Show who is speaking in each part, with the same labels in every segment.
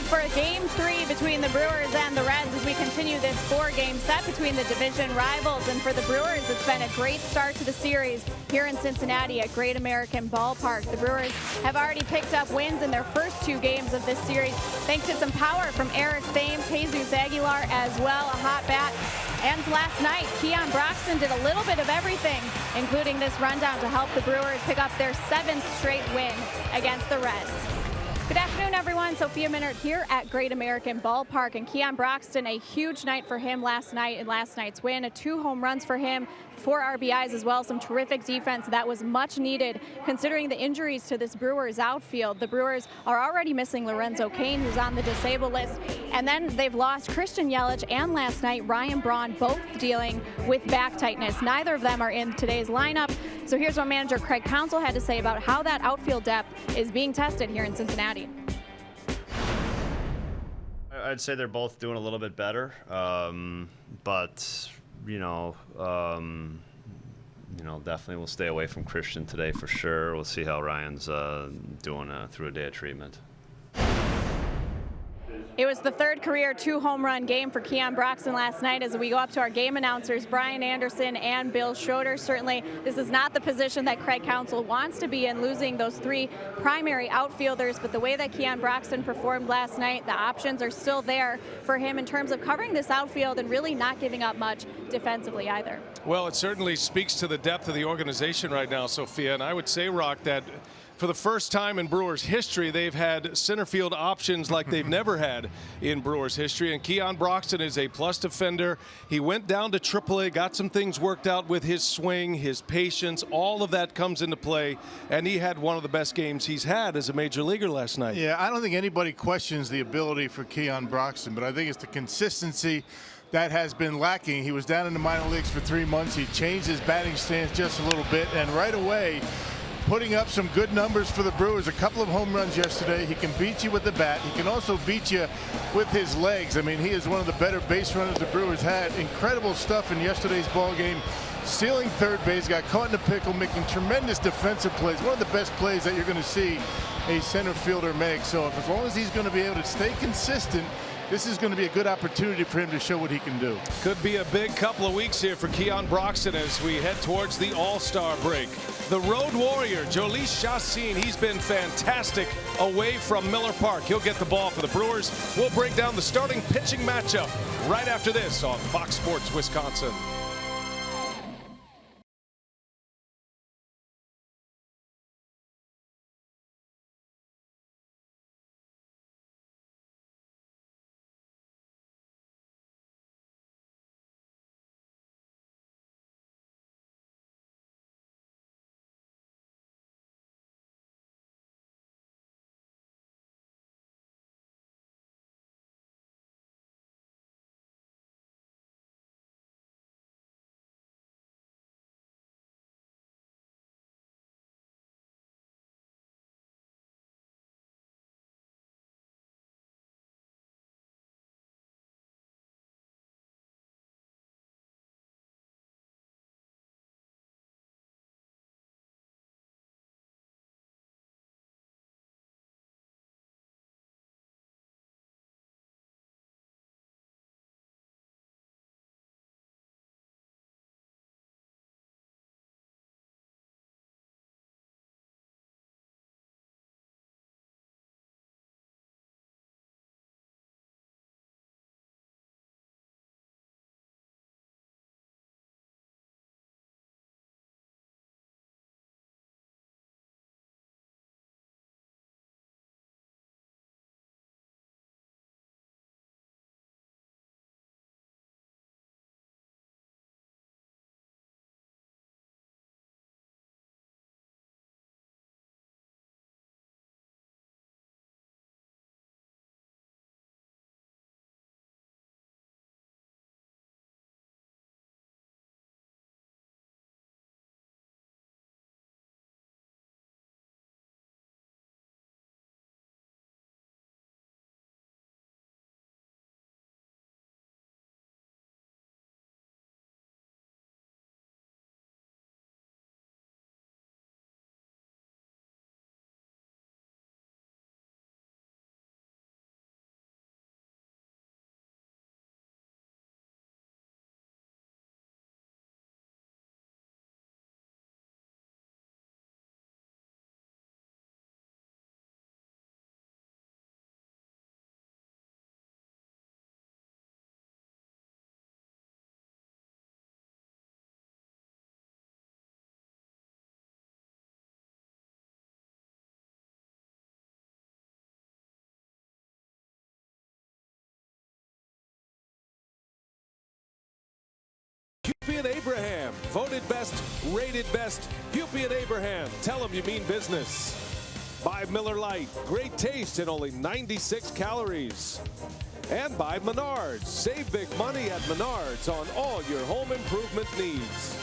Speaker 1: for Game 3 between the Brewers and the Reds as we continue this 4-game set between the division rivals. And for the Brewers, it's been a great start to the series here in Cincinnati at Great American Ballpark. The Brewers have already picked up wins in their first 2 games of this series, thanks to some power from Eric Thames, Jesus Aguilar as well, a hot bat. And last night, Keon Broxton did a little bit of everything, including this rundown to help the Brewers pick up their 7th straight win against the Reds. Good afternoon, everyone. Sophia Minard here at Great American Ballpark. And Keon Broxton, a huge night for him last night in last night's win. 2 home runs for him, 4 RBIs as well. Some terrific defense that was much needed considering the injuries to this Brewers outfield. The Brewers are already missing Lorenzo Cain, who's on the disabled list. And then they've lost Christian Yelich and last night Ryan Braun, both dealing with back tightness. Neither of them are in today's lineup. So here's what manager Craig Counsell had to say about how that outfield depth is being tested here in Cincinnati.
Speaker 2: I'd say they're both doing a little bit better, but definitely we'll stay away from Christian today for sure. We'll see how Ryan's doing through a day of treatment.
Speaker 1: It was the 3rd career 2-home-run game for Keon Broxton last night. As we go up to our game announcers, Brian Anderson and Bill Schroeder. Certainly, this is not the position that Craig Counsell wants to be in, losing those 3 primary outfielders. But the way that Keon Broxton performed last night, the options are still there for him in terms of covering this outfield and really not giving up much defensively either.
Speaker 3: Well, it certainly speaks to the depth of the organization right now, Sophia. And I would say, Rock, that for the first time in Brewers history, they've had center field options like they've never had in Brewers history. And Keon Broxton is a plus defender. He went down to AAA, got some things worked out with his swing, his patience. All of that comes into play. And he had one of the best games he's had as a major leaguer last night.
Speaker 4: Yeah, I don't think anybody questions the ability for Keon Broxton, but I think it's the consistency that has been lacking. He was down in the minor leagues for 3 months. He changed his batting stance just a little bit, and right away, putting up some good numbers for the Brewers. A couple of home runs yesterday. He can beat you with the bat. He can also beat you with his legs. I mean, he is one of the better base runners the Brewers had. Incredible stuff in yesterday's ball game. Stealing third base, got caught in the pickle, making tremendous defensive plays. One of the best plays that you're going to see a center fielder make. So as long as he's going to be able to stay consistent, this is going to be a good opportunity for him to show what he can do.
Speaker 3: Could be a big couple of weeks here for Keon Broxton as we head towards the All-Star break. The road warrior, Jhoulys Chacin, he's been fantastic away from Miller Park. He'll get the ball for the Brewers. We'll break down the starting pitching matchup right after this on Fox Sports Wisconsin. Hupy and Abraham. Voted best, rated best. Hupy and Abraham. Tell them you mean business. By Miller Lite. Great taste and only 96 calories. And by Menards. Save big money at Menards on all your home improvement needs.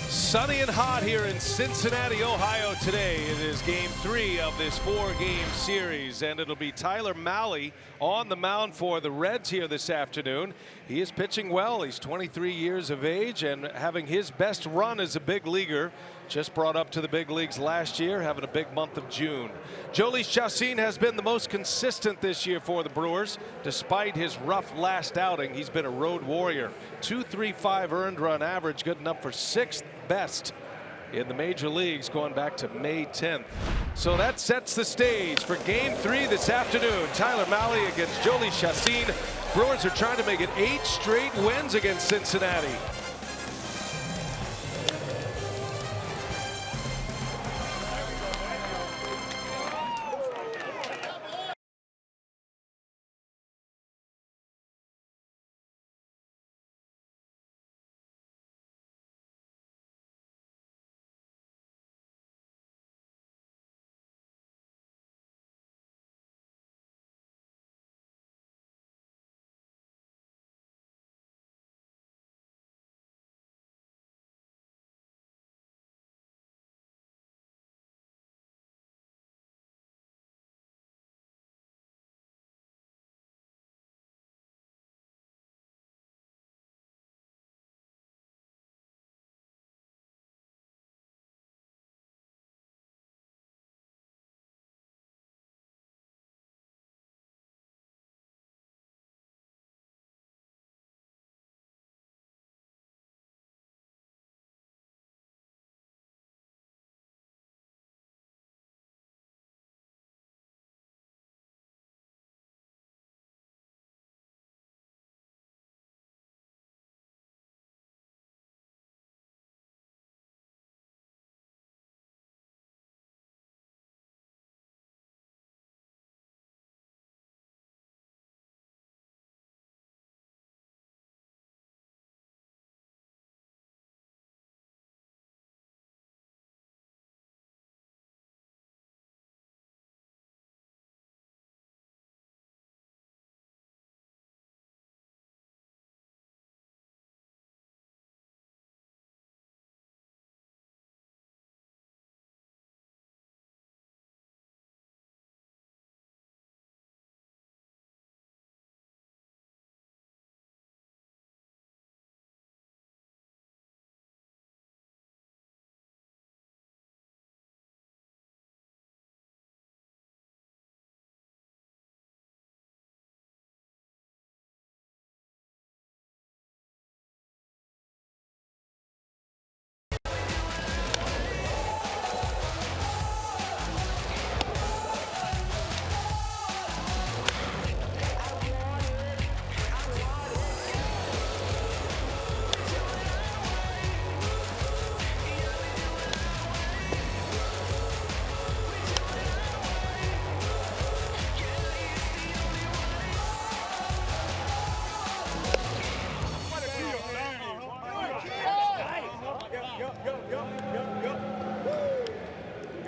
Speaker 3: Sunny and hot here in Cincinnati, Ohio today. It is game 3 of this 4-game series, and it'll be Tyler Mahle on the mound for the Reds here this afternoon. He is pitching well. He's 23 years of age and having his best run as a big leaguer. Just brought up to the big leagues last year, having a big month of June. Chacin has been the most consistent this year for the Brewers. Despite his rough last outing, he's been a road warrior. 2.35 earned run average, good enough for 6th best in the major leagues going back to May 10th. So that sets the stage for game 3 this afternoon. Tyler Mahle against Chacin. Brewers are trying to make it 8 straight wins against Cincinnati.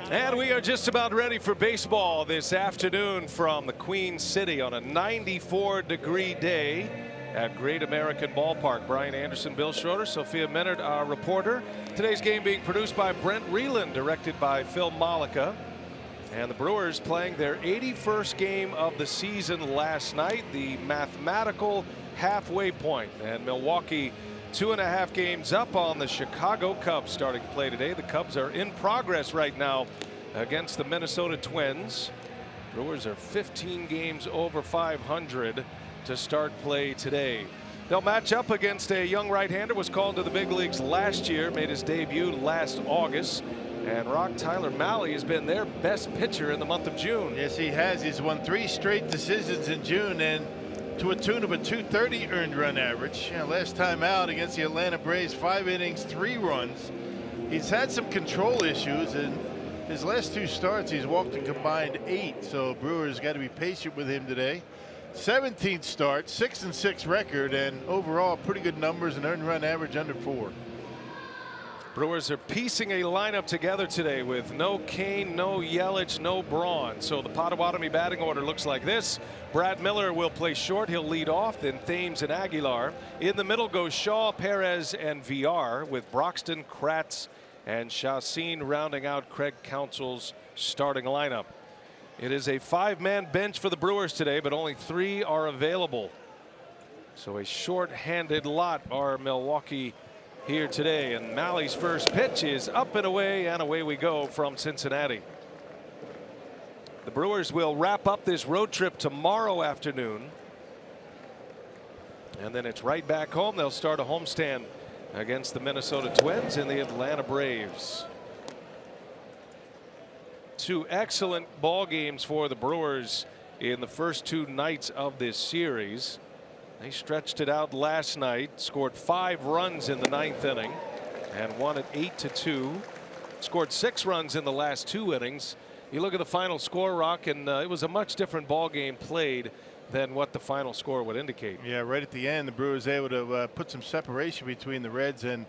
Speaker 3: And we are just about ready for baseball this afternoon from the Queen City on a 94-degree day at Great American Ballpark. Brian Anderson, Bill Schroeder, Sophia Menard, our reporter. Today's game being produced by Brent Reeland, directed by Phil Malika. And the Brewers playing their 81st game of the season last night, the mathematical halfway point. And Milwaukee 2.5 games up on the Chicago Cubs starting to play today. The Cubs are in progress right now against the Minnesota Twins. Brewers are 15 games over 500 to start play today. They'll match up against a young right-hander, was called to the big leagues last year, made his debut last August. And Tyler Mahle has been their best pitcher in the month of June.
Speaker 4: Yes, he has. He's won 3 straight decisions in June, and to a tune of a 230 earned run average. Last time out against the Atlanta Braves, 5 innings, 3 runs. He's had some control issues, and his last 2 starts, he's walked and combined 8. So Brewers got to be patient with him today. 17th start, 6-6 record, and overall pretty good numbers, and earned run average under 4.
Speaker 3: Brewers are piecing a lineup together today with no Kane, no Yelich, no Braun. So the Potawatomi batting order looks like this. Brad Miller will play short. He'll lead off. Then Thames and Aguilar. In the middle goes Shaw, Perez, and VR, with Broxton, Kratz, and Chacin rounding out Craig Counsell's starting lineup. It is a 5-man bench for the Brewers today, but only 3 are available. So a short-handed lot are Milwaukee here today, and Mahle's first pitch is up and away we go from Cincinnati. The Brewers will wrap up this road trip tomorrow afternoon, and then it's right back home. They'll start a homestand against the Minnesota Twins and the Atlanta Braves. 2 excellent ball games for the Brewers in the first 2 nights of this series. They stretched it out last night, scored 5 runs in the 9th inning, and won it 8-2. Scored 6 runs in the last 2 innings. You look at the final score, Rock, and it was a much different ball game played than what the final score would indicate.
Speaker 4: Yeah, right at the end, the Brewers able to put some separation between the Reds and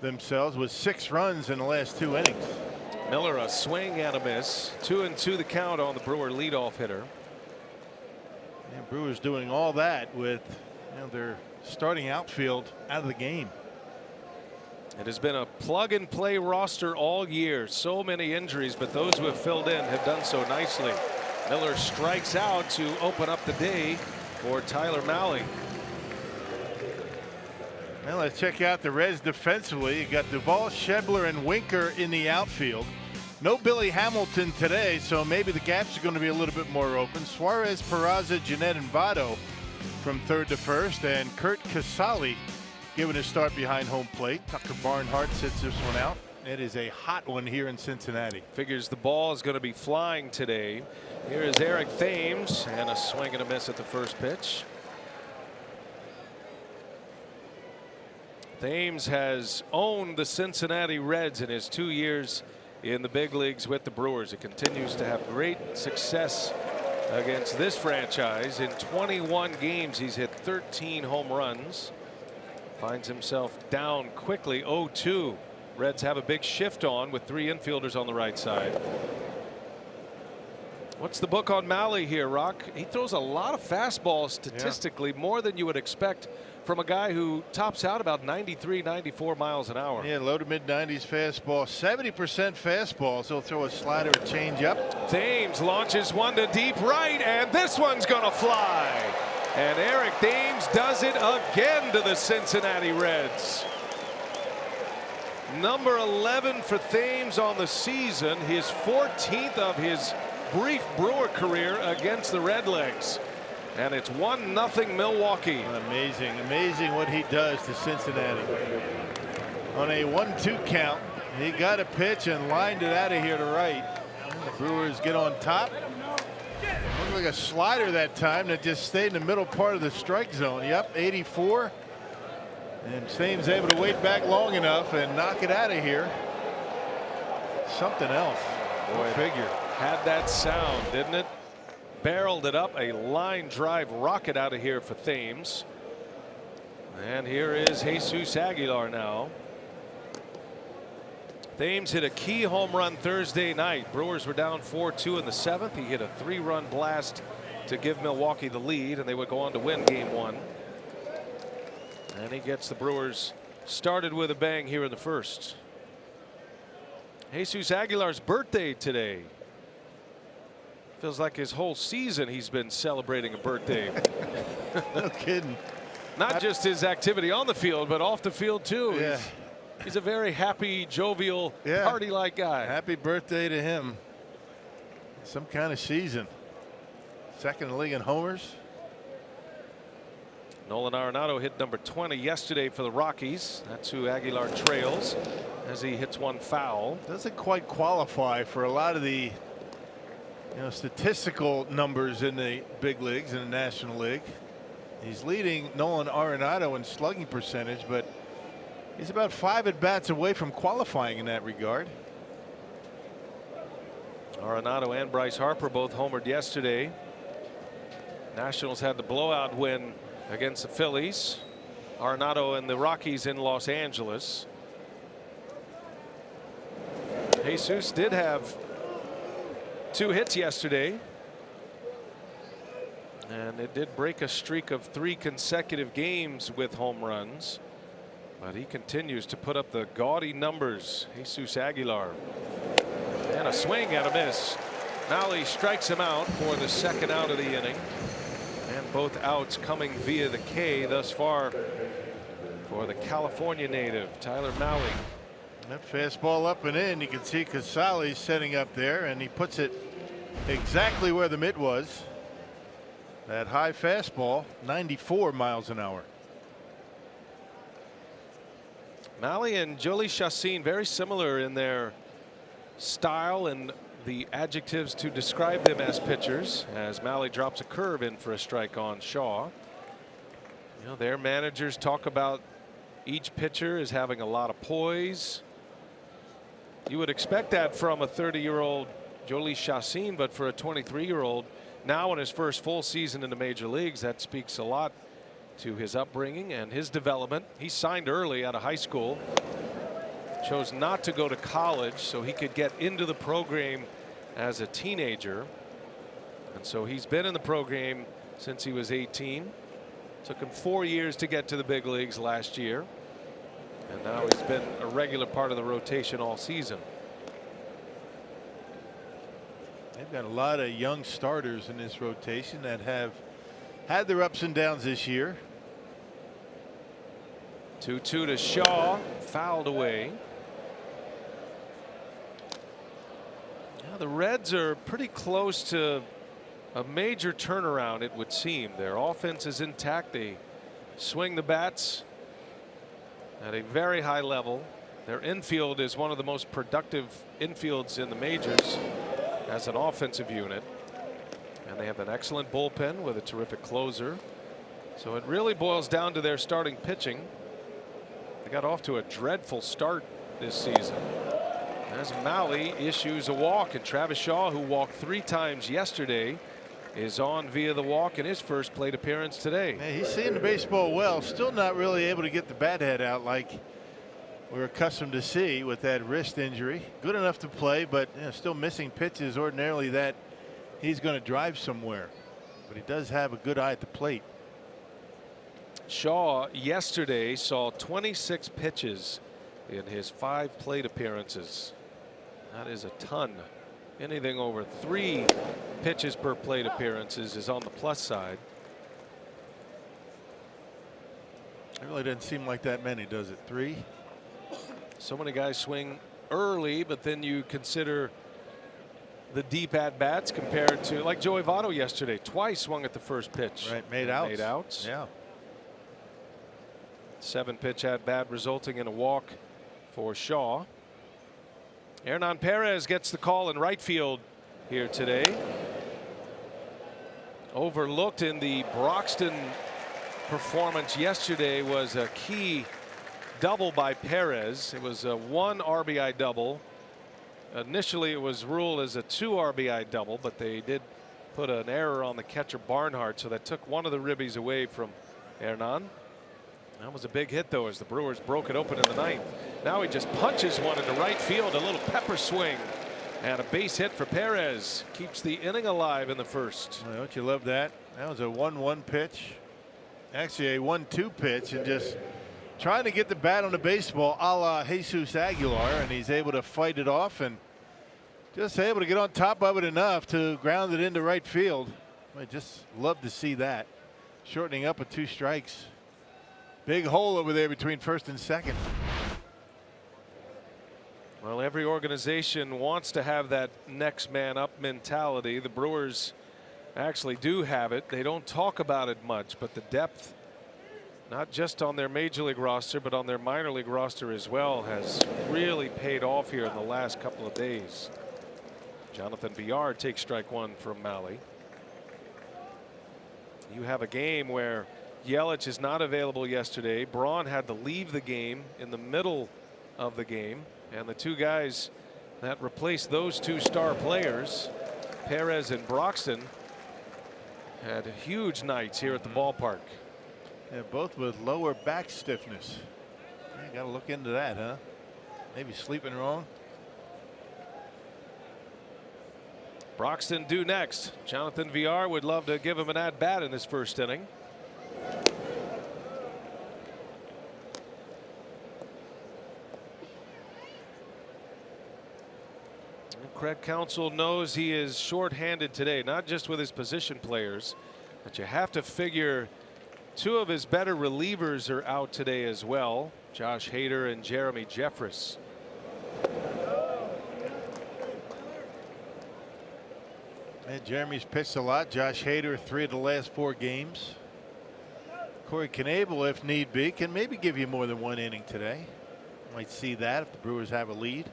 Speaker 4: themselves with 6 runs in the last 2 innings.
Speaker 3: Miller a swing and a miss. 2-2 the count on the Brewer leadoff hitter.
Speaker 4: And Brewers doing all that with their starting outfield out of the game.
Speaker 3: It has been a plug and play roster all year. So many injuries, but those who have filled in have done so nicely. Miller strikes out to open up the day for Tyler Mahle.
Speaker 4: Well, let's check out the Reds defensively. You got Duvall, Schebler, and Winker in the outfield. No Billy Hamilton today, so maybe the gaps are going to be a little bit more open. Suarez, Peraza, Jeanette, and Votto from 3rd to 1st, and Kurt Casale giving a start behind home plate. Tucker Barnhart sits this one out. It is a hot one here in Cincinnati.
Speaker 3: Figures the ball is going to be flying today. Here is Eric Thames, and a swing and a miss at the first pitch. Thames has owned the Cincinnati Reds in his 2 years in the big leagues with the Brewers. It continues to have great success against this franchise. In 21 games, he's hit 13 home runs. Finds himself down quickly 0-2. Reds have a big shift on with 3 infielders on the right side. What's the book on Mahle here, Rock? He throws a lot of fastballs statistically, more than you would expect from a guy who tops out about 93, 94 miles an hour.
Speaker 4: Yeah, low to mid 90s fastball, 70% fastballs. He'll throw a slider, a changeup.
Speaker 3: Thames launches one to deep right, and this one's going to fly. And Eric Thames does it again to the Cincinnati Reds. Number 11 for Thames on the season, his 14th of his brief Brewer career against the Redlegs. And it's 1-0 Milwaukee.
Speaker 4: Amazing what he does to Cincinnati. On a 1-2 count, he got a pitch and lined it out of here to right. The Brewers get on top. Looked like a slider that time that just stayed in the middle part of the strike zone. Yep, 84. And Thames able to wait back long enough and knock it out of here. Something else.
Speaker 3: Boy, figure. Had that sound, didn't it? Barreled it up, a line drive rocket out of here for Thames. And here is Jesus Aguilar now. Thames hit a key home run Thursday night. Brewers were down 4-2 in the 7th. He hit a 3-run blast to give Milwaukee the lead, and they would go on to win game 1. And he gets the Brewers started with a bang here in the 1st. Jesus Aguilar's birthday today. Feels like his whole season he's been celebrating a birthday.
Speaker 4: No kidding.
Speaker 3: Not just his activity on the field, but off the field too.
Speaker 4: Yeah.
Speaker 3: He's a very happy, jovial, party-like guy.
Speaker 4: Happy birthday to him. Some kind of season. 2nd in the league in homers.
Speaker 3: Nolan Arenado hit number 20 yesterday for the Rockies. That's who Aguilar trails as he hits one foul.
Speaker 4: Doesn't quite qualify for a lot of the statistical numbers in the big leagues in the National League. He's leading Nolan Arenado in slugging percentage, but he's about 5 at-bats away from qualifying in that regard.
Speaker 3: Arenado and Bryce Harper both homered yesterday. Nationals had the blowout win against the Phillies. Arenado and the Rockies in Los Angeles. Jesus did have 2 hits yesterday, and it did break a streak of 3 consecutive games with home runs, but he continues to put up the gaudy numbers. Jesus Aguilar, and a swing and a miss. Mahle strikes him out for the 2nd out of the inning, and both outs coming via the K thus far for the California native Tyler Mahle.
Speaker 4: That fastball up and in. You can see Casale setting up there, and he puts it exactly where the mid was. That high fastball, 94 miles an hour.
Speaker 3: Mahle and Jolie Chacin very similar in their style and the adjectives to describe them as pitchers, as Mahle drops a curve in for a strike on Shaw. You know, their managers talk about each pitcher as having a lot of poise. You would expect that from a 30-year-old Jolie Chacin, but for a 23-year-old now in his first full season in the major leagues, that speaks a lot to his upbringing and his development. He signed early out of high school, chose not to go to college so he could get into the program as a teenager, and so he's been in the program since he was 18. Took him 4 years to get to the big leagues last year, and now he's been a regular part of the rotation all season.
Speaker 4: They've got a lot of young starters in this rotation that have had their ups and downs this year.
Speaker 3: 2-2 to Shaw, fouled away. Now the Reds are pretty close to a major turnaround, it would seem. Their offense is intact. They swing the bats at a very high level. Their infield is one of the most productive infields in the majors as an offensive unit, and they have an excellent bullpen with a terrific closer. So it really boils down to their starting pitching. They got off to a dreadful start this season, as Mahle issues a walk, and Travis Shaw, who walked 3 times yesterday, is on via the walk in his first plate appearance today.
Speaker 4: Yeah, he's seeing the baseball well, still not really able to get the bat head out like we're accustomed to see with that wrist injury. Good enough to play, but you know, still missing pitches ordinarily that he's going to drive somewhere, but he does have a good eye at the plate.
Speaker 3: Shaw yesterday saw 26 pitches in his 5 plate appearances. That is a ton. Anything over 3 pitches per plate appearances is on the plus side.
Speaker 4: It really doesn't seem like that many, does it? 3?
Speaker 3: So many guys swing early, but then you consider the deep at bats compared to, like Joey Votto yesterday, twice swung at the first pitch.
Speaker 4: Right, made outs.
Speaker 3: Made outs.
Speaker 4: Yeah.
Speaker 3: 7 pitch at bat resulting in a walk for Shaw. Hernan Perez gets the call in right field here today. Overlooked in the Broxton performance yesterday was a key double by Perez. It was a 1 RBI double. Initially it was ruled as a 2 RBI double, but they did put an error on the catcher Barnhart, so that took one of the ribbies away from Hernan. That was a big hit, though, as the Brewers broke it open in the 9th. Now he just punches one into right field, a little pepper swing, and a base hit for Perez. Keeps the inning alive in the first.
Speaker 4: Well, don't you love that? That was a 1-1 pitch, actually a 1-2 pitch, and just trying to get the bat on the baseball a la Jesus Aguilar, and he's able to fight it off and just able to get on top of it enough to ground it into right field. I just love to see that. Shortening up with 2 strikes. Big hole over there between first and second.
Speaker 3: Well, every organization wants to have that next man up mentality. The Brewers actually do have it. They don't talk about it much, but the depth, not just on their major league roster, but on their minor league roster as well, has really paid off here in the last couple of days. Jonathan Villar takes strike 1 from Mahle. You have a game where Yelich is not available yesterday. Braun had to leave the game in the middle of the game, and the 2 guys that replaced those 2 star players, Perez and Broxton, had huge nights here at the ballpark.
Speaker 4: Yeah, both with lower back stiffness. You got to look into that, huh? Maybe sleeping wrong.
Speaker 3: Broxton due next. Jonathan VR would love to give him an at bat in this first inning. Craig Counsell knows he is short-handed today, not just with his position players, but you have to figure two of his better relievers are out today as well. Josh Hader and Jeremy Jeffress.
Speaker 4: And Jeremy's pitched a lot. Josh Hader 3 of the last 4 games. Corey Knebel, if need be, can maybe give you more than 1 inning today. Might see that if the Brewers have a lead.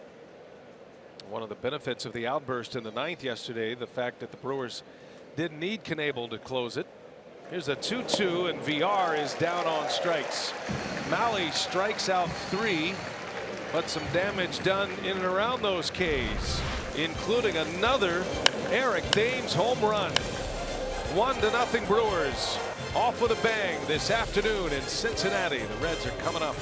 Speaker 3: One of the benefits of the outburst in the 9th yesterday, the fact that the Brewers didn't need Knebel to close it. Here's a 2-2 and VR is down on strikes. Mahle strikes out 3, but some damage done in and around those Ks, including another Eric Thames home run. 1-0 Brewers off with a bang this afternoon in Cincinnati. The Reds are coming up.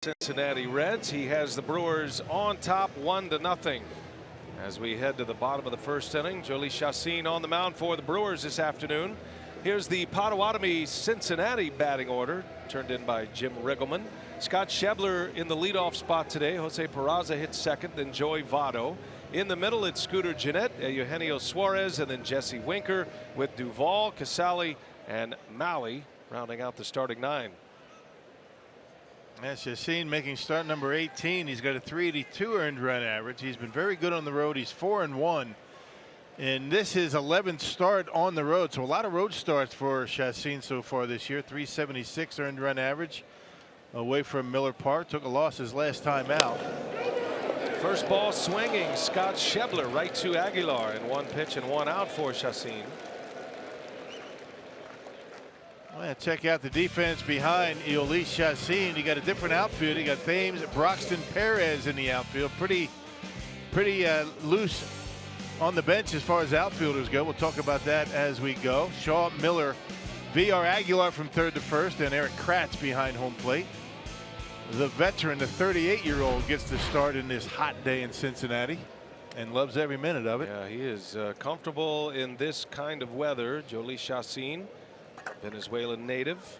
Speaker 3: Cincinnati Reds. He has the Brewers on top 1-0 as we head to the bottom of the first inning. Jolie Chacin on the mound for the Brewers this afternoon. Here's the Potawatomi Cincinnati batting order turned in by Jim Riggleman. Scott Schebler in the leadoff spot today. Jose Peraza hits second, then Joey Votto. In the middle, it's Scooter Gennett, Eugenio Suarez, and then Jesse Winker with Duvall, Casali, and Mahle rounding out the starting 9.
Speaker 4: As you've seen, making start number 18, he's got a 382 earned run average. He's been very good on the road. He's 4-1, and this is 11th start on the road. So a lot of road starts for Chacin so far this year. 376 earned run average away from Miller Park. Took a loss his last time out.
Speaker 3: First ball swinging. Scott Schebler right to Aguilar, and 1 pitch and 1 out for Chacin.
Speaker 4: Well, check out the defense behind Eolis Chacin. You got a different outfield. You got Thames, Broxton, Perez in the outfield. Pretty loose on the bench as far as outfielders go. We'll talk about that as we go. Shaw, Miller, VR Aguilar from third to first, and Eric Kratz behind home plate. The veteran, the 38-year-old, gets the start in this hot day in Cincinnati and loves every minute of it.
Speaker 3: Yeah, he is comfortable in this kind of weather. Jolie Chacin, Venezuelan native,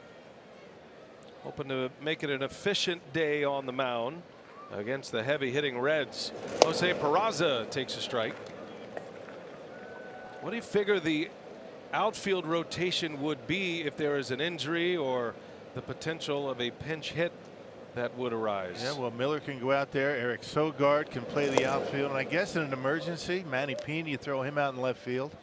Speaker 3: hoping to make it an efficient day on the mound against the heavy-hitting Reds. Jose Peraza takes a strike. What do you figure the outfield rotation would be if there is an injury or the potential of a pinch hit that would arise?
Speaker 4: Yeah, well, Miller can go out there. Eric Sogard can play the outfield, and I guess in an emergency, Manny Pena, you throw him out in left field.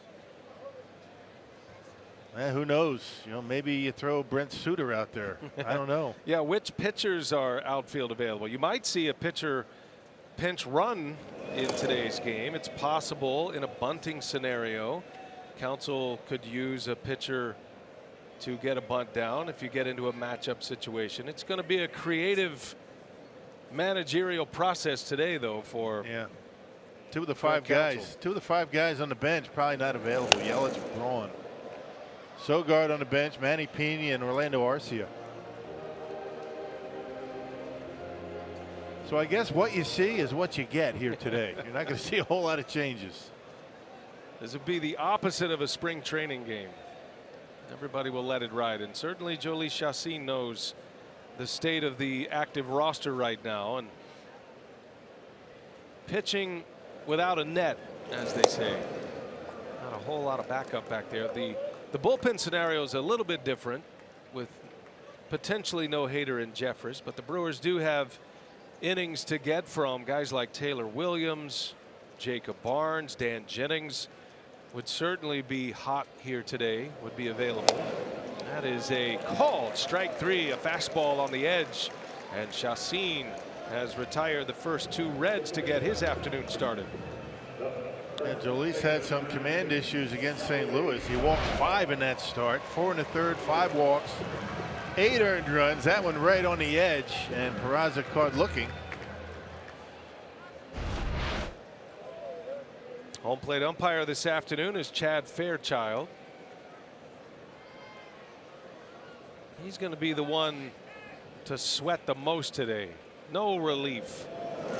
Speaker 4: Who knows? You know, maybe you throw Brent Suter out there. I don't know.
Speaker 3: Yeah, which pitchers are outfield available? You might see a pitcher pinch run in today's game. It's possible in a bunting scenario. Council could use a pitcher to get a bunt down if you get into a matchup situation. It's going to be a creative managerial process today, though, for
Speaker 4: two of the five guys on the bench probably not available. Yelich, Braun, Sogard on the bench, Manny Pena, and Orlando Arcia. So I guess what you see is what you get here today. You're not going to see a whole lot of changes.
Speaker 3: This would be the opposite of a spring training game. Everybody will let it ride, and certainly Jolie Chacin knows the state of the active roster right now, and pitching without a net, as they say. Not a whole lot of backup back there. The bullpen scenario is a little bit different, with potentially no Hader and Jeffress, but the Brewers do have innings to get from guys like Taylor Williams, Jacob Barnes, Dan Jennings would certainly be hot here today, would be available. That is a called strike 3, a fastball on the edge, and Chacin has retired the first 2 Reds to get his afternoon started.
Speaker 4: And Jolie's had some command issues against St. Louis. He walked 5 in that start, 4 1/3, 5 walks, 8 earned runs. That one right on the edge, and Peraza caught looking.
Speaker 3: Home plate umpire this afternoon is Chad Fairchild. He's going to be the one to sweat the most today. No relief.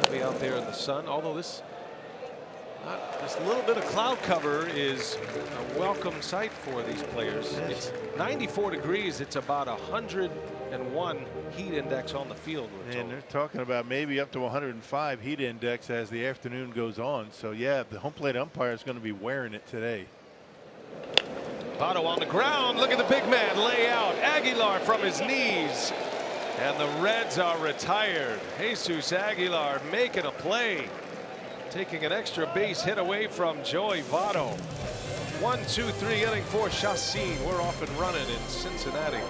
Speaker 3: He'll be out there in the sun, although this little bit of cloud cover is a welcome sight for these players. It's 94 degrees. It's about 101 heat index on the field.
Speaker 4: And they're talking about maybe up to 105 heat index as the afternoon goes on. So yeah, the home plate umpire is going to be wearing it today.
Speaker 3: Votto on the ground. Look at the big man lay out. Aguilar from his knees. And the Reds are retired. Jesus Aguilar making a play. Taking an extra base hit away from Joey Votto. 1-2-3 inning for Chacin. We're off and running in Cincinnati.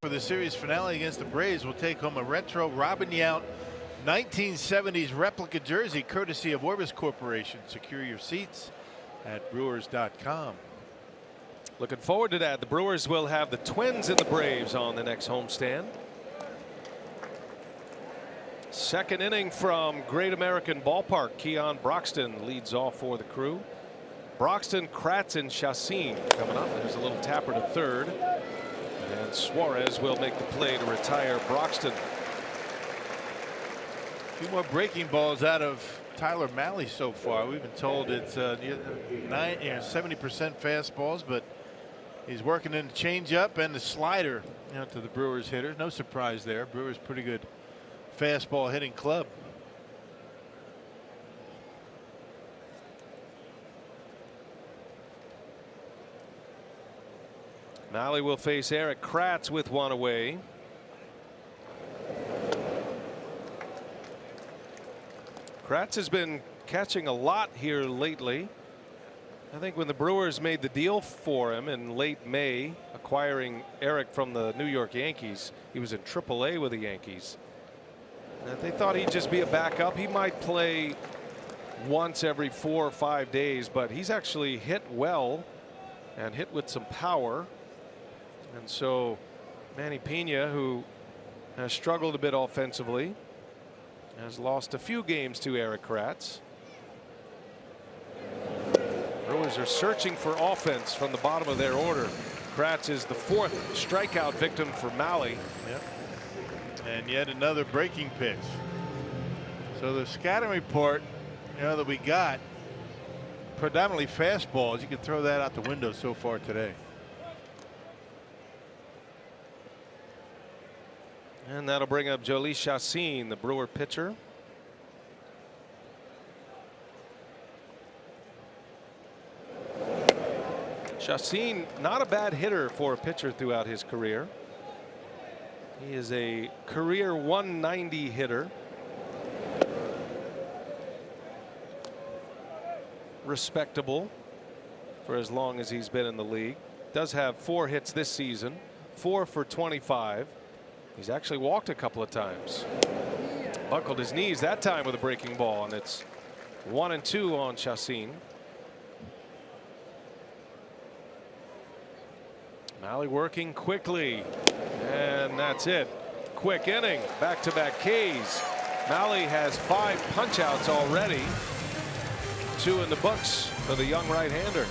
Speaker 4: For the series finale against the Braves, will take home a retro Robin Yount 1970s replica jersey courtesy of Orbis Corporation. Secure your seats at Brewers.com.
Speaker 3: Looking forward to that. The Brewers will have the Twins and the Braves on the next homestand. Second inning from Great American Ballpark. Keon Broxton leads off for the Crew. Broxton, Kratz, and Chacin coming up. There's a little tapper to third. And Suarez will make the play to retire Broxton.
Speaker 4: A few more breaking balls out of Tyler Mahle so far. We've been told it's 70% fastballs, but he's working in the changeup and the slider, to the Brewers hitters. No surprise there. Brewers pretty good fastball hitting club.
Speaker 3: Mahle will face Eric Kratz with one away. Kratz has been catching a lot here lately. I think when the Brewers made the deal for him in late May, acquiring Eric from the New York Yankees, he was in AAA with the Yankees. And they thought he'd just be a backup. He might play once every 4 or 5 days, but he's actually hit well and hit with some power. And so Manny Pena, who has struggled a bit offensively, has lost a few games to Eric Kratz. Brewers are searching for offense from the bottom of their order. Kratz is the 4th strikeout victim for Mahle.
Speaker 4: Yep. And yet another breaking pitch. So the scouting report, that we got, predominantly fastballs. You can throw that out the window so far today.
Speaker 3: And that'll bring up Jolie Chacin, the Brewer pitcher. Chacin, not a bad hitter for a pitcher throughout his career. He is a career 190 hitter. Respectable for as long as he's been in the league. Does have 4 hits this season, 4 for 25. He's actually walked a couple of times. Buckled his knees that time with a breaking ball, and it's 1-2 on Chacin. Mahle working quickly, and that's it. Quick inning, back-to-back Ks. Mahle has 5 punch-outs already, 2 in the books for the young right-hander.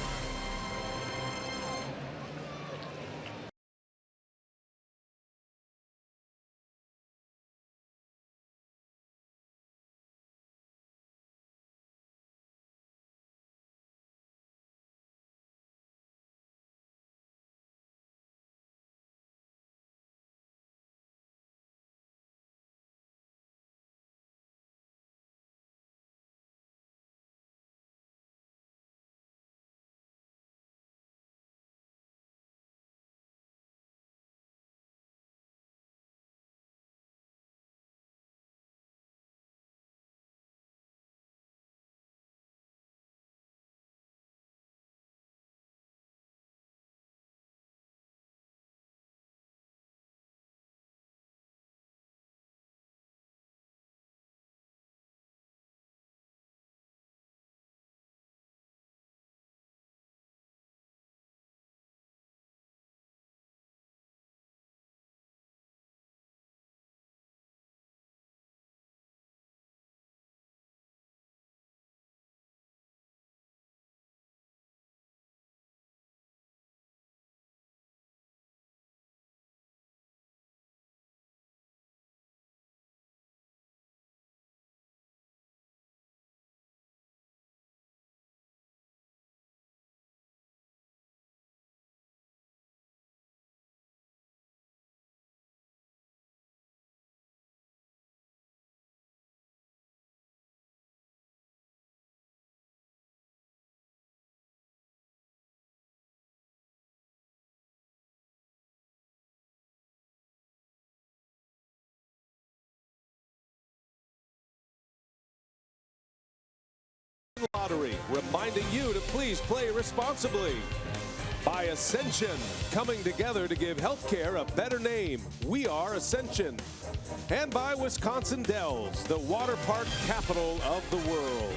Speaker 3: Lottery, reminding you to please play responsibly. By Ascension, coming together to give healthcare a better name. We are Ascension. And by Wisconsin Dells, the water park capital of the world.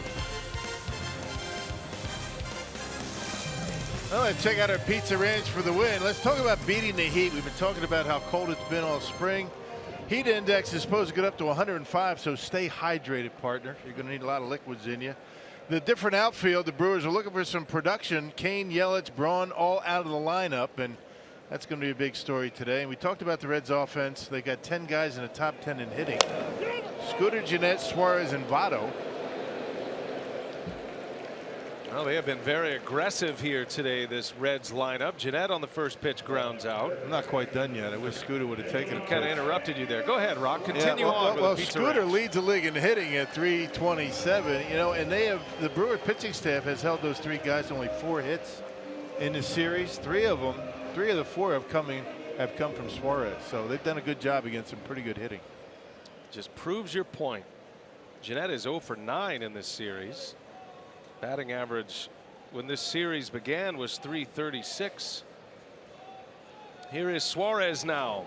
Speaker 4: Well, let's check out our Pizza Ranch for the win. Let's talk about beating the heat. We've been talking about how cold it's been all spring. Heat index is supposed to get up to 105, so stay hydrated, partner. You're going to need a lot of liquids in you. The different outfield, the Brewers are looking for some production. Kane, Yelich, Braun all out of the lineup, and that's going to be a big story today. And we talked about the Reds offense. They got 10 guys in the top 10 in hitting. Scooter, Jeanette, Suarez, and Votto.
Speaker 3: Well, they have been very aggressive here today, this Reds lineup. Jeanette on the first pitch grounds out.
Speaker 4: I'm not quite done yet. I wish Scooter would have taken it.
Speaker 3: Kind of interrupted you there. Go ahead, Rock. Continue on.
Speaker 4: Well,
Speaker 3: with the Pizza
Speaker 4: Scooter
Speaker 3: Ranch.
Speaker 4: leads the league in hitting at 327. You know, and the Brewers pitching staff has held those 3 guys to only 4 hits in the series. 3 of the 4 have come from Suarez. So they've done a good job against some pretty good hitting.
Speaker 3: Just proves your point. Jeanette is 0 for 9 in this series. Batting average when this series began was .336. Here is Suarez now.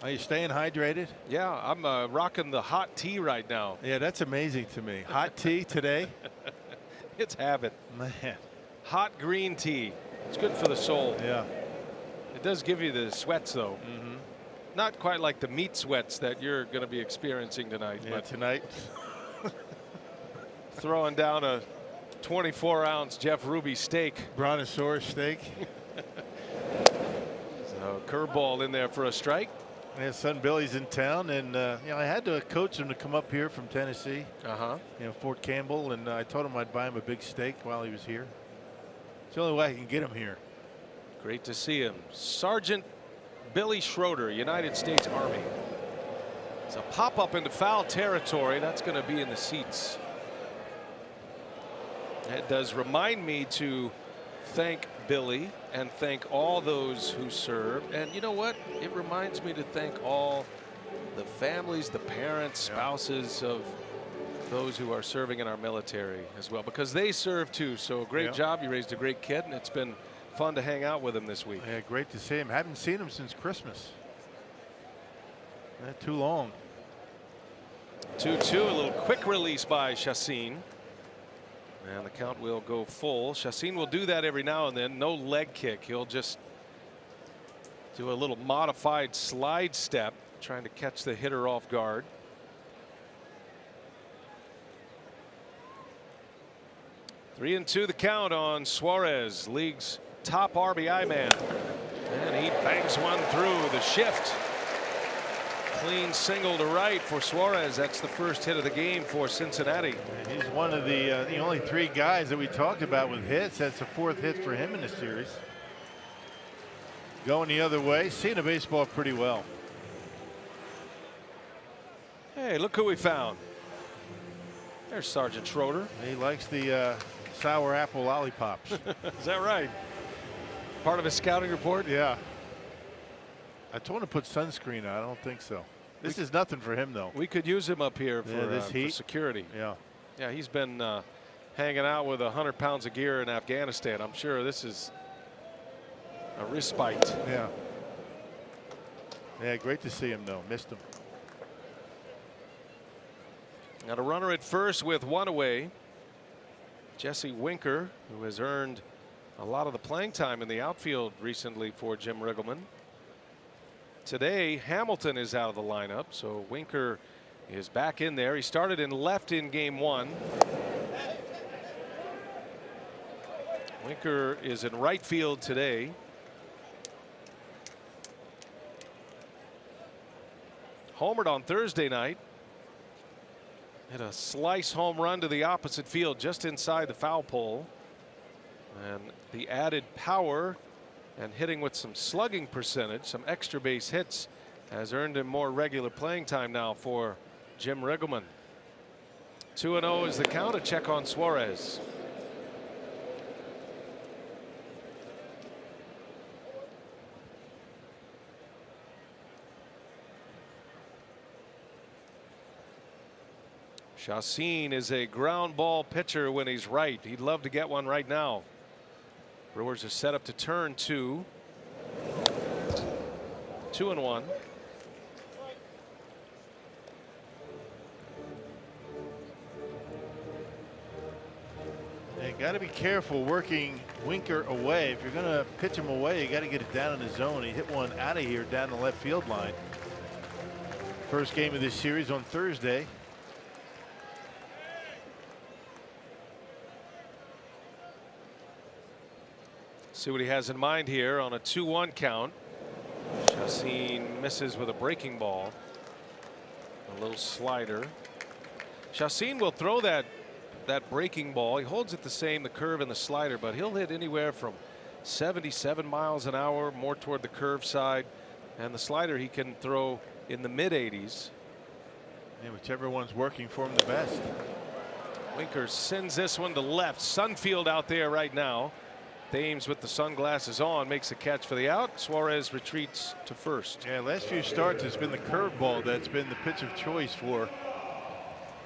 Speaker 4: Are you staying hydrated?
Speaker 3: Yeah, I'm rocking the hot tea right now.
Speaker 4: Yeah, that's amazing to me. Hot tea today?
Speaker 3: It's habit.
Speaker 4: Man.
Speaker 3: Hot green tea. It's good for the soul.
Speaker 4: Yeah.
Speaker 3: It does give you the sweats, though.
Speaker 4: Mm-hmm.
Speaker 3: Not quite like the meat sweats that you're going to be experiencing tonight.
Speaker 4: Yeah,
Speaker 3: but
Speaker 4: tonight.
Speaker 3: throwing down a 24-ounce Jeff Ruby steak.
Speaker 4: Brontosaurus steak.
Speaker 3: So curveball in there for a strike.
Speaker 4: Yeah, son Billy's in town, and you know, I had to coach him to come up here from Tennessee. You know, Fort Campbell, and I told him I'd buy him a big steak while he was here. It's the only way I can get him here.
Speaker 3: Great to see him. Sergeant Billy Schroeder, United States Army. It's a pop-up into foul territory. That's going to be in the seats. It does remind me to thank Billy and thank all those who served. And you know what? It reminds me to thank all the families, the parents, spouses of those who are serving in our military as well, because they serve too. So a great job. You raised a great kid, and it's been fun to hang out with him this week.
Speaker 4: Yeah, great to see him. Haven't seen him since Christmas. Not too long.
Speaker 3: 2-2, a little quick release by Chacin. And the count will go full. Chacin will do that every now and then. No leg kick. He'll just do a little modified slide step, trying to catch the hitter off guard. Three and two the count on Suarez, league's top RBI man. And he bangs one through the shift. Clean single to right for Suarez. That's the first hit of the game for Cincinnati.
Speaker 4: He's one of the only 3 guys that we talked about with hits. That's the 4th hit for him in the series. Going the other way, seeing the baseball pretty well.
Speaker 3: Hey, look who we found. There's Sergeant Schroeder.
Speaker 4: He likes the sour apple lollipops.
Speaker 3: Is that right? Part of his scouting report?
Speaker 4: Yeah. I told him to put sunscreen on. I don't think so. This is nothing for him, though.
Speaker 3: We could use him up here for,
Speaker 4: this heat.
Speaker 3: for security.
Speaker 4: Yeah.
Speaker 3: Yeah, he's been hanging out with 100 pounds of gear in Afghanistan. I'm sure this is a respite.
Speaker 4: Yeah. Yeah, great to see him, though. Missed him.
Speaker 3: Got a runner at first with 1 away. Jesse Winker, who has earned a lot of the playing time in the outfield recently for Jim Riggleman. Today, Hamilton is out of the lineup, so Winker is back in there. He started in left in game 1. Winker is in right field today. Homered on Thursday night. Hit a slice home run to the opposite field just inside the foul pole. And the added power and hitting with some slugging percentage, some extra base hits, has earned him more regular playing time now for Jim Riggleman. 2-0 is the count. A check on Suarez. Chacin is a ground ball pitcher when he's right. He'd love to get one right now. Brewers are set up to turn 2. 2-1.
Speaker 4: You got to be careful working Winker away. If you're going to pitch him away, you got to get it down in the zone. He hit one out of here down the left field line. First game of this series on Thursday.
Speaker 3: See what he has in mind here on a 2-1 count. Chacin misses with a breaking ball. A little slider. Chacin will throw that breaking ball. He holds it the same, the curve and the slider, but he'll hit anywhere from 77 miles an hour, more toward the curve side, and the slider he can throw in the mid 80s.
Speaker 5: Yeah, whichever one's working for him the best.
Speaker 3: Winker sends this one to left. Sunfield out there right now. Thames with the sunglasses on makes a catch for the out. Suarez retreats to first.
Speaker 5: Yeah, last few starts it's been the curveball that's been the pitch of choice for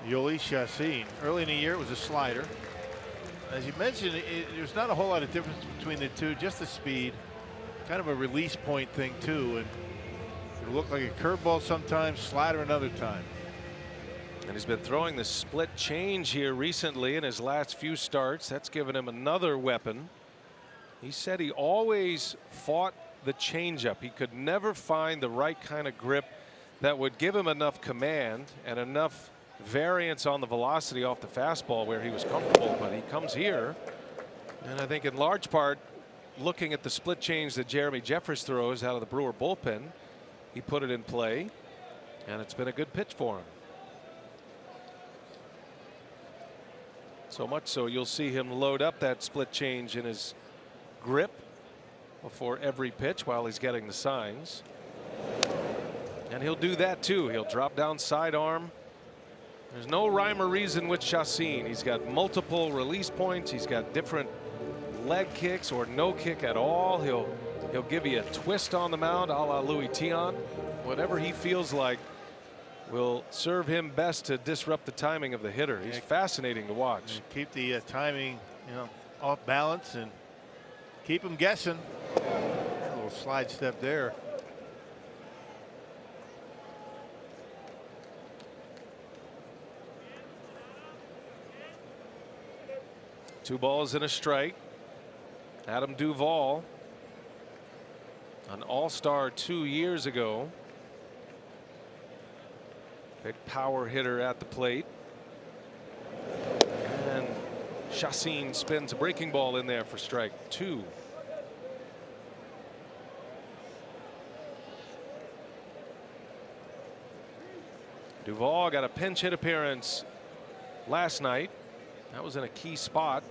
Speaker 5: Jhoulys Chacin. Early in the year it was a slider. As you mentioned, there's not a whole lot of difference between the two, just the speed, kind of a release point thing too, and it'll look like a curveball sometimes, slider another time.
Speaker 3: And he's been throwing the split change here recently in his last few starts. That's given him another weapon. He said he always fought the changeup. He could never find the right kind of grip that would give him enough command and enough variance on the velocity off the fastball where he was comfortable. But he comes here, and I think in large part looking at the split change that Jeremy Jeffress throws out of the Brewer bullpen, he put it in play, and it's been a good pitch for him. So much so you'll see him load up that split change in his grip before every pitch while he's getting the signs. And he'll do that too. He'll drop down sidearm. There's no rhyme or reason with Chacin. He's got multiple release points. He's got different leg kicks or no kick at all. He'll give you a twist on the mound a la Louis Tiant. Whatever he feels like will serve him best to disrupt the timing of the hitter. He's fascinating to watch.
Speaker 5: And keep the timing, off balance and keep him guessing. A little slide step there.
Speaker 3: Two balls and a strike. Adam Duvall, an all-star 2 years ago. Big power hitter at the plate. And Chacin spins a breaking ball in there for strike 2. Duvall got a pinch hit appearance last night. That was in a key spot.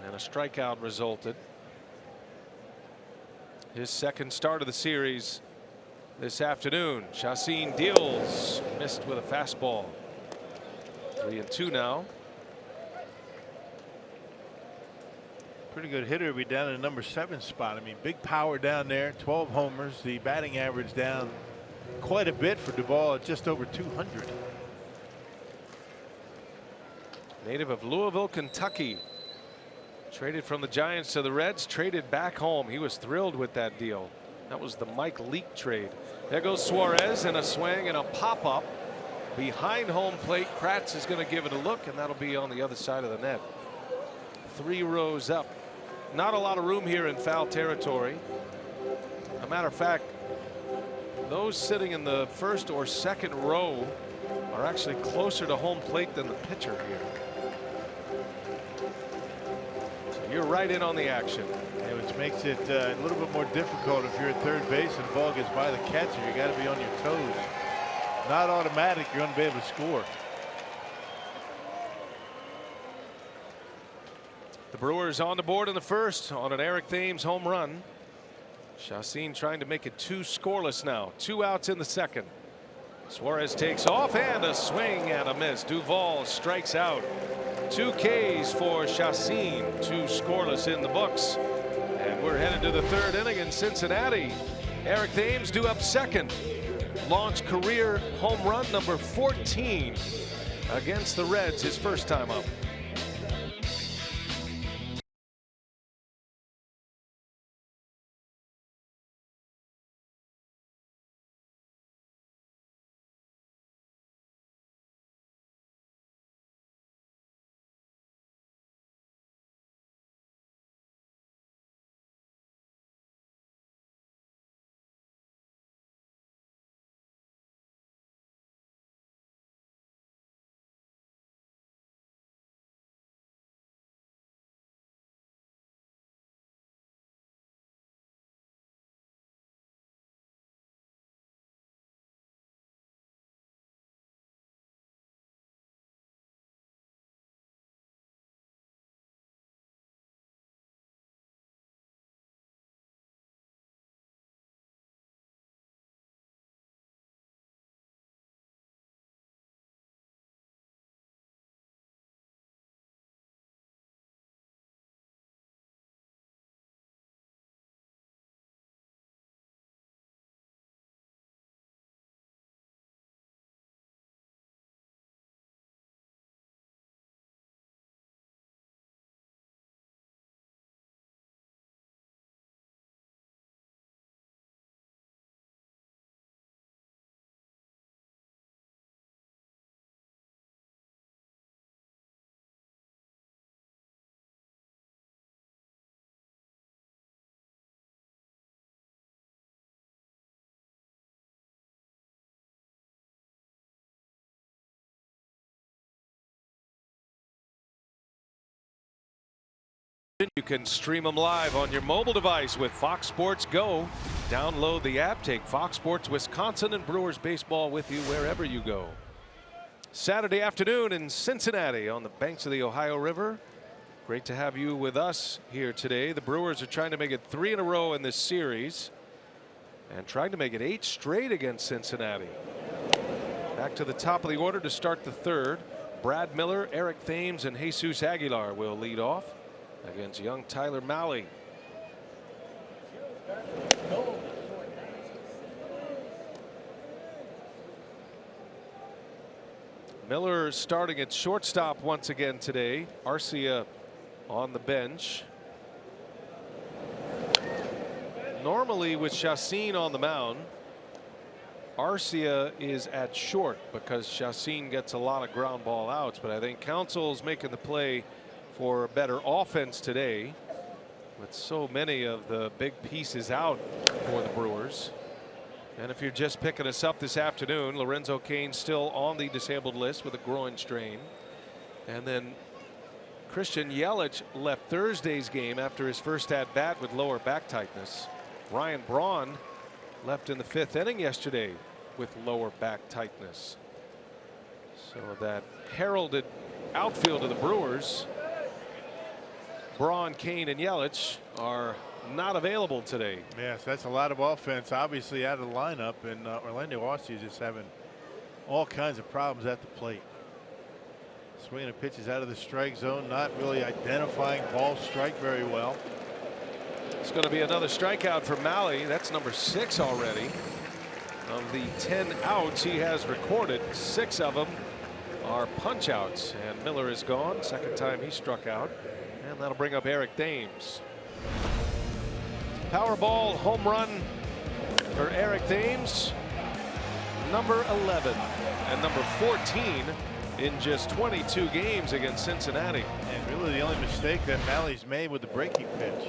Speaker 3: And a strikeout resulted. His second start of the series this afternoon. Chacin deals, missed with a fastball. 3-2 now.
Speaker 5: Pretty good hitter to be down in the number 7 spot. I mean, big power down there, 12 homers. The batting average down quite a bit for Duvall at just over 200.
Speaker 3: Native of Louisville, Kentucky. Traded from the Giants to the Reds, traded back home. He was thrilled with that deal. That was the Mike Leake trade. There goes Suarez, and a swing and a pop-up behind home plate. Kratz is going to give it a look, and that'll be on the other side of the net. 3 rows up. Not a lot of room here in foul territory. As a matter of fact, those sitting in the first or second row are actually closer to home plate than the pitcher here. You're right in on the action.
Speaker 5: Yeah, which makes it a little bit more difficult if you're at third base and the ball gets by the catcher. You got to be on your toes. Not automatic. You're going to be able to score.
Speaker 3: The Brewers on the board in the first on an Eric Thames home run. Chacin trying to make it 2 scoreless now. 2 outs in the second. Suarez takes off, and a swing and a miss. Duvall strikes out. 2 Ks for Chacin, 2 scoreless in the books. And we're headed to the 3rd inning in Cincinnati. Eric Thames due up second. Launch career home run number 14 against the Reds, his first time up. You can stream them live on your mobile device with Fox Sports Go. Download the app, take Fox Sports Wisconsin and Brewers baseball with you wherever you go. Saturday afternoon in Cincinnati on the banks of the Ohio River. Great to have you with us here today. The Brewers are trying to make it 3 in a row in this series and trying to make it 8 straight against Cincinnati. Back to the top of the order to start the third. Brad Miller, Eric Thames, and Jesus Aguilar will lead off against young Tyler Mahle. Miller starting at shortstop once again today. Arcia on the bench. Normally with Chacin on the mound, Arcia is at short because Chacin gets a lot of ground ball outs, but I think Council's making the play for better offense today with so many of the big pieces out for the Brewers. And if you're just picking us up this afternoon, Lorenzo Cain still on the disabled list with a groin strain. And then Christian Yelich left Thursday's game after his first at bat with lower back tightness. Ryan Braun left in the 5th inning yesterday with lower back tightness. So that heralded outfield of the Brewers, Braun, Cain, and Yelich, are not available today.
Speaker 5: Yes, that's a lot of offense obviously out of the lineup, and Orlando Arcia just having all kinds of problems at the plate. Swinging pitches out of the strike zone, not really identifying ball strike very well.
Speaker 3: It's going to be another strikeout for Mahle. That's number 6 already. Of the 10 outs he has recorded, 6 of them are punch outs, and Miller is gone. Second time he struck out, and that'll bring up Eric Thames. Powerball home run for Eric Thames, number 11 and number 14 in just 22 games against Cincinnati.
Speaker 5: And really the only mistake that Mahle's made with the breaking pitch.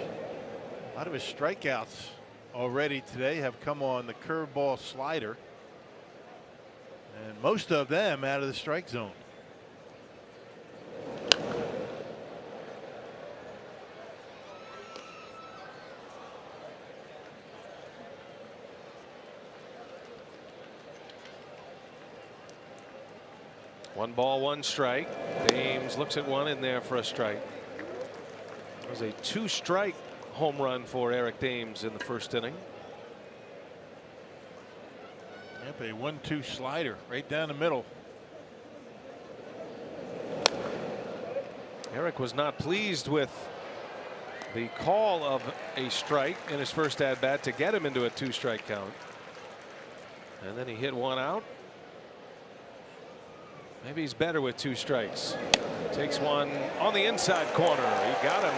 Speaker 5: A lot of his strikeouts already today have come on the curveball slider, and most of them out of the strike zone.
Speaker 3: One ball, one strike. Thames looks at one in there for a strike. It was a 2-strike home run for Eric Thames in the first inning.
Speaker 5: Yep, a 1-2 slider right down the middle.
Speaker 3: Eric was not pleased with the call of a strike in his first at bat to get him into a 2-strike count. And then he hit one out. Maybe he's better with 2 strikes. Takes one on the inside corner. He got him.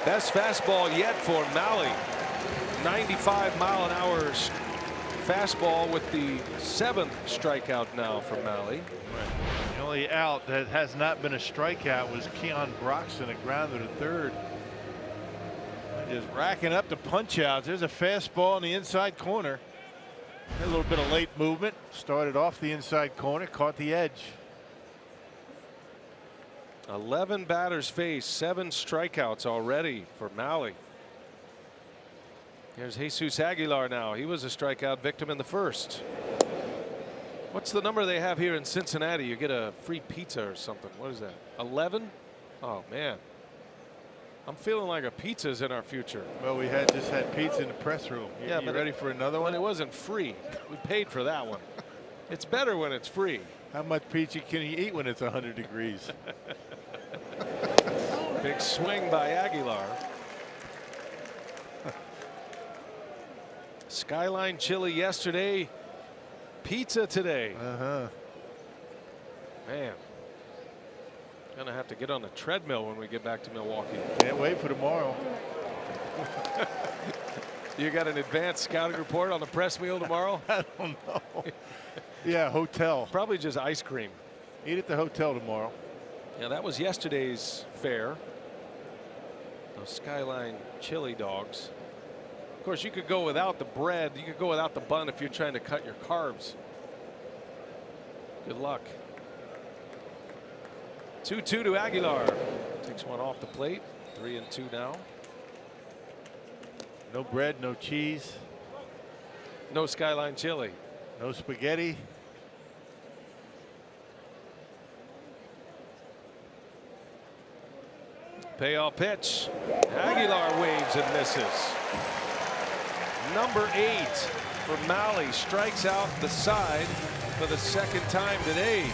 Speaker 3: Best fastball yet for Mahle. 95-mile-an-hour fastball with the 7th strikeout now for Mahle.
Speaker 5: Right. The only out that has not been a strikeout was Keon Broxton, a grounder to third. Just racking up the punch outs. There's a fastball on the inside corner. A little bit of late movement. Started off the inside corner, caught the edge.
Speaker 3: 11 batters faced, 7 strikeouts already for Mahle. Here's Jesus Aguilar now. He was a strikeout victim in the first. What's the number they have here in Cincinnati? You get a free pizza or something. What is that? 11? Oh man, I'm feeling like a pizza's in our future.
Speaker 5: Well, we just had pizza in the press room.
Speaker 3: Yeah,
Speaker 5: you
Speaker 3: but
Speaker 5: ready for another one?
Speaker 3: It wasn't free. We paid for that one. It's better when it's free.
Speaker 5: How much pizza can you eat when it's 100 degrees?
Speaker 3: Big swing by Aguilar. Skyline chili yesterday, pizza today. Man, gonna have to get on the treadmill when we get back to Milwaukee.
Speaker 5: Can't wait for tomorrow.
Speaker 3: You got an advanced scouting report on the press meal tomorrow?
Speaker 5: I don't know. Yeah, hotel.
Speaker 3: Probably just ice cream.
Speaker 5: Eat at the hotel tomorrow.
Speaker 3: Yeah, that was yesterday's fare. Those Skyline chili dogs. Of course, you could go without the bread. You could go without the bun if you're trying to cut your carbs. Good luck. 2-2 to Aguilar. Takes one off the plate. 3-2 now.
Speaker 5: No bread, no cheese,
Speaker 3: No Skyline chili.
Speaker 5: no spaghetti.
Speaker 3: Payoff pitch. Aguilar waves and misses. Number 8 for Mahle, strikes out the side for the second time today.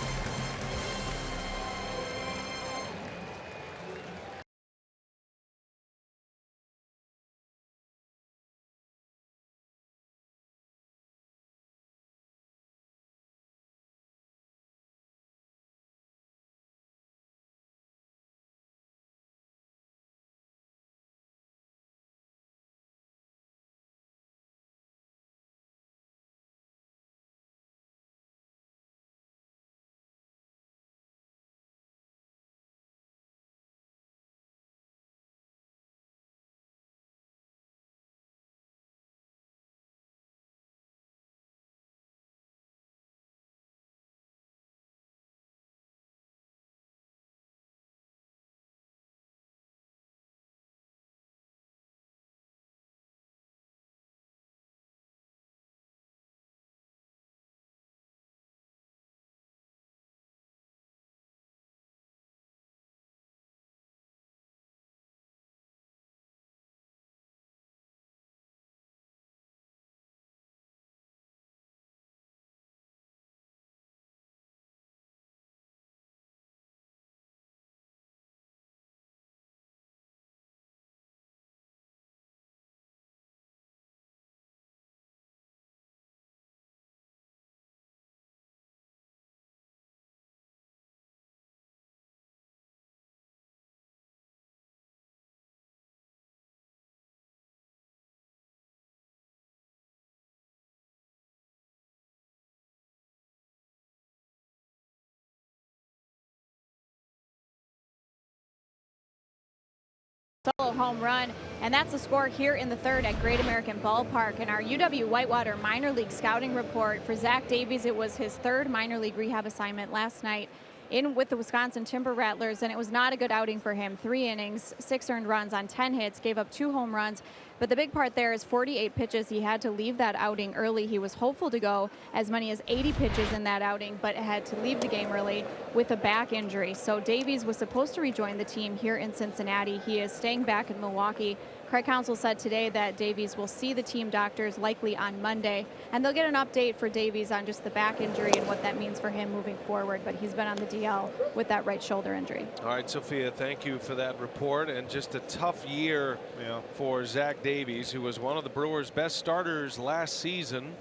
Speaker 1: Solo home run, and that's the score here in the third at Great American Ballpark. In our UW Whitewater minor league scouting report for Zach Davies, it was his third minor league rehab assignment last night in with the Wisconsin Timber Rattlers, and it was not a good outing for him. 3 innings, 6 earned runs on 10 hits, gave up 2 home runs. But the big part there is 48 pitches. He had to leave that outing early. He was hopeful to go as many as 80 pitches in that outing, but had to leave the game early with a back injury. So Davies was supposed to rejoin the team here in Cincinnati. He is staying back in Milwaukee. Craig Counsell said today that Davies will see the team doctors likely on Monday, and they'll get an update for Davies on just the back injury and what that means for him moving forward. But he's been on the DL with that right shoulder injury.
Speaker 3: All right, Sophia, thank you for that report. And just a tough year for Zach Davies, who was one of the Brewers' best starters last season.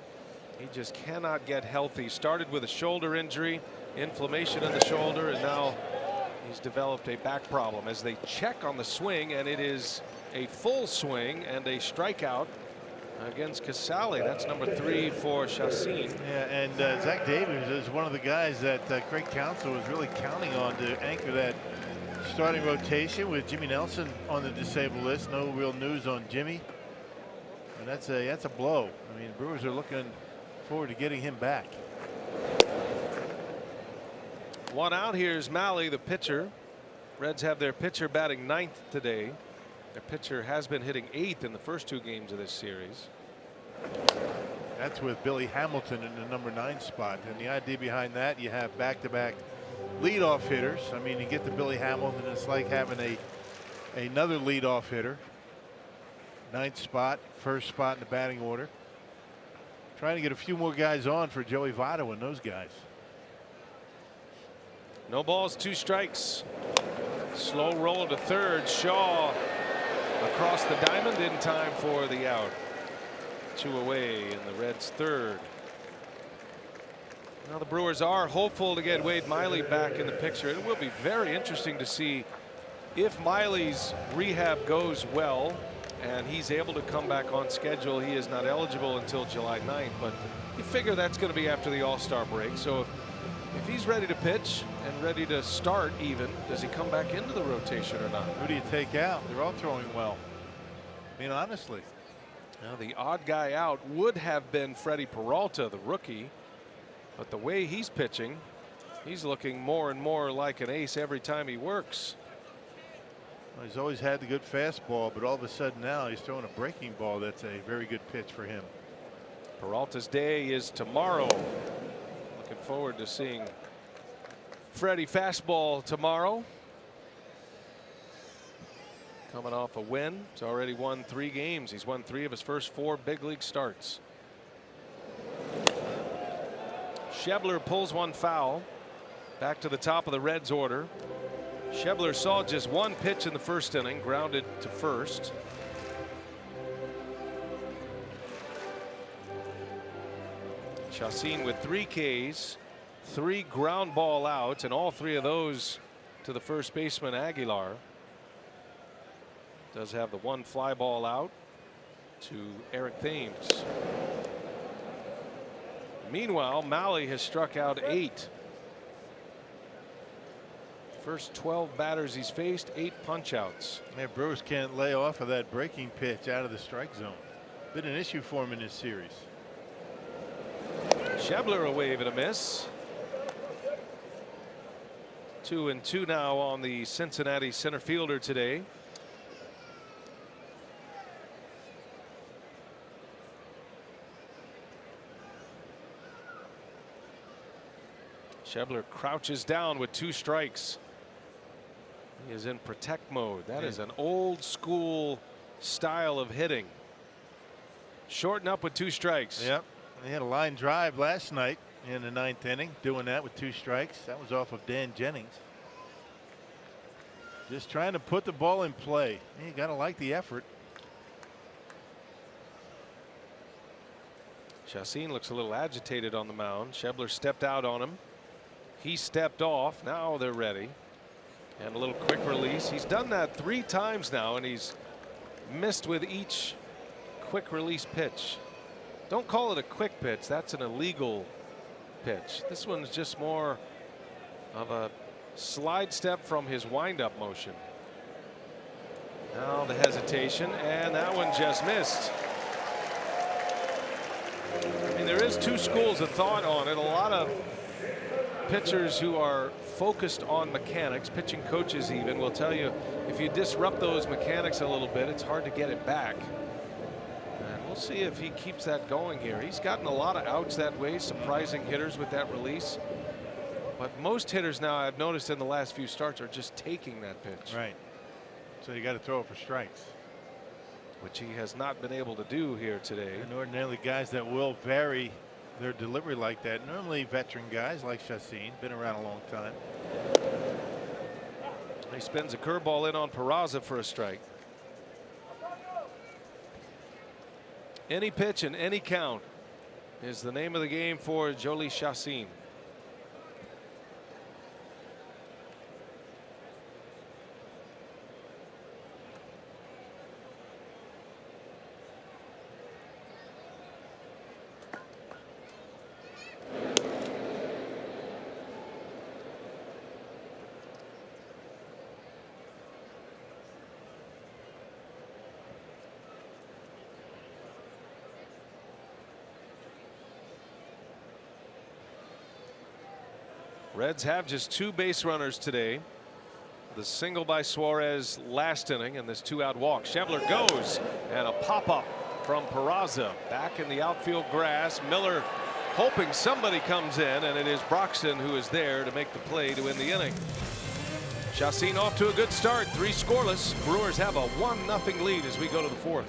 Speaker 3: He just cannot get healthy. Started with a shoulder injury, inflammation in the shoulder, and now he's developed a back problem as they check on the swing, and it is a full swing and a strikeout against Casale. That's number 3 for Chacin.
Speaker 5: Yeah, and Zach Davies is one of the guys that Craig Counsell was really counting on to anchor that starting rotation with Jimmy Nelson on the disabled list. No real news on Jimmy, and that's a blow. I mean, Brewers are looking forward to getting him back.
Speaker 3: 1 out. Here's Mahle, the pitcher. Reds have their pitcher batting 9th today. Their pitcher has been hitting 8th in the first 2 games of this series.
Speaker 5: That's with Billy Hamilton in the number 9 spot, and the idea behind that, you have back-to-back leadoff hitters. I mean, you get to Billy Hamilton, it's like having another leadoff hitter. 9th spot, 1st spot in the batting order. Trying to get a few more guys on for Joey Votto and those guys.
Speaker 3: No balls, 2 strikes. Slow roll to third. Shaw across the diamond in time for the out. 2 away in the Reds' third. Now the Brewers are hopeful to get Wade Miley back in the picture. It will be very interesting to see if Miley's rehab goes well and he's able to come back on schedule. He is not eligible until July 9th, but you figure that's going to be after the All-Star break. So if he's ready to pitch and ready to start even, does he come back into the rotation or not?
Speaker 5: Who do you take out? They're all throwing well. I mean, honestly.
Speaker 3: Now the odd guy out would have been Freddie Peralta, the rookie, but the way he's pitching, he's looking more and more like an ace every time he works.
Speaker 5: Well, he's always had the good fastball, but all of a sudden now he's throwing a breaking ball that's a very good pitch for him.
Speaker 3: Peralta's day is tomorrow. Looking forward to seeing Freddie fastball tomorrow. Coming off a win. He's already won 3 games. He's won 3 of his first 4 big league starts. Schebler pulls one foul. Back to the top of the Reds order. Schebler saw just 1 pitch in the first inning, grounded to first. Chacin with 3 Ks, 3 ground ball outs, and all 3 of those to the first baseman Aguilar. Does have the 1 fly ball out to Eric Thames. Meanwhile, Mahle has struck out 8. First 12 batters he's faced, 8 punch-outs.
Speaker 5: Yeah, Brewers can't lay off of that breaking pitch out of the strike zone. Been an issue for him in this series.
Speaker 3: Schebler a wave and a miss. 2-2 now on the Cincinnati center fielder today. Schebler crouches down with 2 strikes. He is in protect mode. That is an old school style of hitting. Shorten up with 2 strikes.
Speaker 5: Yep. He had a line drive last night in the 9th inning, doing that with 2 strikes. That was off of Dan Jennings. Just trying to put the ball in play. You got to like the effort.
Speaker 3: Chacin looks a little agitated on the mound. Schebler stepped out on him. He stepped off. Now they're ready. And a little quick release. He's done that 3 times now, and he's missed with each quick release pitch. Don't call it a quick pitch. That's an illegal pitch. This one's just more of a slide step from his windup motion. Now the hesitation, and that one just missed. I mean, there is 2 schools of thought on it. A lot of pitchers who are focused on mechanics, pitching coaches even, will tell you if you disrupt those mechanics a little bit, it's hard to get it back. And we'll see if he keeps that going here. He's gotten a lot of outs that way, surprising hitters with that release. But most hitters now, I've noticed in the last few starts, are just taking that pitch.
Speaker 5: Right. So you got to throw it for strikes,
Speaker 3: which he has not been able to do here today.
Speaker 5: And ordinarily guys that will vary their delivery like that, normally veteran guys like Chacin, been around a long time.
Speaker 3: He spins a curveball in on Peraza for a strike. Any pitch and any count is the name of the game for Jolie Chacin. Reds have just 2 base runners today. The single by Suarez last inning and this 2-out walk. Schebler goes, and a pop-up from Peraza back in the outfield grass. Miller hoping somebody comes in, and it is Broxton who is there to make the play to win the inning. Chacin off to a good start, 3 scoreless. Brewers have a 1-0 lead as we go to the 4th.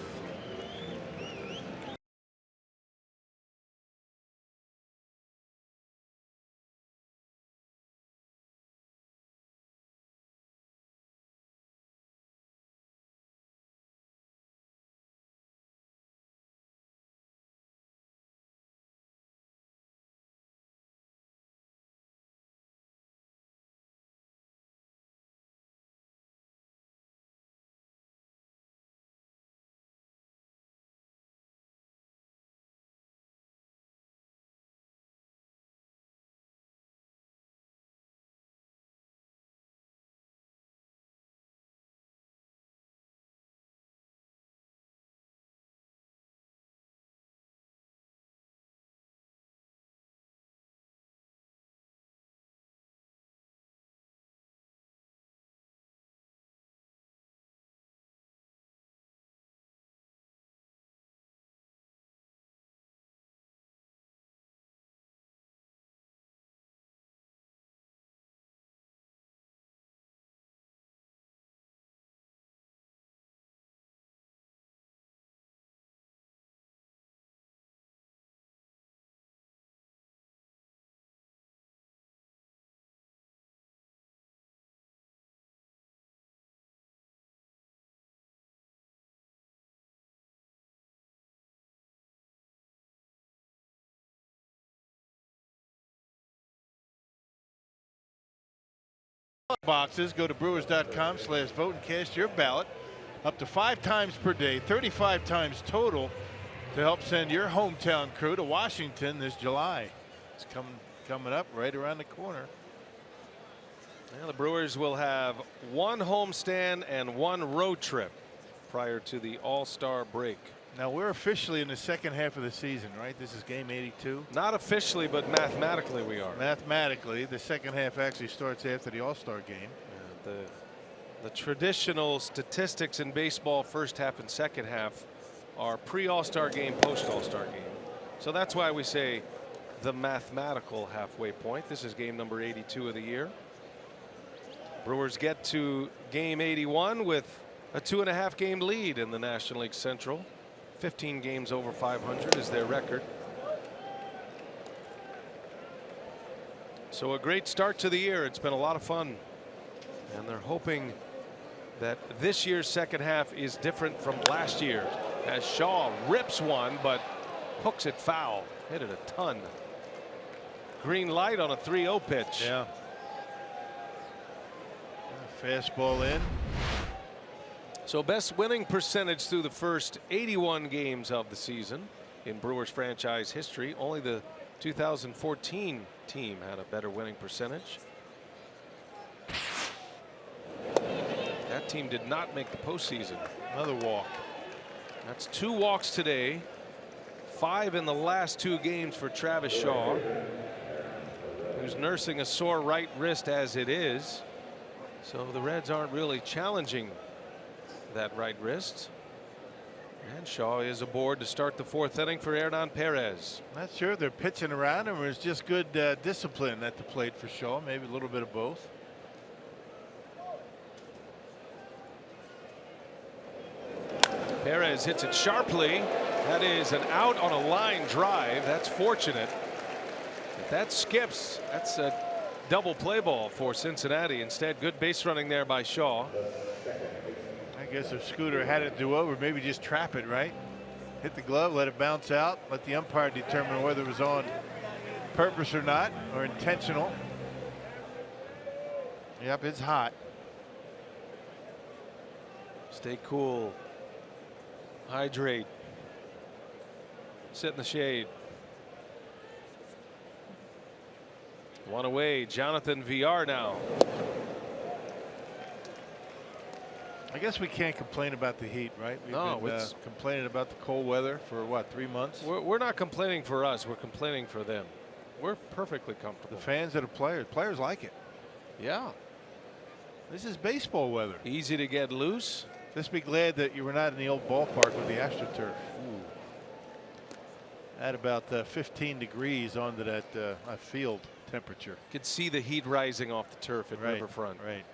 Speaker 5: boxes. Go to brewers.com/vote and cast your ballot up to 5 times per day, 35 times total, to help send your hometown crew to Washington this July. It's coming up right around the corner.
Speaker 6: Well, the Brewers will have 1 homestand and 1 road trip prior to the All-Star break.
Speaker 5: Now we're officially in the second half of the season, right? This is game 82.
Speaker 6: Not officially, but mathematically we are.
Speaker 5: Mathematically, the second half actually starts after the All-Star game.
Speaker 6: The traditional statistics in baseball, first half and second half, are pre-All-Star game, post-All-Star game. So that's why we say the mathematical halfway point. This is game number 82 of the year. Brewers get to game 81 with a 2.5 game lead in the National League Central. 15 games over 500 is their record. So a great start to the year. It's been a lot of fun, and they're hoping that this year's second half is different from last year, as Shaw rips one but hooks it foul. Hit it a ton. Green light on a 3-0 pitch.
Speaker 5: Yeah. Fastball in.
Speaker 6: So best winning percentage through the first 81 games of the season in Brewers franchise history. Only the 2014 team had a better winning percentage. That team did not make the postseason.
Speaker 5: Another walk.
Speaker 6: That's 2 walks today. 5 in the last 2 games for Travis Shaw, who's nursing a sore right wrist as it is. So the Reds aren't really challenging that right wrist. And Shaw is aboard to start the 4th inning for Hernan Perez.
Speaker 5: Not sure they're pitching around him, or it's just good discipline at the plate for Shaw. Maybe a little bit of both.
Speaker 6: Perez hits it sharply. That is an out on a line drive. That's fortunate. If that skips, that's a double play ball for Cincinnati. Instead, good base running there by Shaw.
Speaker 5: I guess if Scooter had it do over, maybe just trap it, right? Hit the glove, let it bounce out, let the umpire determine whether it was on purpose or not, or intentional. Yep, it's hot.
Speaker 6: Stay cool. Hydrate. Sit in the shade. One away. Jonathan Villar now.
Speaker 5: I guess we can't complain about the heat, right? We've
Speaker 6: No,
Speaker 5: been complaining about the cold weather for what, 3 months?
Speaker 6: We're not complaining for us. We're complaining for them. We're perfectly comfortable.
Speaker 5: The fans and the players. Players like it.
Speaker 6: Yeah.
Speaker 5: This is baseball weather.
Speaker 6: Easy to get loose.
Speaker 5: Just be glad that you were not in the old ballpark with the AstroTurf. At about 15 degrees onto that field temperature.
Speaker 6: You could see the heat rising off the turf at
Speaker 5: Right,
Speaker 6: Riverfront.
Speaker 5: Right.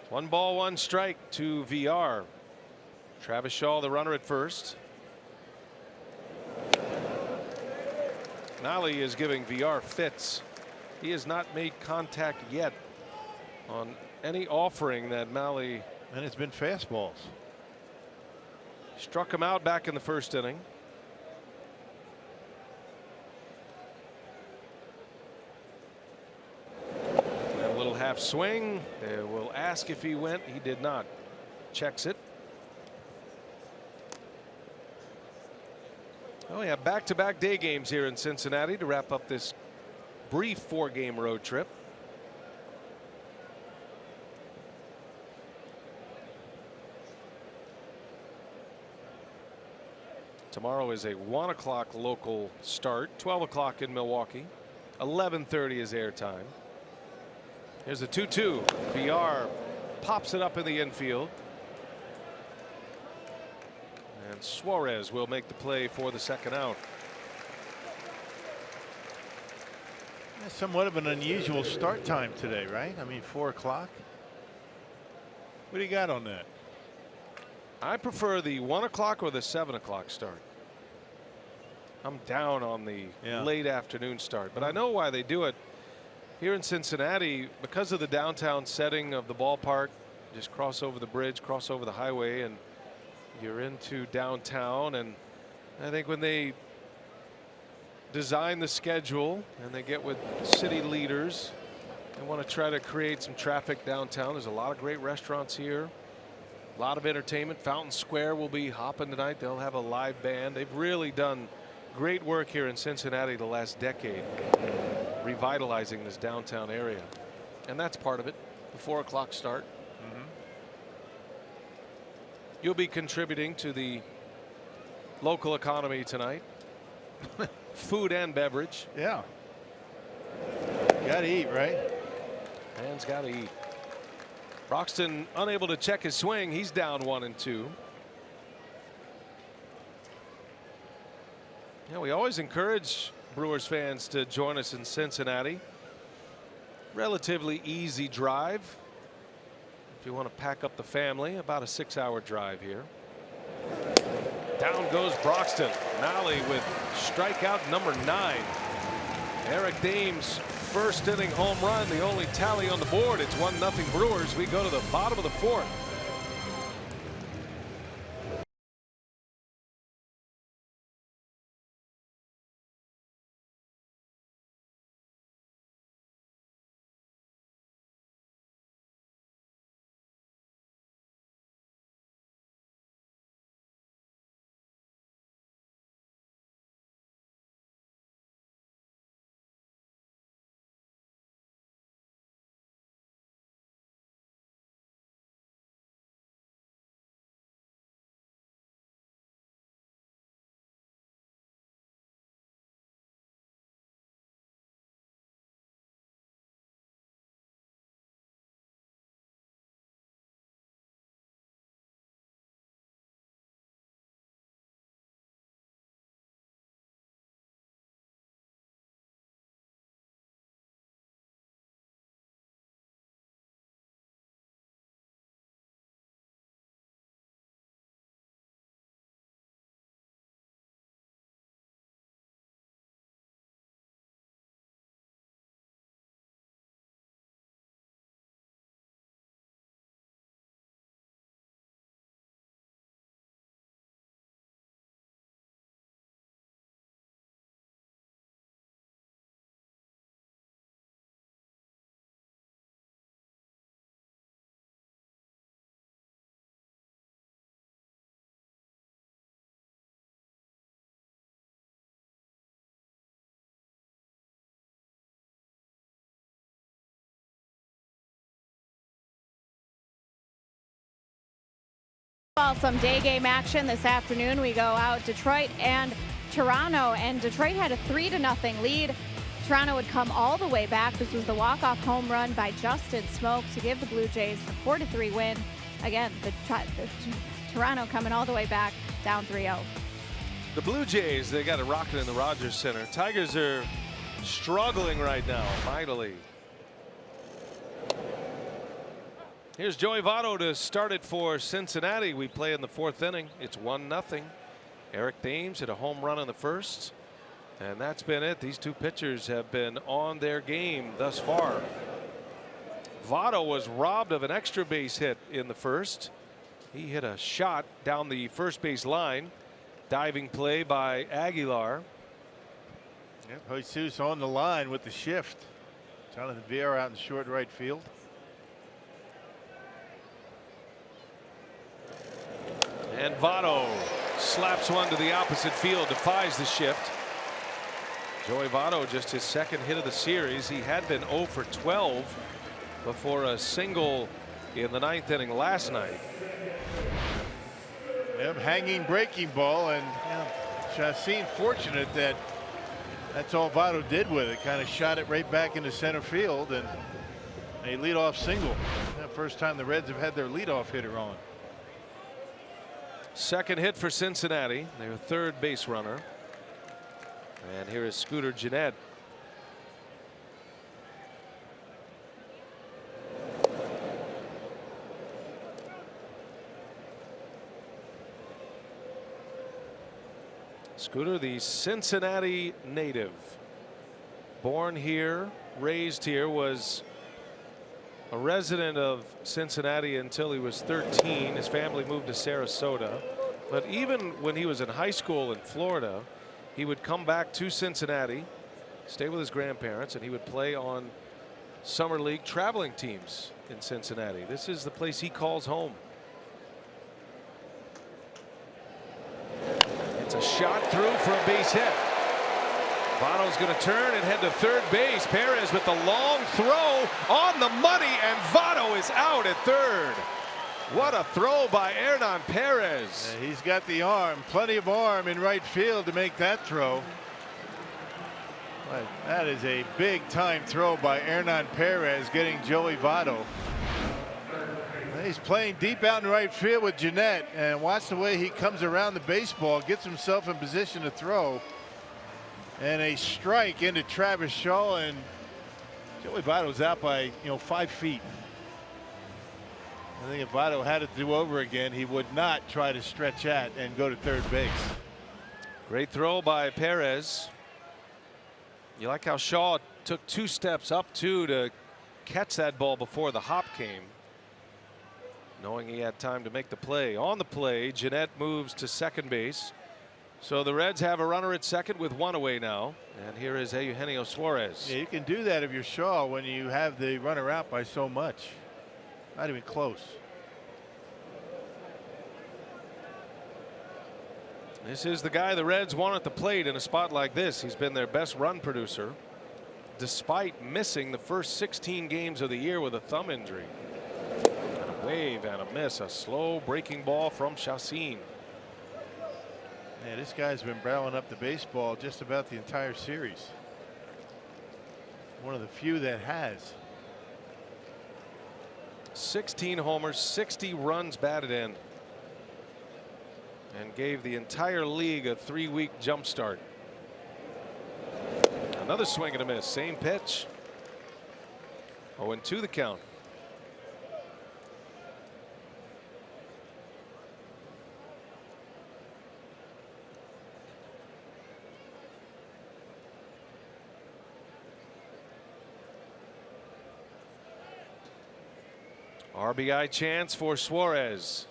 Speaker 6: 1 ball, 1 strike to VR. Travis Shaw, the runner at first. Mahle is giving VR fits. He has not made contact yet on any offering that Mahle.
Speaker 5: And it's been fastballs.
Speaker 6: Struck him out back in the 1st inning. And a little half swing. They will ask if he went. He did not. Checks it. Oh yeah, back-to-back day games here in Cincinnati to wrap up this brief 4-game road trip. Tomorrow is a 1 o'clock local start, 12 o'clock in Milwaukee, 11:30 is airtime. Here's a 2-2. VR pops it up in the infield. And Suarez will make the play for the 2nd out.
Speaker 5: That's somewhat of an unusual start time today, right? I mean, 4 o'clock. What do you got on that?
Speaker 6: I prefer the 1 o'clock or the 7 o'clock start. I'm down on the late afternoon start, but I know why they do it. Here in Cincinnati, because of the downtown setting of the ballpark, just cross over the bridge, cross over the highway, and you're into downtown. And I think when they design the schedule and they get with city leaders. They want to try to create some traffic downtown. There's a lot of great restaurants here. A lot of entertainment. Fountain Square will be hopping tonight. They'll have a live band. They've really done great work here in Cincinnati the last decade, revitalizing this downtown area. And that's part of it. The 4 o'clock start. You'll be contributing to the local economy tonight. Food and beverage.
Speaker 5: Yeah. Gotta eat, right?
Speaker 6: Man's gotta eat. Broxton unable to check his swing. He's down 1-2. Yeah, we always encourage Brewers fans to join us in Cincinnati. Relatively easy drive. If you want to pack up the family, about a 6-hour drive here. Down goes Broxton. Mahle with strikeout number 9. Eric Dames' first inning home run, the only tally on the board. It's 1-0 Brewers. We go to the bottom of the 4th.
Speaker 1: Some day game action this afternoon. We go out Detroit and Toronto, and Detroit had a 3-0 lead. Toronto would come all the way back. This was the walk-off home run by Justin Smoak to give the Blue Jays a 4-3 win. Again, the Toronto coming all the way back, down 3-0.
Speaker 6: The Blue Jays, they got a rocket in the Rogers Center. Tigers are struggling right now, mightily. Here's Joey Votto to start it for Cincinnati. We play in the 4th inning. It's 1-0. Eric Dames hit a home run in the 1st. And that's been it. These two pitchers have been on their game thus far. Votto was robbed of an extra base hit in the 1st. He hit a shot down the first base line. Diving play by Aguilar.
Speaker 5: Yep, Jesus on the line with the shift. Jonathan Vieira out in short right field.
Speaker 6: And Votto slaps one to the opposite field, defies the shift. Joey Votto, just his 2nd hit of the series. He had been 0 for 12 before a single in the 9th inning last night.
Speaker 5: Yep, hanging breaking ball, and Chacin fortunate that that's all Votto did with it. Kind of shot it right back into center field, and a leadoff single. The first time the Reds have had their leadoff hitter on.
Speaker 6: 2nd hit for Cincinnati, their 3rd base runner. And here is Scooter Gennett. Scooter, the Cincinnati native, born here, raised here, was a resident of Cincinnati until he was 13. His family moved to Sarasota. But even when he was in high school in Florida, he would come back to Cincinnati, stay with his grandparents, and he would play on summer league traveling teams in Cincinnati. This is the place he calls home. It's a shot through for a base hit. Votto's going to turn and head to third base. Perez with the long throw on the money, and Votto is out at third. What a throw by Hernan Perez.
Speaker 5: He's got the arm, plenty of arm in right field to make that throw. But that is a big time throw by Hernan Perez, getting Joey Votto. He's playing deep out in right field with Jeanette, and watch the way he comes around the baseball, gets himself in position to throw. And a strike into Travis Shaw, and Joey Votto's out by 5 feet. I think if Votto had it to do over again, he would not try to stretch at and go to third base.
Speaker 6: Great throw by Perez. You like how Shaw took 2 steps up to catch that ball before the hop came, knowing he had time to make the play. On the play, Jeanette moves to second base. So the Reds have a runner at second with 1 away now. And here is Eugenio Suarez.
Speaker 5: Yeah, you can do that if you're Shaw when you have the runner out by so much. Not even close.
Speaker 6: This is the guy the Reds want at the plate in a spot like this. He's been their best run producer, despite missing the first 16 games of the year with a thumb injury. And a wave and a miss. A slow breaking ball from Chacin.
Speaker 5: Yeah, this guy's been barreling up the baseball just about the entire series. One of the few that has.
Speaker 6: 16 homers, 60 runs batted in, and gave the entire league a 3-week jump start. Another swing and a miss. Same pitch. 0-2 the count. RBI chance for Suarez.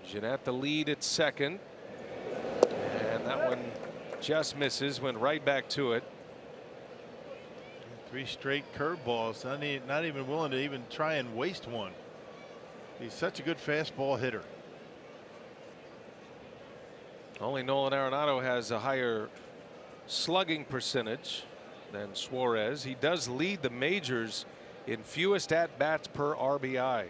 Speaker 6: Jeanette the lead at second, and that one just misses. Went right back to it.
Speaker 5: 3 straight curveballs. Not even willing to even try and waste one. He's such a good fastball hitter.
Speaker 6: Only Nolan Arenado has a higher slugging percentage than Suarez. He does lead the majors in fewest at bats per RBI.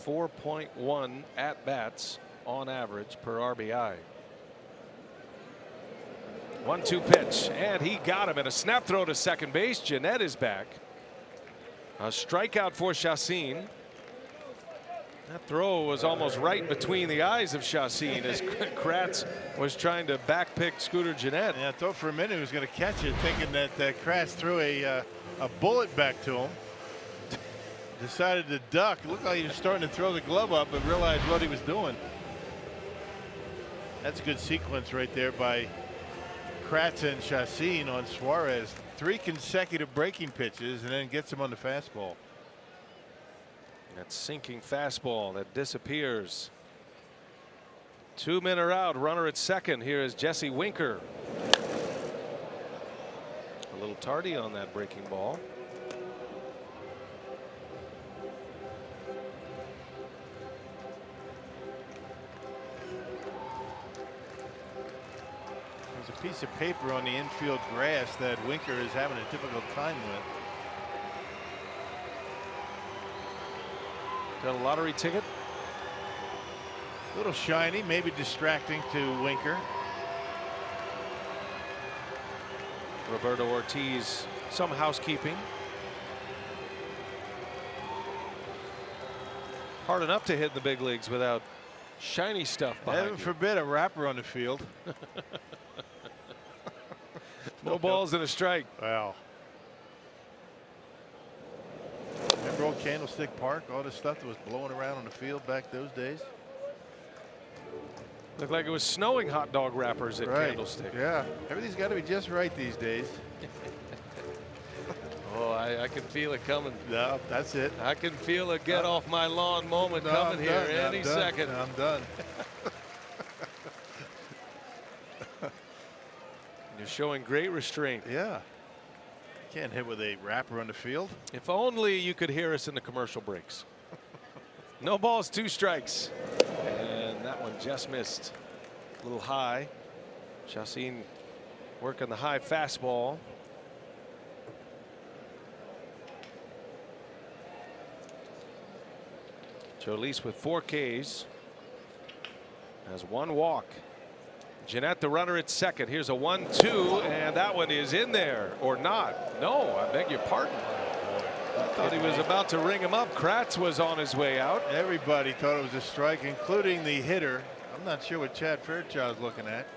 Speaker 6: 4.1 at bats on average per RBI. 1-2 pitch, and he got him, and a snap throw to second base. Jeanette is back. A strikeout for Chacin. That throw was almost right between the eyes of Chacin as Kratz was trying to backpick Scooter Jeanette.
Speaker 5: Yeah, I thought for a minute he was going to catch it, thinking that Kratz threw a bullet back to him. Decided to duck. It looked like he was starting to throw the glove up, but realized what he was doing. That's a good sequence right there by Kratz and Chacin on Suarez. 3 consecutive breaking pitches, and then gets him on the fastball.
Speaker 6: That sinking fastball that disappears. 2 men are out. Runner at second. Here is Jesse Winker. A little tardy on that breaking ball.
Speaker 5: There's a piece of paper on the infield grass that Winker is having a difficult time with.
Speaker 6: Got a lottery ticket.
Speaker 5: A little shiny, maybe distracting to Winker.
Speaker 6: Roberto Ortiz, some housekeeping. Hard enough to hit the big leagues without shiny stuff behind
Speaker 5: Heaven
Speaker 6: you.
Speaker 5: forbid a rapper on the field.
Speaker 6: No balls and a strike.
Speaker 5: Wow. Remember old Candlestick Park, all the stuff that was blowing around on the field back those days?
Speaker 6: Looked like it was snowing hot dog wrappers at Candlestick.
Speaker 5: Yeah, everything's got to be just right these days.
Speaker 6: Oh, I can feel it coming.
Speaker 5: No, that's it.
Speaker 6: I can feel a get off my lawn moment coming here any second.
Speaker 5: I'm done.
Speaker 6: You're showing great restraint.
Speaker 5: Yeah. Can't hit with a wrapper on the field.
Speaker 6: If only you could hear us in the commercial breaks. No balls, 2 strikes. And that one just missed. A little high. Chacin working the high fastball. Jolis with 4 Ks. Has 1 walk. Jeanette, the runner at second. Here's a 1-2, and that one is in there, or not. No, I beg your pardon. I thought he was about to ring him up. Kratz was on his way out.
Speaker 5: Everybody thought it was a strike, including the hitter. I'm not sure what Chad Fairchild's looking at.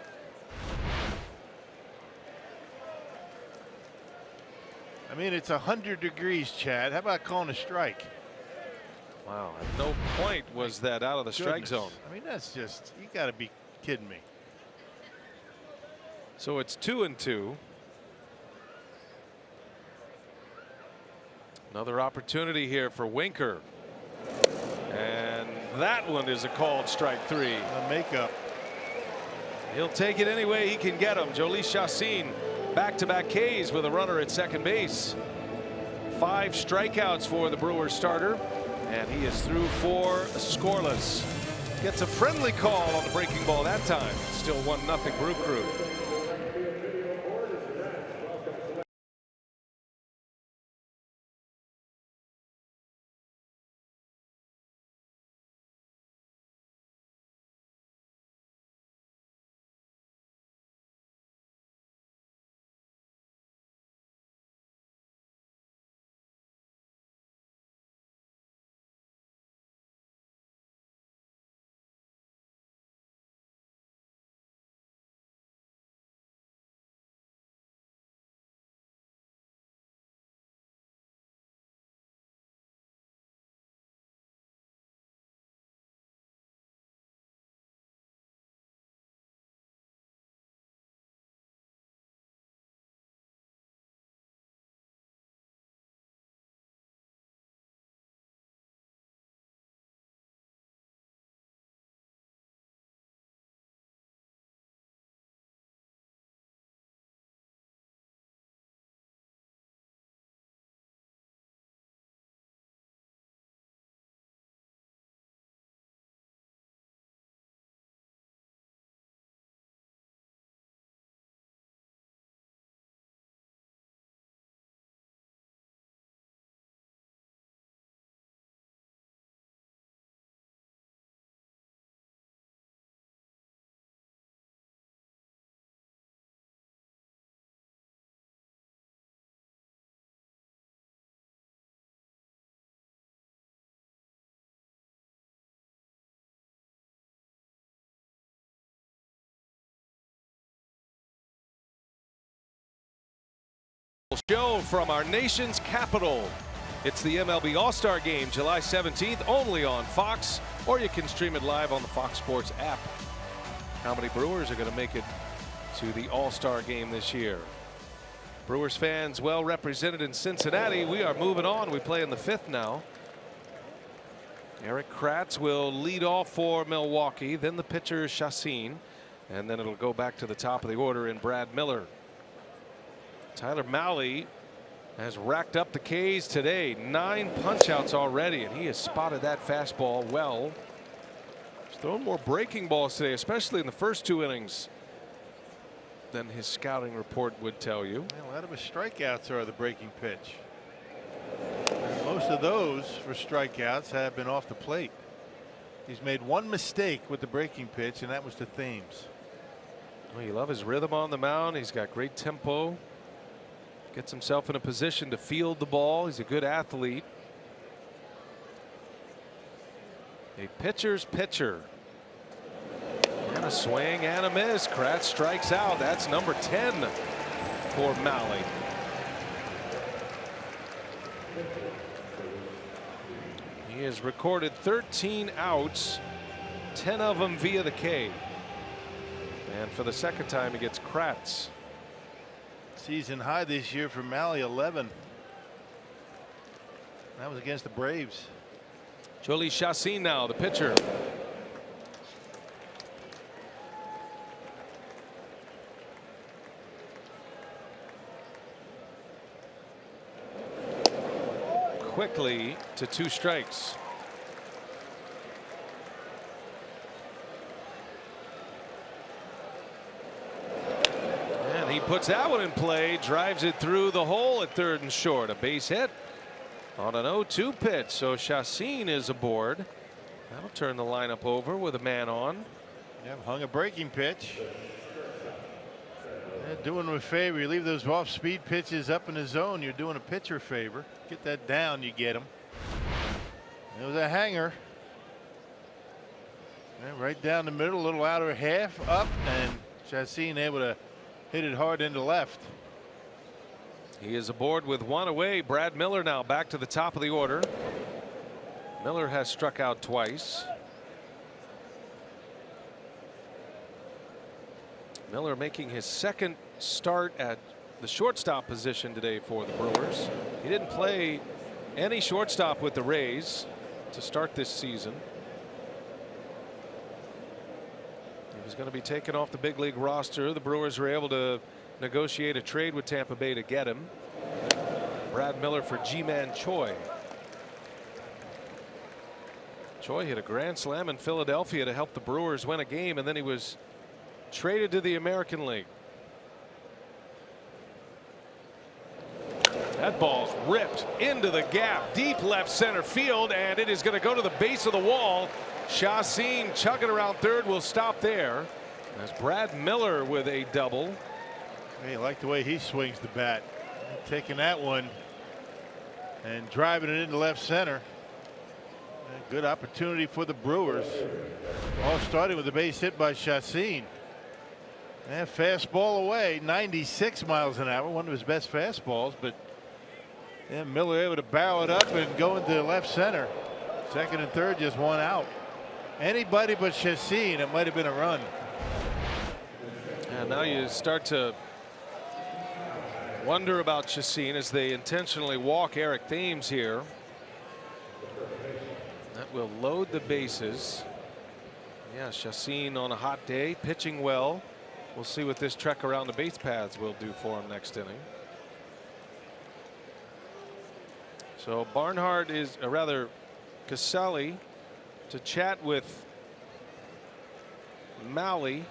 Speaker 5: I mean, it's 100 degrees, Chad. How about calling a strike?
Speaker 6: Wow, at no point was that out of the strike zone.
Speaker 5: I mean, that's just, you got to be kidding me.
Speaker 6: So it's 2-2. Another opportunity here for Winker. And that one is a called strike 3.
Speaker 5: A makeup.
Speaker 6: He'll take it any way he can get him. Jolis Chacin, back-to-back Ks with a runner at second base. 5 strikeouts for the Brewers starter. And he is through 4 scoreless. Gets a friendly call on the breaking ball that time. Still 1-0 Brew Crew. Show from our nation's capital. It's the MLB All-Star Game, July 17th, only on Fox, or you can stream it live on the Fox Sports app. How many Brewers are going to make it to the All-Star Game this year? Brewers fans well represented in Cincinnati. We are moving on. We play in the 5th now. Eric Kratz will lead off for Milwaukee, then the pitcher Chacin, and then it'll go back to the top of the order in Brad Miller. Tyler Mahle has racked up the Ks today. 9 punch-outs already, and he has spotted that fastball well. He's thrown more breaking balls today, especially in the first 2 innings, than his scouting report would tell you.
Speaker 5: Well, a lot of his strikeouts are the breaking pitch. And most of those for strikeouts have been off the plate. He's made 1 mistake with the breaking pitch, and that was to Thames.
Speaker 6: Well, you love his rhythm on the mound. He's got great tempo. Gets himself in a position to field the ball. He's a good athlete. A pitcher's pitcher. And a swing and a miss. Kratz strikes out. That's number 10 for Mahle. He has recorded 13 outs, 10 of them via the K. And for the second time, he gets Kratz.
Speaker 5: Season high this year for Mahle, 11. That was against the Braves.
Speaker 6: Jolis Chacin now, the pitcher. quickly to 2 strikes. And he puts that one in play, drives it through the hole at 3rd and short. A base hit on an 0-2 pitch. So Chacin is aboard. That'll turn the lineup over with a man on.
Speaker 5: Yep, hung a breaking pitch. Doing him a favor. You leave those off-speed pitches up in the zone, you're doing a pitcher a favor. Get that down, you get him. It was a hanger. And right down the middle, a little outer half up, and Chacin able to hit it hard into left.
Speaker 6: He is aboard with 1 away. Brad Miller now back to the top of the order. Miller has struck out twice. Miller making his 2nd start at the shortstop position today for the Brewers. He didn't play any shortstop with the Rays to start this season. He was going to be taken off the big league roster. The Brewers were able to negotiate a trade with Tampa Bay to get him. Brad Miller for Ji-Man Choi. Choi hit a grand slam in Philadelphia to help the Brewers win a game, and then he was traded to the American League. That ball's ripped into the gap, deep left center field, and it is going to go to the base of the wall. Chacin chugging around 3rd will stop there. That's Brad Miller with a double.
Speaker 5: Hey, I like the way he swings the bat. Taking that one and driving it into left center. A good opportunity for the Brewers. All started with a base hit by Chacin. And fastball away, 96 miles an hour, one of his best fastballs, but Miller able to barrel it up and go into left center. 2nd and 3rd, just 1 out. Anybody but Chacin, it might have been a run.
Speaker 6: And now you start to wonder about Chacin as they intentionally walk Eric Thames here. That will load the bases. Yeah, Chacin on a hot day, pitching well. We'll see what this trek around the base paths will do for him next inning. So Barnhart is, or rather Casali, to chat with Mahle,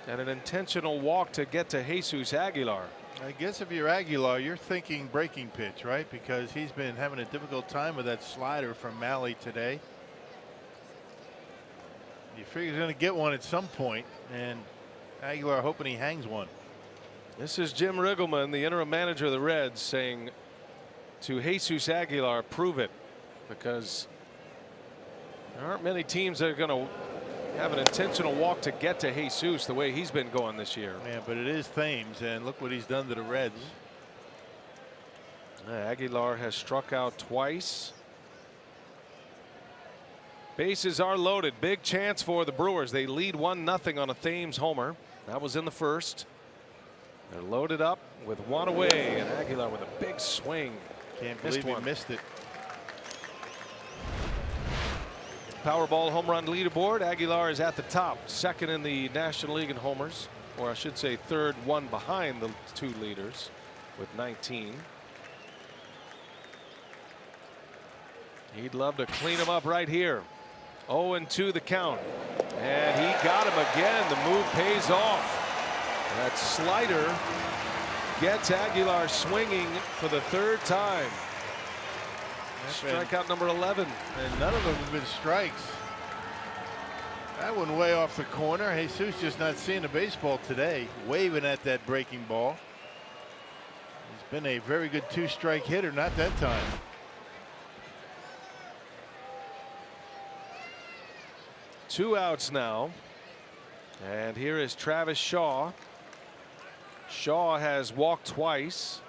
Speaker 6: and an intentional walk to get to Jesus Aguilar.
Speaker 5: I guess if you're Aguilar, you're thinking breaking pitch, right? Because he's been having a difficult time with that slider from Mahle today. You figure he's going to get one at some point, and Aguilar hoping he hangs one.
Speaker 6: This is Jim Riggleman, the interim manager of the Reds, saying to Jesus Aguilar, prove it, because there aren't many teams that are going to have an intentional walk to get to Jesus the way he's been going this year.
Speaker 5: Yeah, but it is Thames, and look what he's done to the Reds.
Speaker 6: Aguilar has struck out twice. Bases are loaded. Big chance for the Brewers. They lead 1-0 on a Thames homer. That was in the 1st. They're loaded up with 1 away, and Aguilar with a big swing.
Speaker 5: Can't believe he missed it.
Speaker 6: Powerball home run leaderboard. Aguilar is at the top, 2nd in the National League in homers, or I should say 3rd, 1 behind the 2 leaders with 19. He'd love to clean him up right here. 0-2 the count, and he got him again. The move pays off. That slider gets Aguilar swinging for the 3rd time. Strikeout number 11.
Speaker 5: And none of them have been strikes. That one way off the corner. Jesus just not seeing the baseball today, waving at that breaking ball. He's been a very good 2-strike hitter, not that time.
Speaker 6: Two outs now, and here is Travis Shaw. Shaw has walked twice.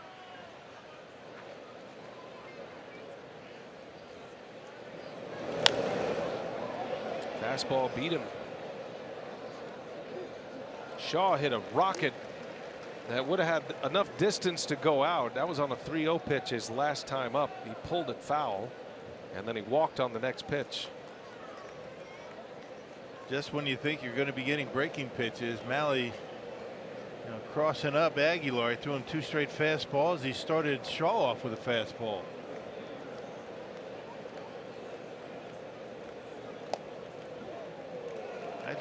Speaker 6: Fastball beat him. Shaw hit a rocket that would have had enough distance to go out. That was on a 3-0 pitch his last time up. He pulled it foul, and then he walked on the next pitch.
Speaker 5: Just when you think you're going to be getting breaking pitches, Mahle, crossing up Aguilar. He threw him 2 straight fastballs. He started Shaw off with a fastball.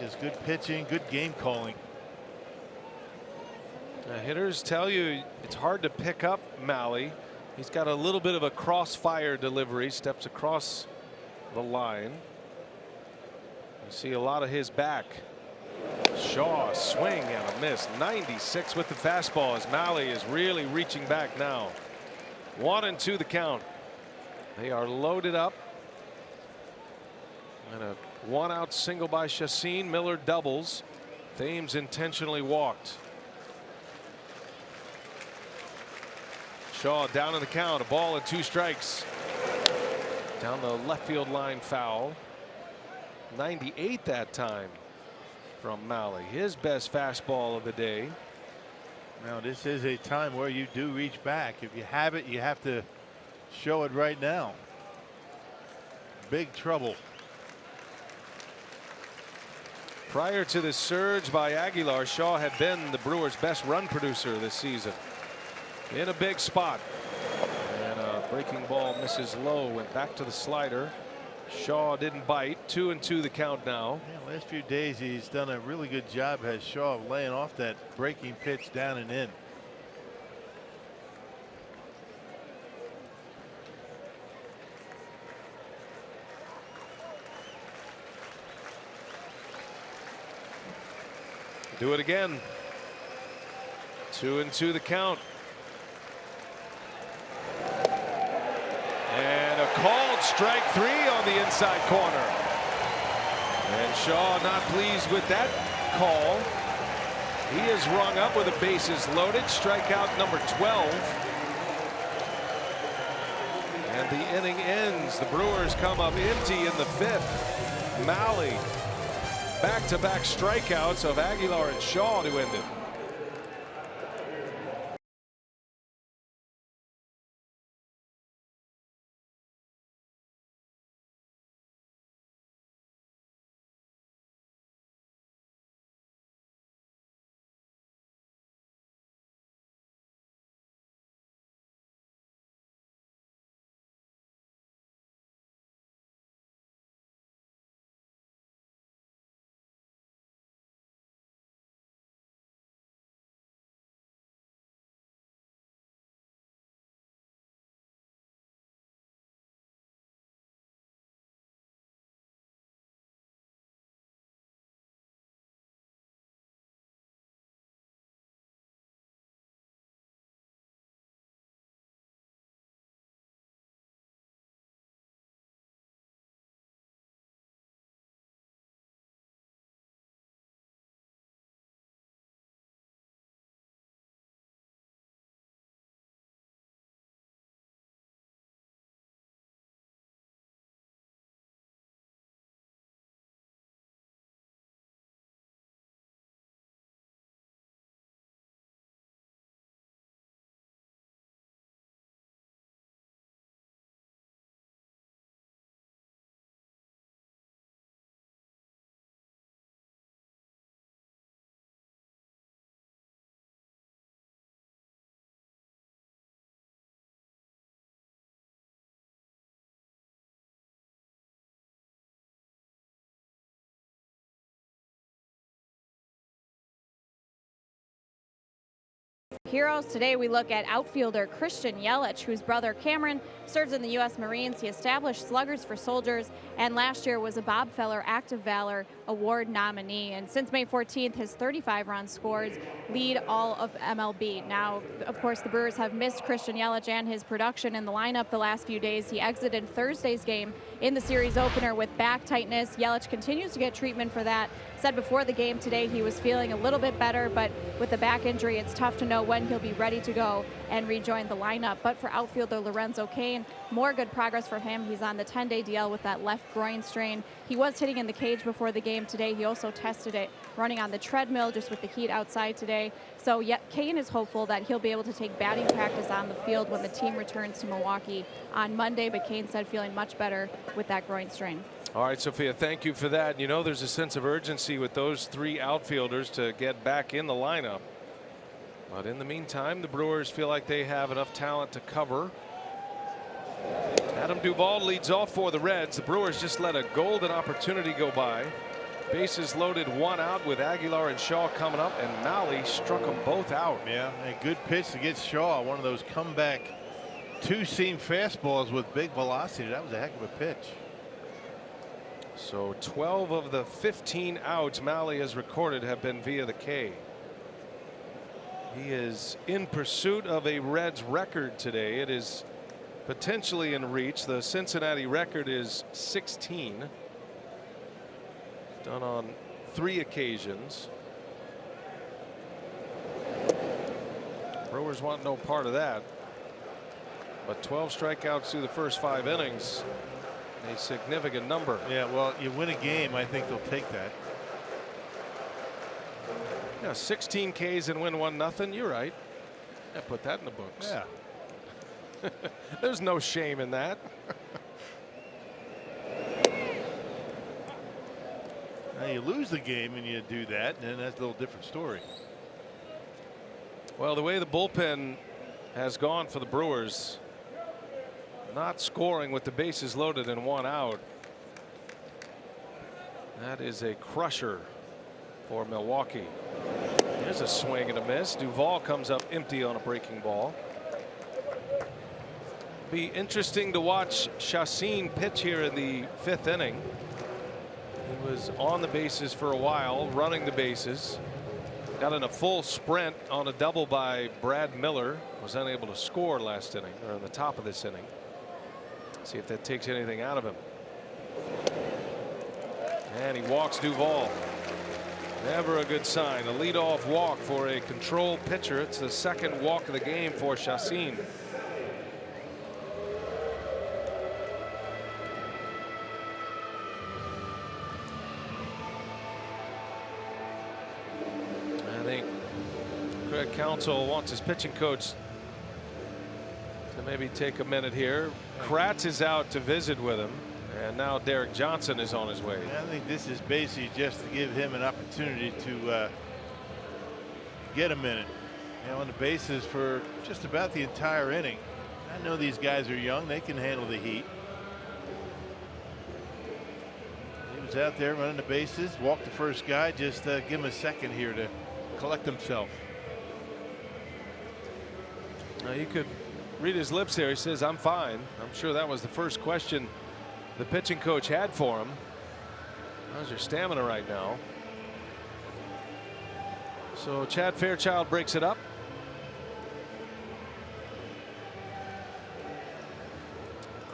Speaker 5: just good pitching, good game calling.
Speaker 6: Hitters tell you it's hard to pick up Mahle. He's got a little bit of a crossfire delivery, steps across the line. You see a lot of his back. Shaw, swing and a miss. 96 with the fastball as Mahle is really reaching back now. 1-2 the count. They are loaded up. And a 1-out single by Chacin. Miller doubles. Thames intentionally walked. Shaw down in the count. A ball and 2 strikes. Down the left field line foul. 98 that time from Mahle. His best fastball of the day.
Speaker 5: Now this is a time where you do reach back. If you have it, you have to show it right now. Big trouble.
Speaker 6: Prior to this surge by Aguilar, Shaw had been the Brewers' best run producer this season. In a big spot. And a breaking ball misses low. Went back to the slider. Shaw didn't bite. 2-2 the count now.
Speaker 5: Yeah, last few days he's done a really good job, has Shaw, of laying off that breaking pitch down and in.
Speaker 6: Do it again. 2-2 the count. And a called strike 3 on the inside corner. And Shaw not pleased with that call. He is rung up with the bases loaded. Strikeout number 12. And the inning ends. The Brewers come up empty in the 5th. Mahle. Back-to-back strikeouts of Aguilar and Shaw to end it.
Speaker 1: Heroes. Today we look at outfielder Christian Yelich, whose brother Cameron serves in the U.S. Marines. He established Sluggers for Soldiers and last year was a Bob Feller Act of Valor Award nominee. And since May 14th, his 35 runs scored lead all of MLB. Now, of course, the Brewers have missed Christian Yelich and his production in the lineup the last few days. He exited Thursday's game in the series opener with back tightness. Yelich continues to get treatment for that. Said before the game today he was feeling a little bit better, but with the back injury, it's tough to know when he'll be ready to go and rejoin the lineup. But for outfielder Lorenzo Cain, more good progress for him. He's on the 10-day DL with that left groin strain. He was hitting in the cage before the game today. He also tested it running on the treadmill just with the heat outside today. So Cain is hopeful that he'll be able to take batting practice on the field when the team returns to Milwaukee on Monday. But Cain said feeling much better with that groin strain.
Speaker 6: All right, Sophia, thank you for that. You know, there's a sense of urgency with those three outfielders to get back in the lineup. But in the meantime, the Brewers feel like they have enough talent to cover. Adam Duvall leads off for the Reds. The Brewers just let a golden opportunity go by. Bases loaded, 1 out with Aguilar and Shaw coming up, and Mahle struck them both out.
Speaker 5: Yeah, a good pitch against Shaw. One of those comeback two-seam fastballs with big velocity. That was a heck of a pitch.
Speaker 6: So 12 of the 15 outs Mahle has recorded have been via the K. He is in pursuit of a Reds record today. It is potentially in reach. The Cincinnati record is 16. Done on 3 occasions. Brewers want no part of that. But 12 strikeouts through the first 5 innings. A significant number.
Speaker 5: Yeah, well, you win a game, I think they'll take that.
Speaker 6: Yeah, 16 Ks and win 1-0. You're right. Yeah, put that in the books.
Speaker 5: Yeah.
Speaker 6: There's no shame in that.
Speaker 5: Now you lose the game and you do that, and then that's a little different story.
Speaker 6: Well, the way the bullpen has gone for the Brewers, not scoring with the bases loaded and 1 out. That is a crusher for Milwaukee. Here's a swing and a miss. Duvall comes up empty on a breaking ball. Be interesting to watch Chacin pitch here in the 5th inning. He was on the bases for a while, running the bases. Got in a full sprint on a double by Brad Miller. Was unable to score last inning, or in the top of this inning. See if that takes anything out of him. And he walks Duvall. Never a good sign. A leadoff walk for a control pitcher. It's the 2nd walk of the game for Chacin. I think Craig Counsell wants his pitching coach to maybe take a minute here. Kratz is out to visit with him, and now Derek Johnson is on his way.
Speaker 5: I think this is basically just to give him an opportunity to get a minute, on the bases for just about the entire inning. I know these guys are young, they can handle the heat. He was out there running the bases, walked the first guy, just give him a second here to collect himself.
Speaker 6: Now you could read his lips there. He says, "I'm fine." I'm sure that was the first question the pitching coach had for him. How's your stamina right now? So Chad Fairchild breaks it up.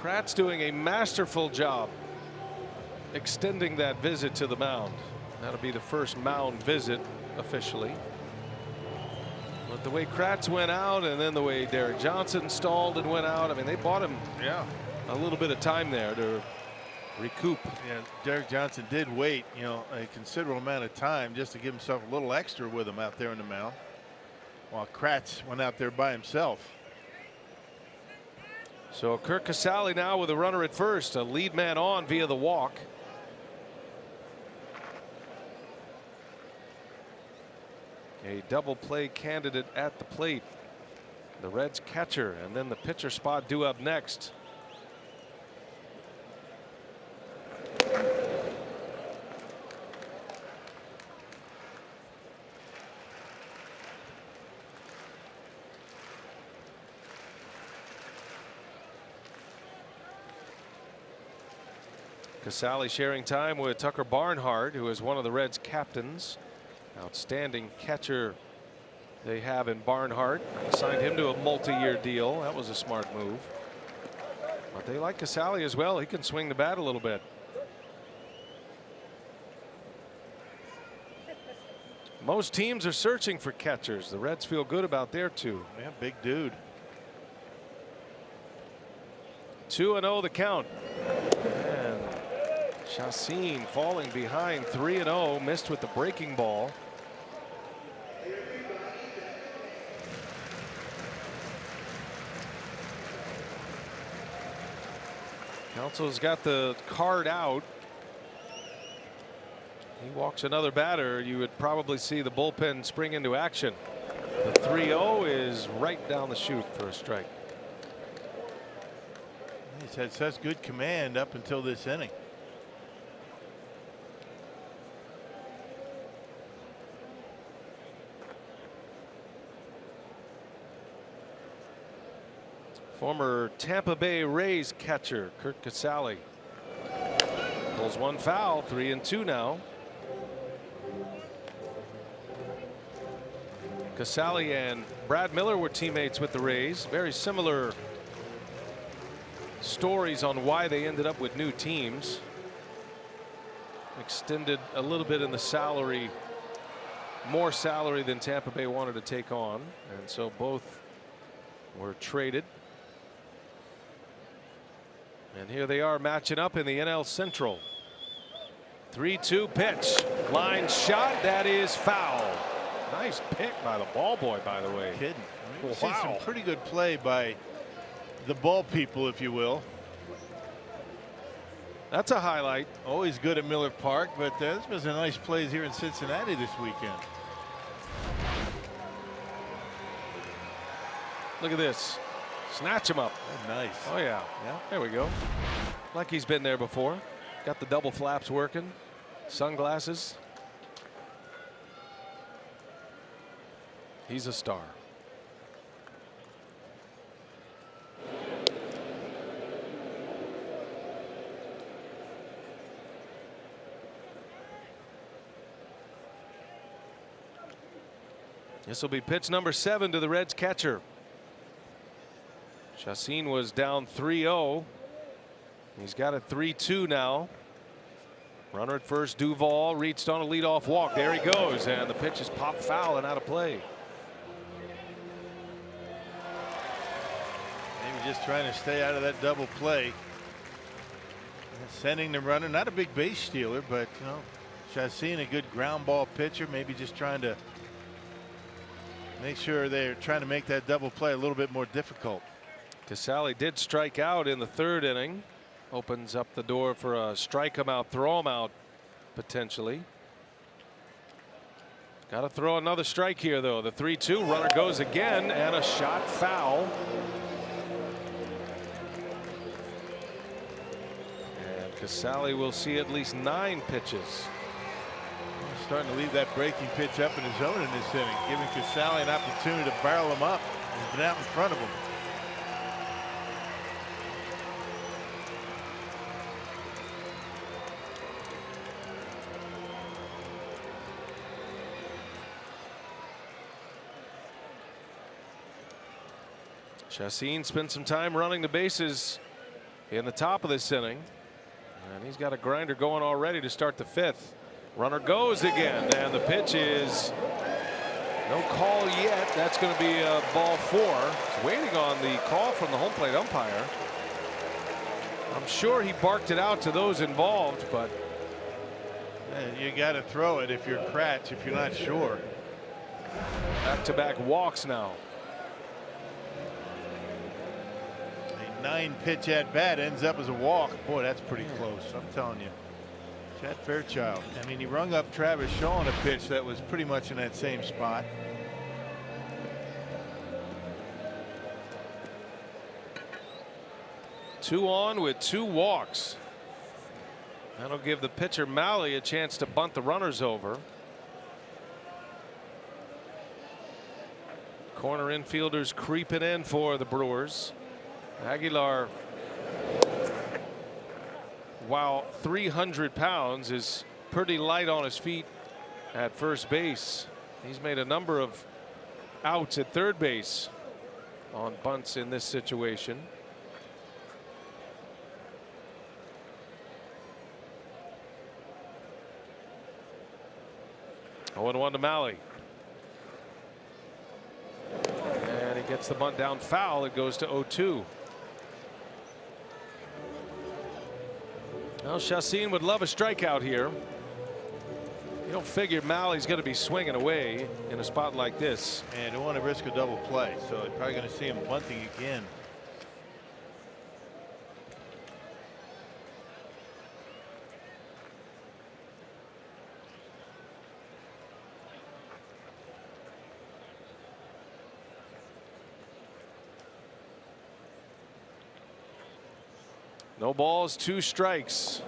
Speaker 6: Kratz doing a masterful job extending that visit to the mound. That'll be the first mound visit officially. But the way Kratz went out, and then the way Derek Johnson stalled and went out, I mean, they bought him a little bit of time there to recoup.
Speaker 5: Yeah, Derek Johnson did wait, a considerable amount of time just to give himself a little extra with him out there in the mound, while Kratz went out there by himself.
Speaker 6: So Kirk Casale now with a runner at first, a lead man on via the walk. A double play candidate at the plate. The Reds catcher, and then the pitcher spot due up next. Casale sharing time with Tucker Barnhart, who is one of the Reds captains. Outstanding catcher they have in Barnhart. Signed him to a multi-year deal. That was a smart move. But they like Casale as well. He can swing the bat a little bit. Most teams are searching for catchers. The Reds feel good about their 2.
Speaker 5: Yeah, big dude.
Speaker 6: 2-0 the count. And Chacin falling behind 3-0, missed with the breaking ball. Counsell's got the card out. He walks another batter. You would probably see the bullpen spring into action. The 3-0 is right down the chute for a strike.
Speaker 5: He's had such good command up until this inning.
Speaker 6: Former Tampa Bay Rays catcher Curt Casale pulls one foul. 3-2 now. Casale and Brad Miller were teammates with the Rays. Very similar stories on why they ended up with new teams. Extended a little bit in the salary, more salary than Tampa Bay wanted to take on, and so both were traded. And here they are matching up in the NL Central. 3-2 pitch, line shot, that is foul. Nice pick by the ball boy, by the way.
Speaker 5: Kidding. We've seen
Speaker 6: Wow.
Speaker 5: some pretty good play by the ball people, if you will.
Speaker 6: That's a highlight.
Speaker 5: Always good at Miller Park, but there's been some nice plays here in Cincinnati this weekend.
Speaker 6: Look at this. Snatch him up.
Speaker 5: Oh, nice.
Speaker 6: Oh, yeah.
Speaker 5: Yeah.
Speaker 6: There we go. Like he's been there before. Got the double flaps working. Sunglasses. He's a star. This will be pitch number 7 to the Reds catcher. Chacin was down 3-0. He's got a 3-2 now. Runner at first, Duvall reached on a leadoff walk. There he goes, and the pitch is popped foul and out of play.
Speaker 5: Maybe just trying to stay out of that double play. Sending the runner, not a big base stealer, but you know, Chacin, a good ground ball pitcher, maybe just trying to make sure they're trying to make that double play a little bit more difficult.
Speaker 6: Casale did strike out in the 3rd inning. Opens up the door for a strike him out, throw him out potentially. Got to throw another strike here, though. The 3-2 runner goes again, and a shot foul. And Casale will see at least 9 pitches.
Speaker 5: Starting to leave that breaking pitch up in his zone in this inning, giving Casale an opportunity to barrel him up. He's been out in front of him.
Speaker 6: Chacin spent some time running the bases in the top of this inning, and he's got a grinder going already to start the 5th. Runner goes again, and the pitch is no call yet. That's going to be a ball 4. He's waiting on the call from the home plate umpire. I'm sure he barked it out to those involved, but
Speaker 5: You got to throw it if you're Kratz, if you're not sure.
Speaker 6: back-to-back walks now.
Speaker 5: A 9-pitch at bat ends up as a walk. Boy, that's pretty close. I'm telling you. Chad Fairchild. I mean, he rung up Travis Shaw on a pitch that was pretty much in that same spot.
Speaker 6: Two on with 2 walks. That'll give the pitcher Mahle a chance to bunt the runners over. Corner infielders creeping in for the Brewers. Aguilar, while 300 pounds, is pretty light on his feet at first base. He's made a number of outs at third base on bunts in this situation. 0-1 to Mahle. And he gets the bunt down foul. It goes to 0-2. Well, Chacin would love a strikeout here. You don't figure Mahle's going to be swinging away in a spot like this.
Speaker 5: And don't want to risk a double play, so you're probably going to see him bunting again.
Speaker 6: No balls, 2 strikes.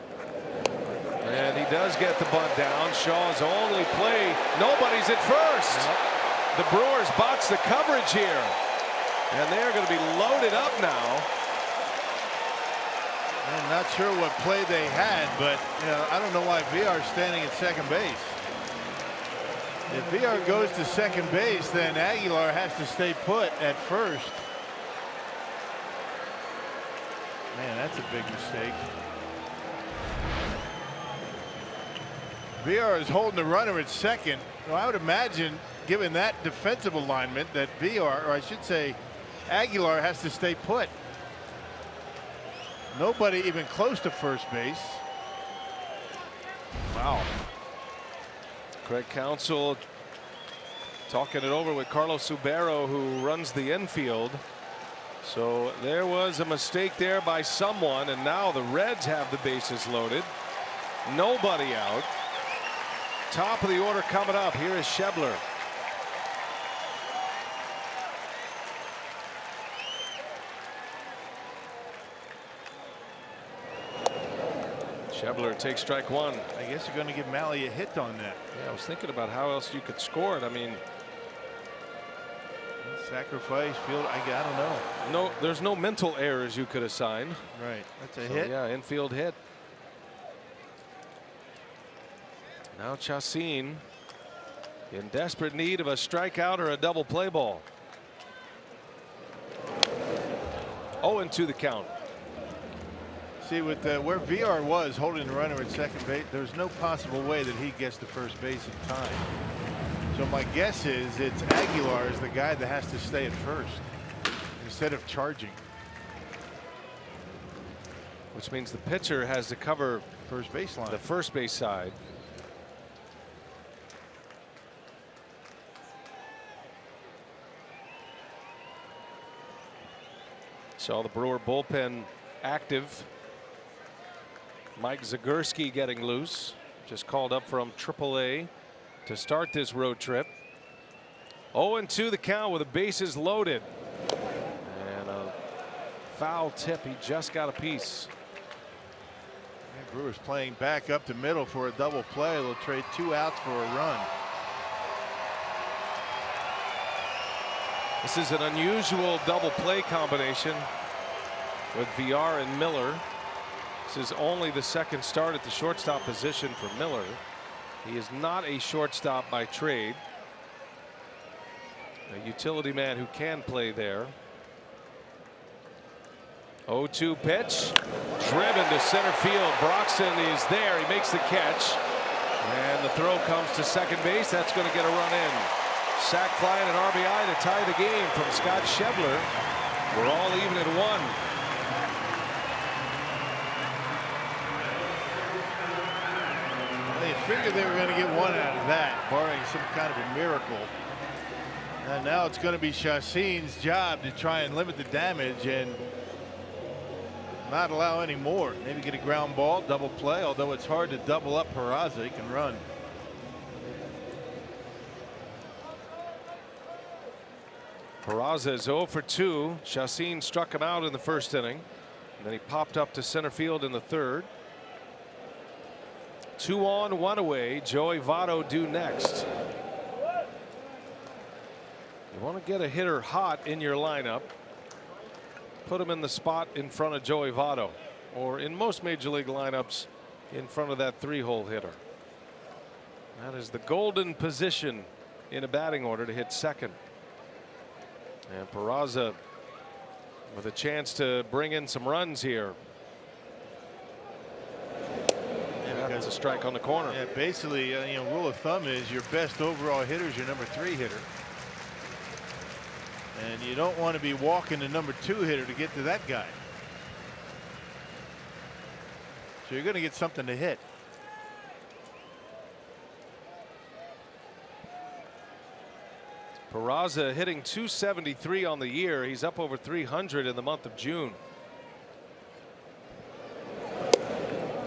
Speaker 6: And he does get the bunt down. Shaw's only play. Nobody's at first. The Brewers botch the coverage here. And they're going to be loaded up now.
Speaker 5: I'm not sure what play they had, but I don't know why VR is standing at second base. If VR goes to second base, then Aguilar has to stay put at first. Man, that's a big mistake. VR is holding the runner at second. Well, I would imagine, given that defensive alignment, that VR, or I should say, Aguilar has to stay put. Nobody even close to first base. Wow.
Speaker 6: Craig Counsell talking it over with Carlos Subero, who runs the infield. So there was a mistake there by someone, and now the Reds have the bases loaded. Nobody out. Top of the order coming up. Here is Schebler. Schebler takes strike one.
Speaker 5: I guess you're going to give Mahle a hit on that.
Speaker 6: Yeah, I was thinking about how else you could score it. I mean,
Speaker 5: sacrifice field. I don't know.
Speaker 6: No, there's no mental errors you could assign.
Speaker 5: Right. That's a
Speaker 6: So,
Speaker 5: hit.
Speaker 6: yeah, infield hit. Now Chacin in desperate need of a strikeout or a double play ball. 0-2 the count.
Speaker 5: See, with where VR was holding the runner at second base, there's no possible way that he gets to first base in time. So my guess is it's Aguilar is the guy that has to stay at first instead of charging.
Speaker 6: Which means the pitcher has to cover
Speaker 5: First baseline.
Speaker 6: the first base side. Saw the Brewer bullpen active. Mike Zagurski getting loose. Just called up from AAA to start this road trip. 0-2 the count with the bases loaded. And a foul tip. He just got a piece.
Speaker 5: And Brewers playing back up to middle for a double play. They'll trade 2 outs for a run.
Speaker 6: This is an unusual double play combination with VR and Miller. This is only the second start at the shortstop position for Miller. He is not a shortstop by trade. A utility man who can play there. 0-2 pitch. Driven to center field. Broxton is there. He makes the catch. And the throw comes to second base. That's going to get a run in. Sac fly and an RBI to tie the game from Scott Schebler. We're all even at 1.
Speaker 5: They figured they were going to get 1 out of that, barring some kind of a miracle. And now it's going to be Chacin's job to try and limit the damage and not allow any more. Maybe get a ground ball, double play, although it's hard to double up Peraza. He can run.
Speaker 6: Peraza is 0 for 2. Chacin struck him out in the first inning. And then he popped up to center field in the third. 2 on, 1 away. Joey Votto due next. You want to get a hitter hot in your lineup. Put him in the spot in front of Joey Votto, or in most major league lineups in front of that 3-hole hitter. That is the golden position in a batting order to hit second. And Peraza with a chance to bring in some runs here. That's a strike on the corner.
Speaker 5: Yeah, basically, rule of thumb is your best overall hitter is your number 3 hitter. And you don't want to be walking the number 2 hitter to get to that guy. So you're going to get something to hit.
Speaker 6: Peraza hitting .273 on the year. He's up over 300 in the month of June.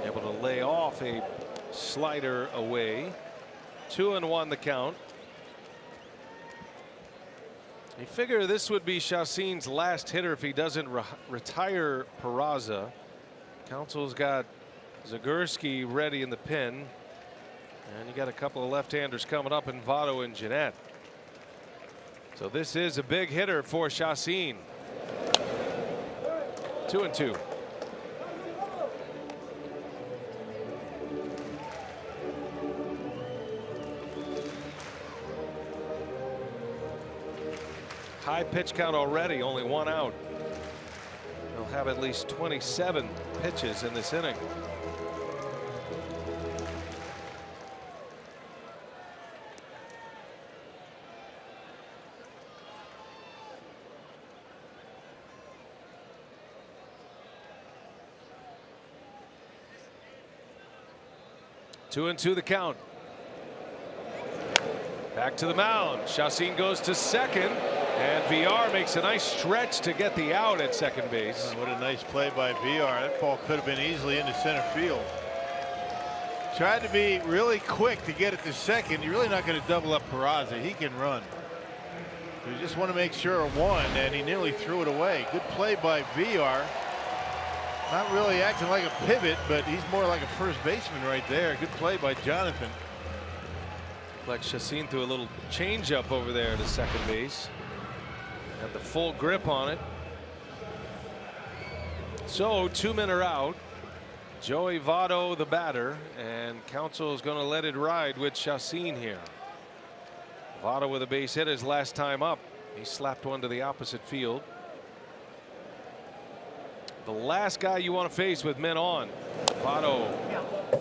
Speaker 6: Able to lay off a slider away. 2-1 the count. You figure this would be Chacin's last hitter if he doesn't retire Peraza. Counsell's got Zagurski ready in the pin. And you got a couple of left-handers coming up in Votto and Jeanette. So this is a big hitter for Chacin. 2-2. High pitch count already, only 1 out. They'll have at least 27 pitches in this inning. Two and two the count. Back to the mound. Chacin goes to second, and VR makes a nice stretch to get the out at second base.
Speaker 5: What a nice play by VR. That ball could have been easily into center field. Tried to be really quick to get it to second. You're really not going to double up Peraza. He can run. You just want to make sure of one, and he nearly threw it away. Good play by VR. Not really acting like a pivot, but he's more like a first baseman right there. Good play by Jonathan.
Speaker 6: Like Chacin threw a little changeup over there to second base. Had the full grip on it. So 2 men are out. Joey Votto the batter, and Counsell is going to let it ride with Chacin here. Votto with a base hit his last time up. He slapped one to the opposite field. The last guy you want to face with men on. Votto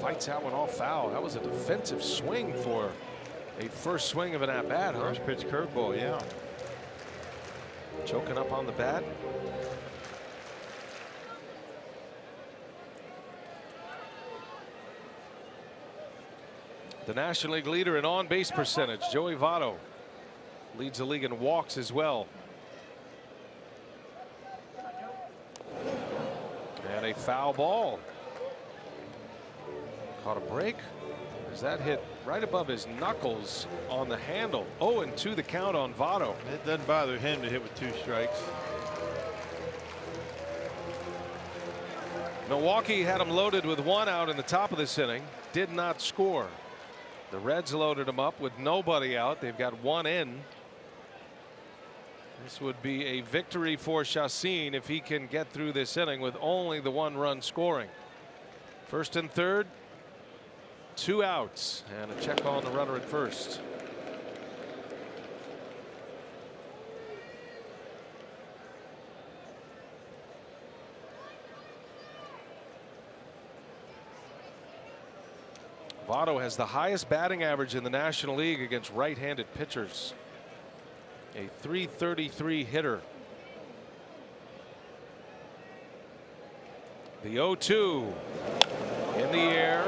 Speaker 6: fights that one off foul. That was a defensive swing for a first swing of an at-bat, huh?
Speaker 5: First pitch curveball, yeah.
Speaker 6: Choking up on the bat. The National League leader in on-base percentage, Joey Votto, leads the league in walks as well. And a foul ball. Caught a break. As that hit right above his knuckles on the handle. 0-2 the count on Votto.
Speaker 5: It doesn't bother him to hit with 2 strikes.
Speaker 6: Milwaukee had him loaded with 1 out in the top of this inning. Did not score. The Reds loaded him up with nobody out. They've got 1 in. This would be a victory for Chacin if he can get through this inning with only the 1 run scoring. First and third, 2 outs, and a check on the runner at first. Votto has the highest batting average in the National League against right-handed pitchers. A .333 hitter. The 0-2 in the air.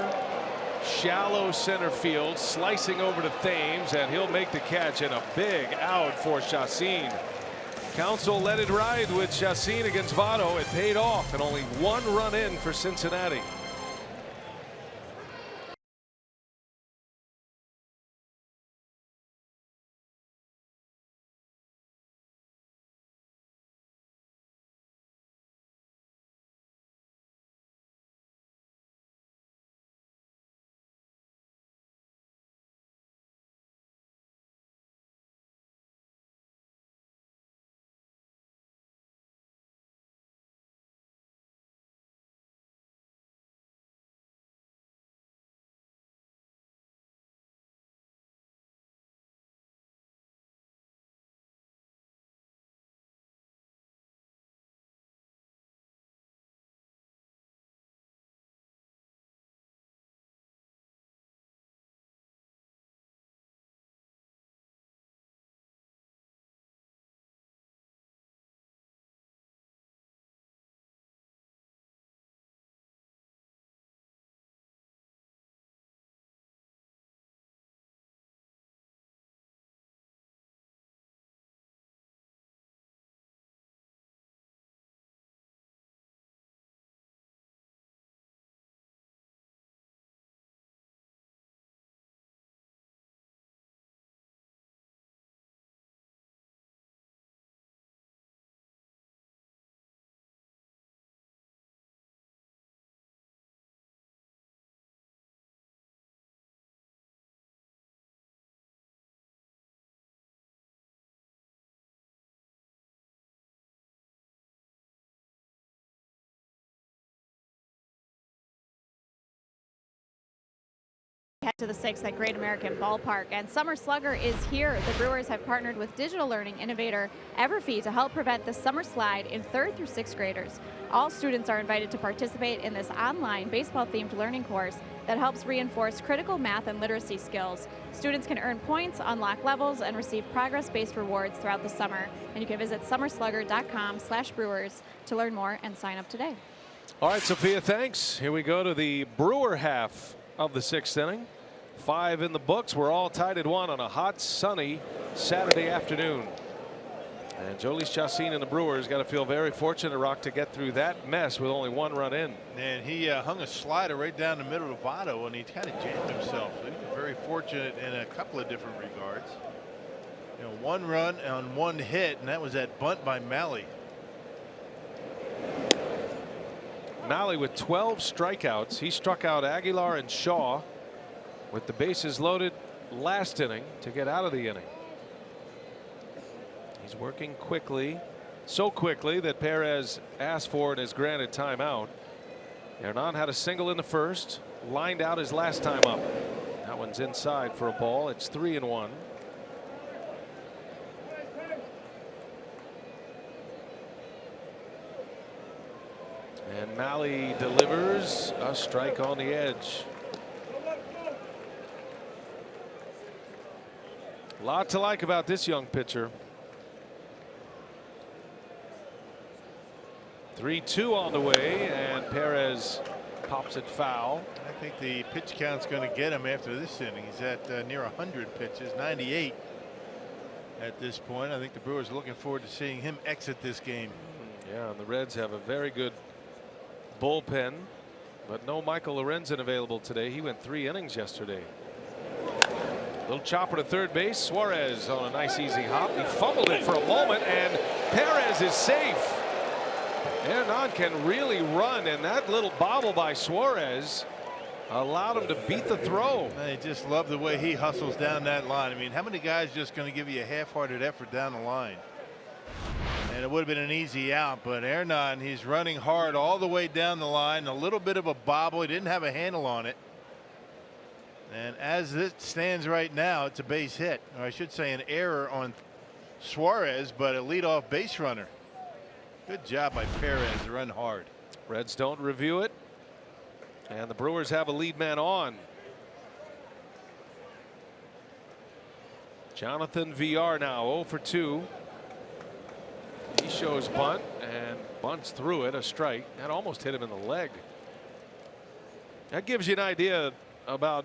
Speaker 6: Shallow center field, slicing over to Thames, and he'll make the catch, and a big out for Chacin. Counsell let it ride with Chacin against Votto. It paid off, and only 1 run in for Cincinnati.
Speaker 1: head to the 6th at Great American Ballpark. And Summer Slugger is here. The Brewers have partnered with digital learning innovator Everfee to help prevent the summer slide in 3rd through 6th graders. All students are invited to participate in this online baseball-themed learning course that helps reinforce critical math and literacy skills. Students can earn points, unlock levels, and receive progress-based rewards throughout the summer. And you can visit summerslugger.com/Brewers to learn more and sign up today.
Speaker 6: All right, Sophia, thanks. Here we go to the Brewer half of the 6th inning. 5 in the books. We're all tied at 1 on a hot, sunny Saturday afternoon. And Jolies Chacin and the Brewers got to feel very fortunate, Rock, to get through that mess with only 1 run in.
Speaker 5: And he hung a slider right down the middle of Votto, and he kind of jammed himself. So he was very fortunate in a couple of different regards. 1 run on 1 hit, and that was that bunt by Mahle.
Speaker 6: Mahle with 12 strikeouts. He struck out Aguilar and Shaw with the bases loaded last inning to get out of the inning. He's working quickly, so quickly that Perez asked for and is granted timeout. Hernan had a single in the first, lined out his last time up. That one's inside for a ball. It's 3-1. And Mahle delivers a strike on the edge. A lot to like about this young pitcher. 3-2 on the way, and Perez pops it foul.
Speaker 5: I think the pitch count's going to get him after this inning. He's at near 100 pitches, 98 at this point. I think the Brewers are looking forward to seeing him exit this game.
Speaker 6: Yeah, and the Reds have a very good bullpen, but no Michael Lorenzen available today. He went 3 innings yesterday. Little chopper to third base. Suarez on a nice easy hop. He fumbled it for a moment, and Perez is safe. Hernan can really run, and that little bobble by Suarez allowed him to beat the throw.
Speaker 5: I just love the way he hustles down that line. I mean, how many guys just going to give you a half-hearted effort down the line? And it would have been an easy out, but Hernan, he's running hard all the way down the line. A little bit of a bobble. He didn't have a handle on it. And as it stands right now, it's a base hit, or I should say an error on Suarez, but a leadoff base runner. Good job by Perez to run hard.
Speaker 6: Reds don't review it, and the Brewers have a lead man on. Jonathan Villar now 0 for 2. He shows bunt and bunts through it, a strike. That almost hit him in the leg. That gives you an idea about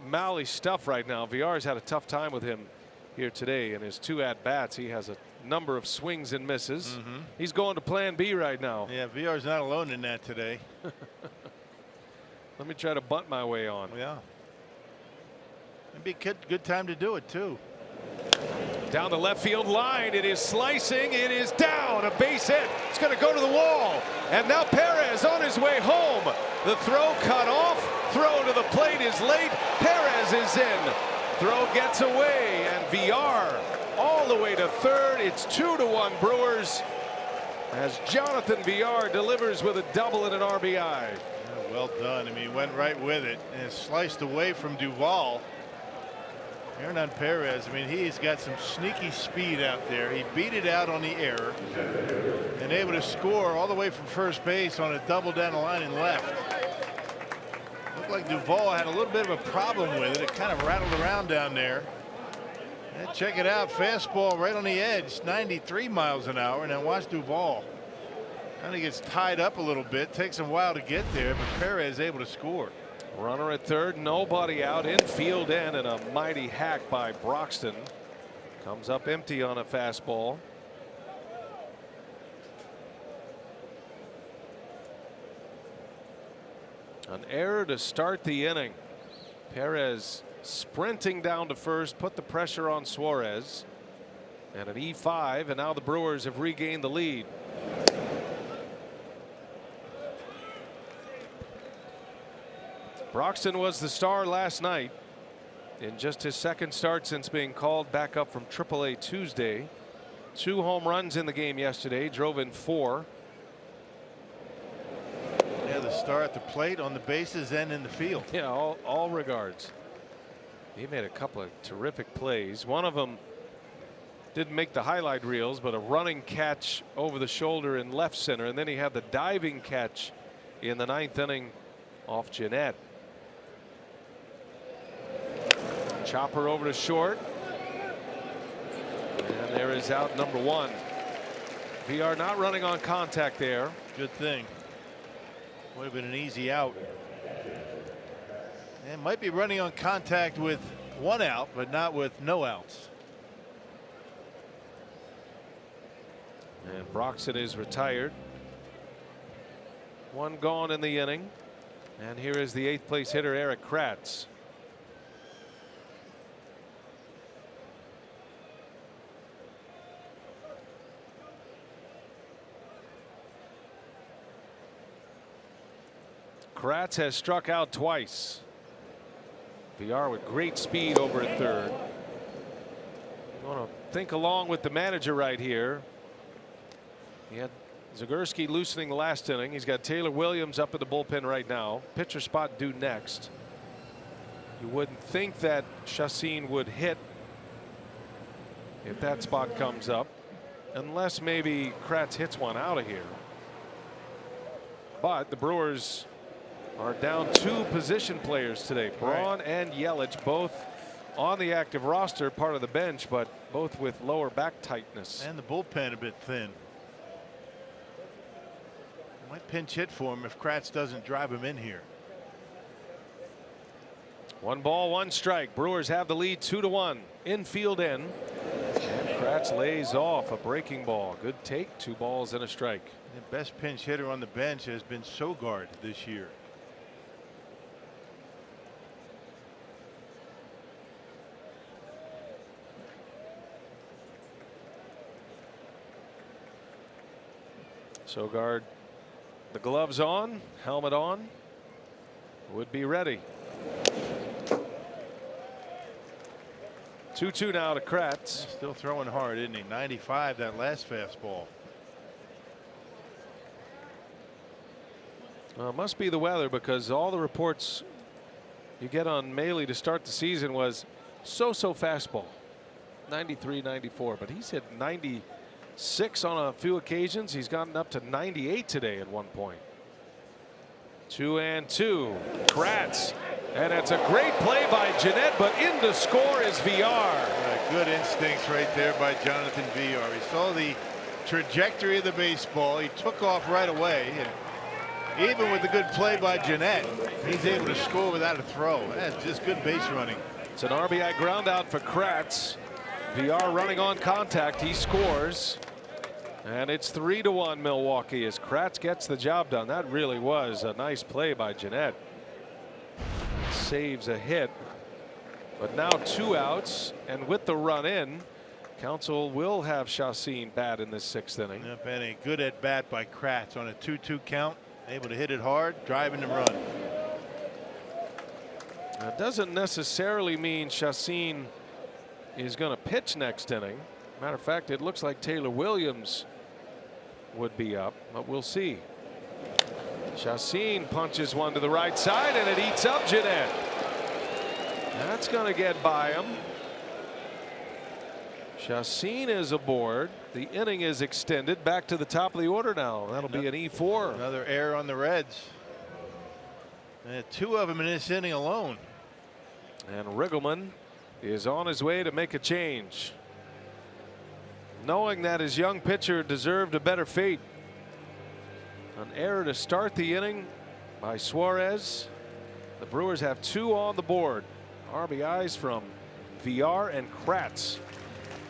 Speaker 6: Mahle's stuff right now. Villar's had a tough time with him here today. In his 2 at-bats, he has a number of swings and misses. He's going to plan B right now.
Speaker 5: Yeah, Villar's not alone in that today.
Speaker 6: Let me try to bunt my way on.
Speaker 5: Yeah. It'd be a good time to do it, too.
Speaker 6: Down the left field line. It is slicing. It is down. A base hit. It's going to go to the wall. And now Perez on his way home. The throw cut off. Throw to the plate is late. Perez is in. Throw gets away. And Villar all the way to third. It's 2-1 Brewers as Jonathan Villar delivers with a double and an RBI.
Speaker 5: Yeah, well done. I mean, went right with it and sliced away from Duvall. Hernan Perez, I mean, he's got some sneaky speed out there. He beat it out on the error and able to score all the way from first base on a double down the line and left. Looked like Duvall had a little bit of a problem with it. It kind of rattled around down there. And check it out, fastball right on the edge, 93 miles an hour. Now watch Duvall. Kind of gets tied up a little bit, takes a while to get there, but Perez able to score.
Speaker 6: Runner at third, nobody out, infield in, and a mighty hack by Broxton. Comes up empty on a fastball. An error to start the inning. Perez sprinting down to first, put the pressure on Suarez. And an E5, and now the Brewers have regained the lead. Broxton was the star last night in just his 2nd start since being called back up from AAA Tuesday. 2 home runs in the game yesterday, drove in 4.
Speaker 5: Yeah, the star at the plate, on the bases, and in the field.
Speaker 6: Yeah, all regards. He made a couple of terrific plays. One of them didn't make the highlight reels, but a running catch over the shoulder in left center, and then he had the diving catch in the 9th inning off Jeanette. Chopper over to short, and there is out number 1. VR not running on contact there.
Speaker 5: Good thing. Would have been an easy out. And might be running on contact with 1 out, but not with no outs.
Speaker 6: And Broxton is retired. 1 gone in the inning. And here is the 8th place hitter, Eric Kratz. Kratz has struck out twice. VR with great speed over at third. Want to think along with the manager right here. He had Zagorski loosening the last inning. He's got Taylor Williams up in the bullpen right now. Pitcher spot due next. You wouldn't think that Chacin would hit if that spot comes up, unless maybe Kratz hits one out of here. But the Brewers are down 2 position players today. Braun and Yelich, both on the active roster, part of the bench, but both with lower back tightness.
Speaker 5: And the bullpen a bit thin. Might pinch hit for him if Kratz doesn't drive him in here.
Speaker 6: 1 ball, 1 strike. Brewers have the lead 2-1. Infield in. And Kratz lays off a breaking ball. Good take. 2 balls and a strike.
Speaker 5: The best pinch hitter on the bench has been Sogard this year.
Speaker 6: Sogard, the gloves on, helmet on, would be ready. 2-2 now to Kratz.
Speaker 5: Still throwing hard, isn't he? 95 that last fastball.
Speaker 6: It must be the weather, because all the reports you get on Mahle to start the season was so-so fastball. 93, 94, but he's hit 96 on a few occasions. He's gotten up to 98 today at one point. 2-2. Kratz. And it's a great play by Jeanette, but in to score is VR.
Speaker 5: Good instincts right there by Jonathan VR. He saw the trajectory of the baseball. He took off right away. And even with the good play by Jeanette, he's able to score without a throw. That's just good base running.
Speaker 6: It's an RBI ground out for Kratz. VR running on contact. He scores. And it's 3-1 Milwaukee as Kratz gets the job done. That really was a nice play by Jeanette. Saves a hit. But now 2 outs, and with the run in, Council will have Chacin bat in this 6th inning.
Speaker 5: Yep, and a good at bat by Kratz on a 2-2 count. Able to hit it hard, driving the run.
Speaker 6: That doesn't necessarily mean Chacin is going to pitch next inning. Matter of fact, it looks like Taylor Williams would be up, but we'll see. Chacin punches one to the right side, and it eats up Jeanette. That's going to get by him. Chacin is aboard. The inning is extended back to the top of the order now. That'll be an E4.
Speaker 5: Another error on the Reds. And 2 of them in this inning alone.
Speaker 6: And Riggleman is on his way to make a change, knowing that his young pitcher deserved a better fate. An error to start the inning by Suarez. The Brewers have 2 on the board. RBIs from VR and Kratz.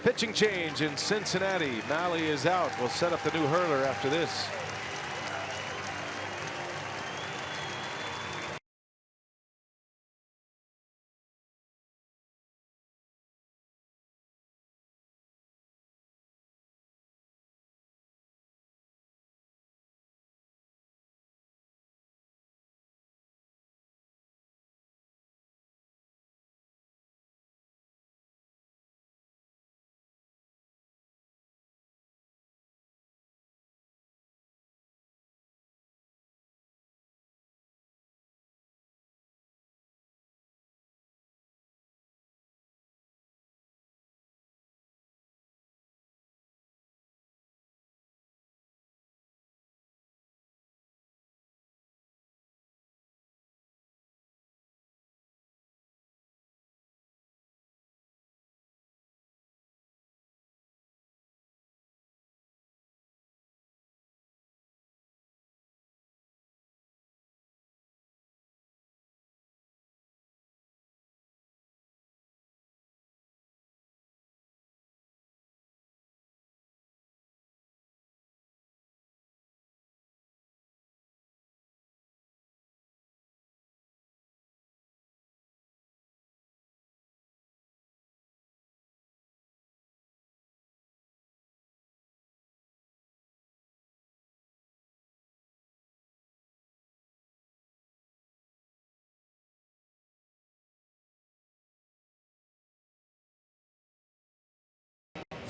Speaker 6: Pitching change in Cincinnati. Mahle is out. We'll set up the new hurler after this.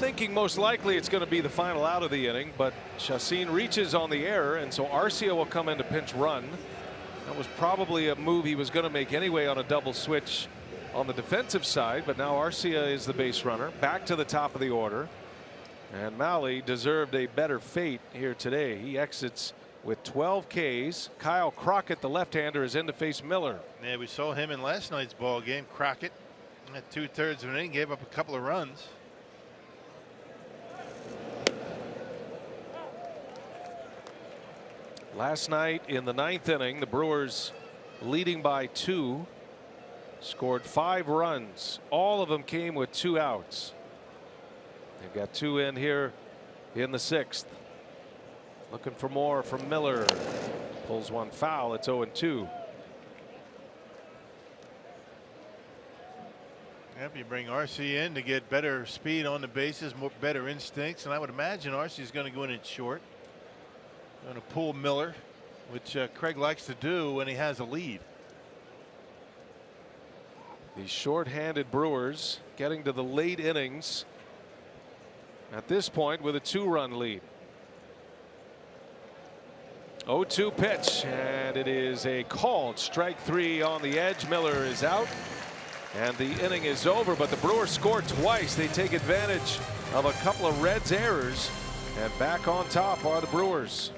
Speaker 6: thinking most likely it's going to be the final out of the inning, but Chacin reaches on the error, and so Arcia will come in to pinch run. That was probably a move he was going to make anyway on a double switch on the defensive side, but now Arcia is the base runner back to the top of the order, and Mahle deserved a better fate here today. He exits with 12 Ks. Kyle Crockett, the left-hander, is in to face Miller.
Speaker 5: Yeah, we saw him in last night's ball game. Crockett at 2/3 of an inning gave up a couple of runs.
Speaker 6: Last night in the 9th inning, the Brewers leading by 2 scored 5 runs. All of them came with 2 outs. They've got 2 in here in the 6th. Looking for more from Miller. Pulls one foul. It's 0-2.
Speaker 5: Yep, you bring RC in to get better speed on the bases, better instincts, and I would imagine RC is going to go in at short. Going to pull Miller, which Craig likes to do when he has a lead.
Speaker 6: The short-handed Brewers getting to the late innings at this point with a 2-run lead. 0-2 pitch, and it is a called strike 3 on the edge. Miller is out, and the inning is over, but the Brewers scored twice. They take advantage of a couple of Reds errors, and back on top are the Brewers.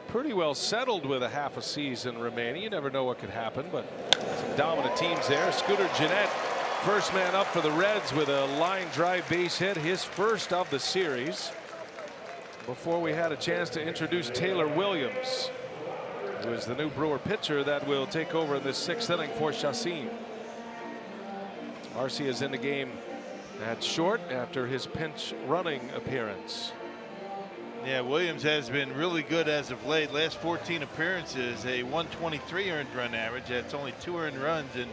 Speaker 6: Pretty well settled with a half a season remaining. You never know what could happen, but some dominant teams there. Scooter Gennett, first man up for the Reds with a line drive base hit, his first of the series. Before we had a chance to introduce Taylor Williams, who is the new Brewer pitcher that will take over in this 6th inning for Chacin. Arcia is in the game at short after his pinch running appearance.
Speaker 5: Yeah, Williams has been really good as of late. Last 14 appearances, a 123 earned run average. That's only 2 earned runs in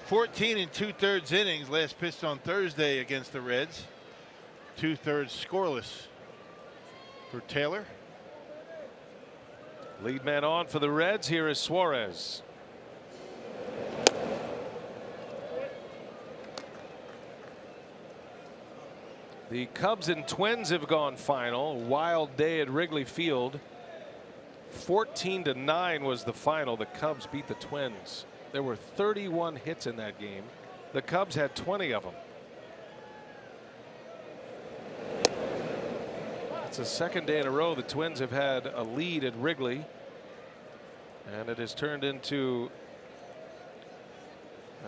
Speaker 5: 14 and 2/3 innings. Last pitched on Thursday against the Reds. 2/3 scoreless for Taylor.
Speaker 6: Lead man on for the Reds. Here is Suarez. The Cubs and Twins have gone final. Wild day at Wrigley Field. 14-9 was the final. The Cubs beat the Twins. There were 31 hits in that game. The Cubs had 20 of them. It's the second day in a row the Twins have had a lead at Wrigley, and it has turned into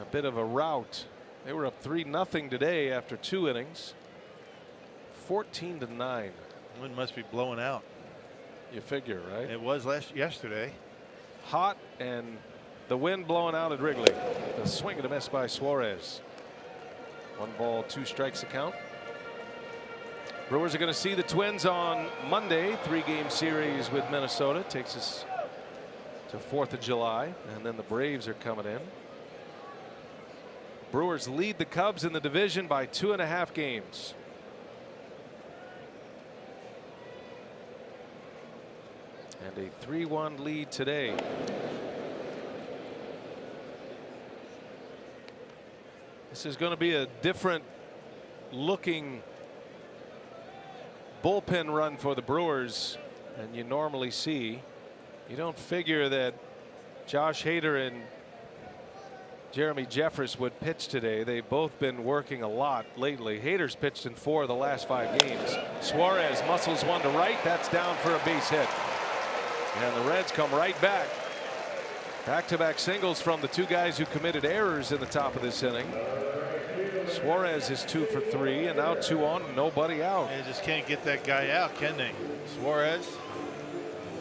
Speaker 6: a bit of a rout. They were up 3-0 today after 2 innings. 14-9.
Speaker 5: Wind must be blowing out.
Speaker 6: You figure, right?
Speaker 5: It was yesterday.
Speaker 6: Hot and the wind blowing out at Wrigley. The swing and a miss by Suarez. 1 ball, 2 strikes to count. Brewers are going to see the Twins on Monday. 3-game series with Minnesota. Takes us to 4th of July. And then the Braves are coming in. Brewers lead the Cubs in the division by 2.5 games. And a 3-1 lead today. This is going to be a different looking bullpen run for the Brewers than you normally see. You don't figure that Josh Hader and Jeremy Jeffress would pitch today. They've both been working a lot lately. Hader's pitched in 4 of the last 5 games. Suarez muscles one to right. That's down for a base hit. And the Reds come right back. Back-to-back singles from the 2 guys who committed errors in the top of this inning. Suarez is 2 for 3, and now 2 on, nobody out.
Speaker 5: They just can't get that guy out, can they? Suarez,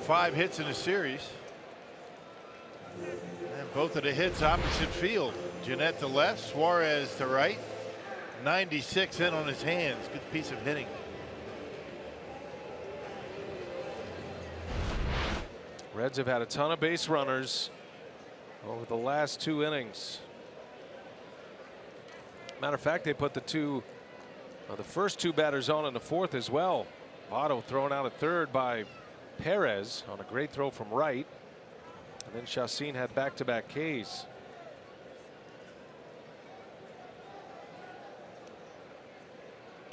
Speaker 5: 5 hits in the series. And both of the hits opposite field. Jeanette to left, Suarez to right. 96 in on his hands. Good piece of hitting.
Speaker 6: Reds have had a ton of base runners over the last 2 innings. Matter of fact, they put the first 2 batters on in the 4th as well. Votto thrown out at 3rd by Perez on a great throw from right. And then Chacin had back-to-back Ks.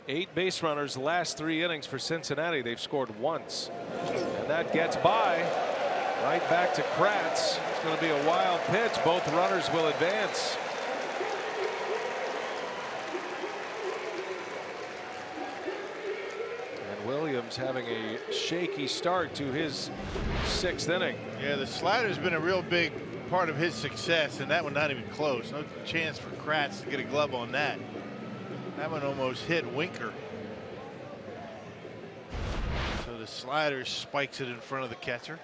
Speaker 6: Eight base runners the last 3 innings for Cincinnati. They've scored once. And that gets by. Right back to Kratz. It's going to be a wild pitch. Both runners will advance. And Williams having a shaky start to his 6th inning.
Speaker 5: Yeah, the slider's been a real big part of his success, and that one not even close. No chance for Kratz to get a glove on that. That one almost hit Winker. So the slider spikes it in front of the catcher.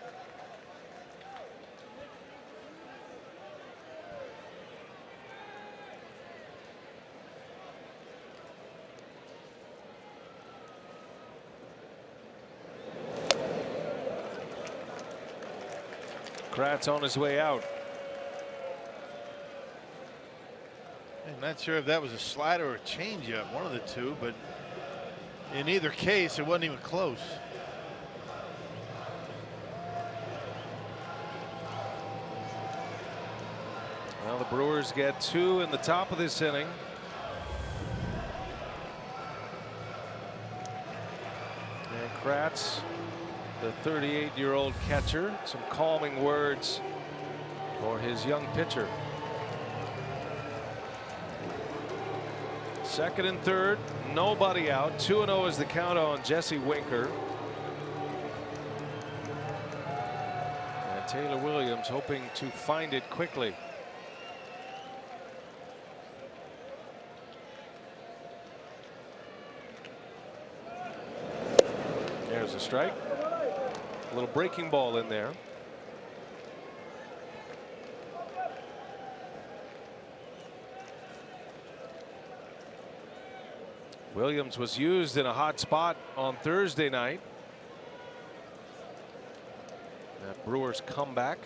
Speaker 6: Kratz on his way out.
Speaker 5: I'm not sure if that was a slider or a changeup, one of the 2, but in either case, it wasn't even close.
Speaker 6: Well, the Brewers get 2 in the top of this inning. And Kratz, the 38-year-old catcher, some calming words for his young pitcher. 2nd and 3rd, nobody out. 2-0 is the count on Jesse Winker. And Taylor Williams hoping to find it quickly. There's a strike. A little breaking ball in there. Williams was used in a hot spot on Thursday night. That Brewers comeback.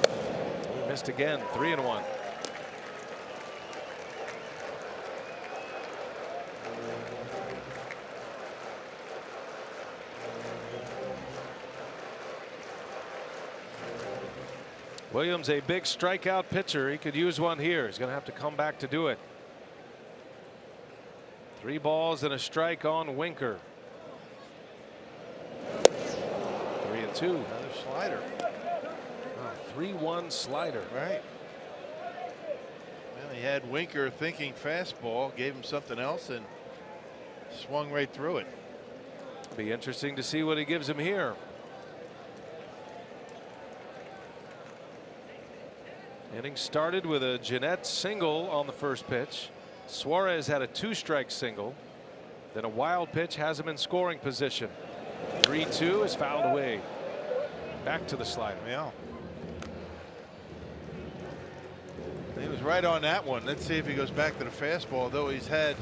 Speaker 6: He missed again. 3-1. Williams, a big strikeout pitcher. He could use one here. He's going to have to come back to do it. 3 balls and a strike on Winker. 3-2.
Speaker 5: Another slider.
Speaker 6: Oh, 3-1 slider.
Speaker 5: Right. Well, he had Winker thinking fastball, gave him something else, and swung right through it.
Speaker 6: Be interesting to see what he gives him here. Inning started with a Jeanette single on the first pitch. Suarez had a 2-strike single. Then a wild pitch has him in scoring position. 3-2 is fouled away. Back to the slider.
Speaker 5: Yeah. He was right on that one. Let's see if he goes back to the fastball, though he's had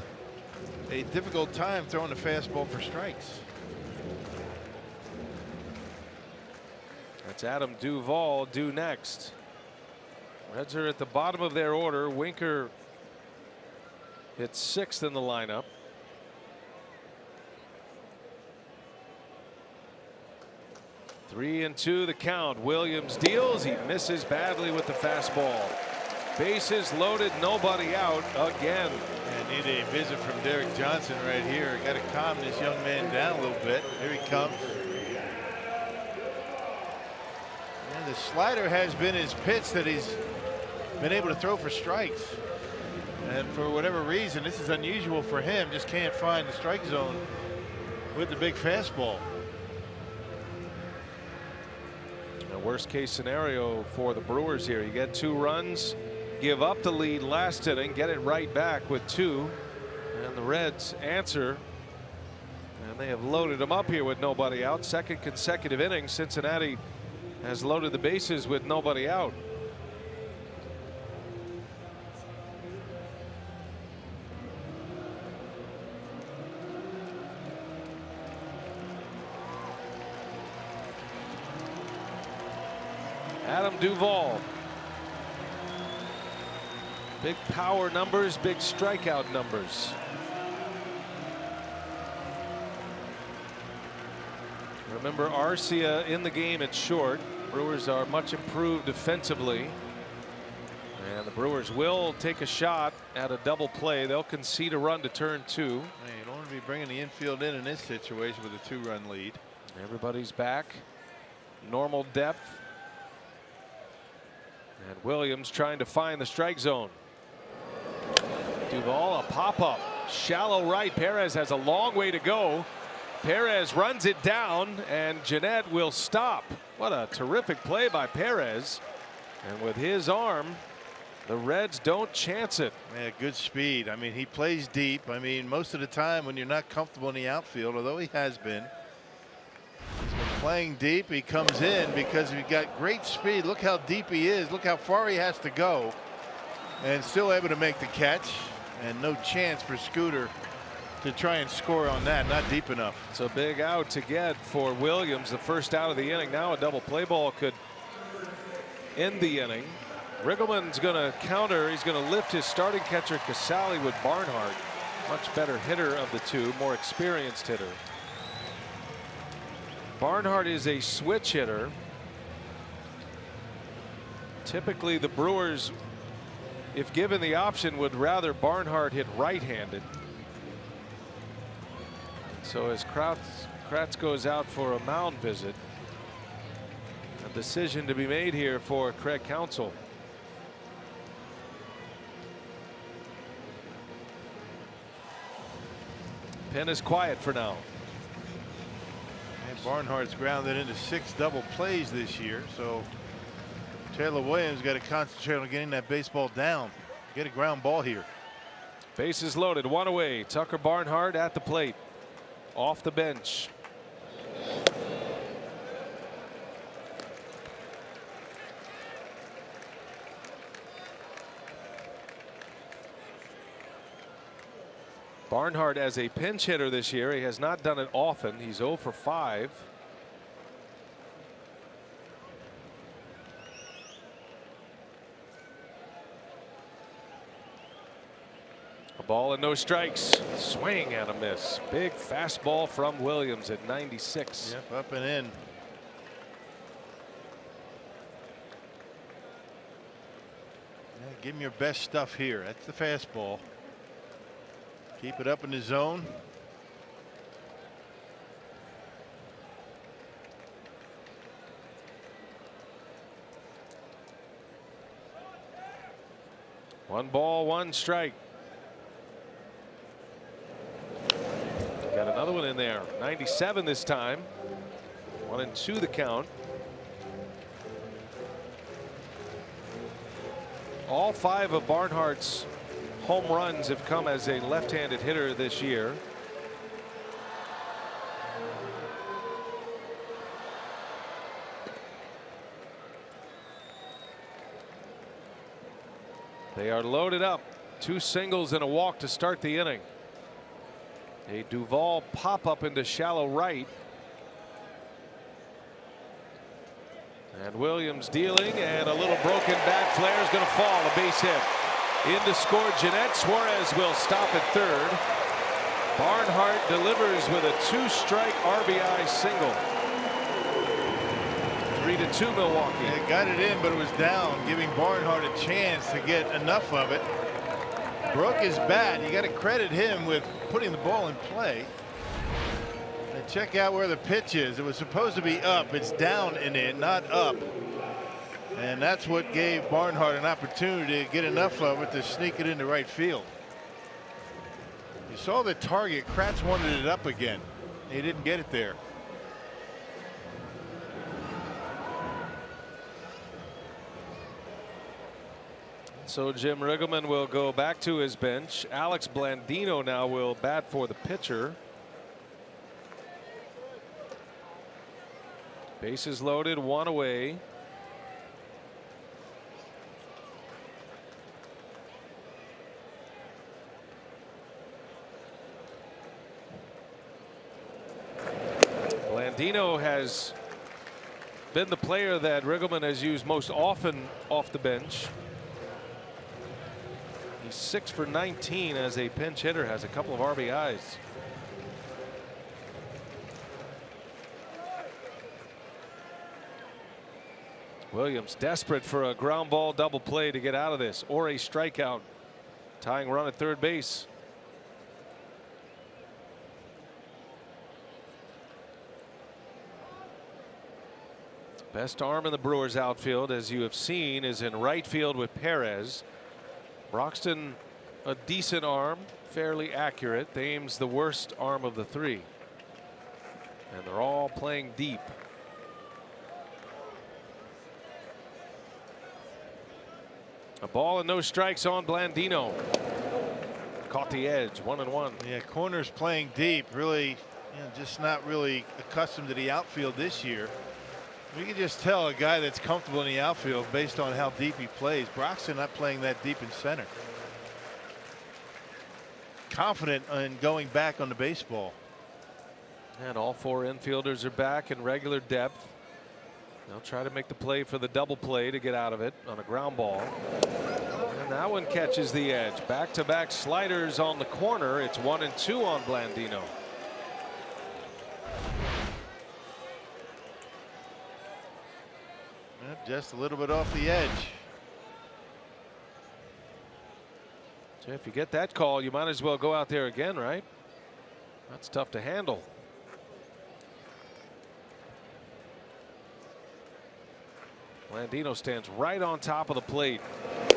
Speaker 5: a difficult time throwing the fastball for strikes.
Speaker 6: That's Adam Duvall due next. Reds are at the bottom of their order. Winker hits 6th in the lineup. Three and two the count. Williams deals. He misses badly with the fastball. Bases loaded, nobody out again.
Speaker 5: And need a visit from Derek Johnson right here. Got to calm this young man down a little bit. Here he comes. And the slider has been his pitch that he's been able to throw for strikes. And for whatever reason, this is unusual for him. Just can't find the strike zone with the big fastball.
Speaker 6: A worst case scenario for the Brewers here. You get 2 runs, give up the lead last inning, get it right back with 2, and the Reds answer. And they have loaded them up here with nobody out. Second consecutive inning. Cincinnati has loaded the bases with nobody out. Adam Duvall. Big power numbers, big strikeout numbers. Remember Arcia in the game at short. Brewers are much improved defensively. And the Brewers will take a shot at a double play. They'll concede a run to turn 2.
Speaker 5: Man, you don't want to be bringing the infield in this situation with a 2-run lead.
Speaker 6: Everybody's back. Normal depth. And Williams trying to find the strike zone. Duvall, a pop-up. Shallow right. Perez has a long way to go. Perez runs it down, and Jeanette will stop. What a terrific play by Perez. And with his arm, the Reds don't chance it.
Speaker 5: Man, good speed. I mean, he plays deep. I mean, most of the time when you're not comfortable in the outfield, although he has been, he's been playing deep. He comes in because he's got great speed. Look how deep he is. Look how far he has to go. And still able to make the catch. And no chance for Scooter to try and score on that. Not deep enough.
Speaker 6: It's a big out to get for Williams. The first out of the inning. Now a double play ball could end the inning. Riggleman's going to counter. He's going to lift his starting catcher Casali with Barnhart. Much better hitter of the two. More experienced hitter. Barnhart is a switch hitter. Typically the Brewers, if given the option, would rather Barnhart hit right-handed. So as Kratz goes out for a mound visit, a decision to be made here for Craig Counsell. Pen is quiet for now.
Speaker 5: And Barnhart's grounded into 6 double plays this year, so Taylor Williams got to concentrate on getting that baseball down. Get a ground ball here.
Speaker 6: Bases loaded, 1 away. Tucker Barnhart at the plate. Off the bench. Barnhart as a pinch hitter this year. He has not done it often. He's 0 for 5. A ball and no strikes. Swing and a miss. Big fastball from Williams at 96.
Speaker 5: Yep, up and in. Yeah, give him your best stuff here. That's the fastball. Keep it up in the zone.
Speaker 6: 1 ball, 1 strike. Got another one in there. 97 this time. 1-2 the count. All 5 of Barnhart's home runs have come as a left-handed hitter this year. They are loaded up. 2 singles and a walk to start the inning. A Duvall pop-up into shallow right. And Williams dealing, and a little broken bat flare is going to fall. A base hit. In to score Jeanette. Suarez will stop at third. Barnhart delivers with a 2-strike RBI single. 3-2 Milwaukee.
Speaker 5: Yeah, got it in, but it was down, giving Barnhart a chance to get enough of it. Broke his bat. You got to credit him with putting the ball in play. And check out where the pitch is. It was supposed to be up. It's down and in, not up. And that's what gave Barnhart an opportunity to get enough of it to sneak it into right field. You saw the target. Kratz wanted it up again. He didn't get it there.
Speaker 6: So Jim Riggleman will go back to his bench. Alex Blandino now will bat for the pitcher. Bases loaded, 1 away. Blandino has been the player that Riggleman has used most often off the bench. He's 6 for 19 as a pinch hitter, has a couple of RBIs. Williams desperate for a ground ball double play to get out of this, or a strikeout. Tying run at third base. Best arm in the Brewers outfield, as you have seen, is in right field with Perez. Broxton, a decent arm, fairly accurate. Thames the worst arm of the 3. And they're all playing deep. A ball and no strikes on Blandino. Caught the edge, 1-1.
Speaker 5: Yeah, corners playing deep, really, just not really accustomed to the outfield this year. We can just tell a guy that's comfortable in the outfield based on how deep he plays. Broxton not playing that deep in center. Confident in going back on the baseball.
Speaker 6: And all 4 infielders are back in regular depth. They'll try to make the play for the double play to get out of it on a ground ball. And that one catches the edge. Back-to-back sliders on the corner. It's 1-2 on Blandino.
Speaker 5: Just a little bit off the edge.
Speaker 6: So if you get that call, you might as well go out there again, right? That's tough to handle. Blandino stands right on top of the plate.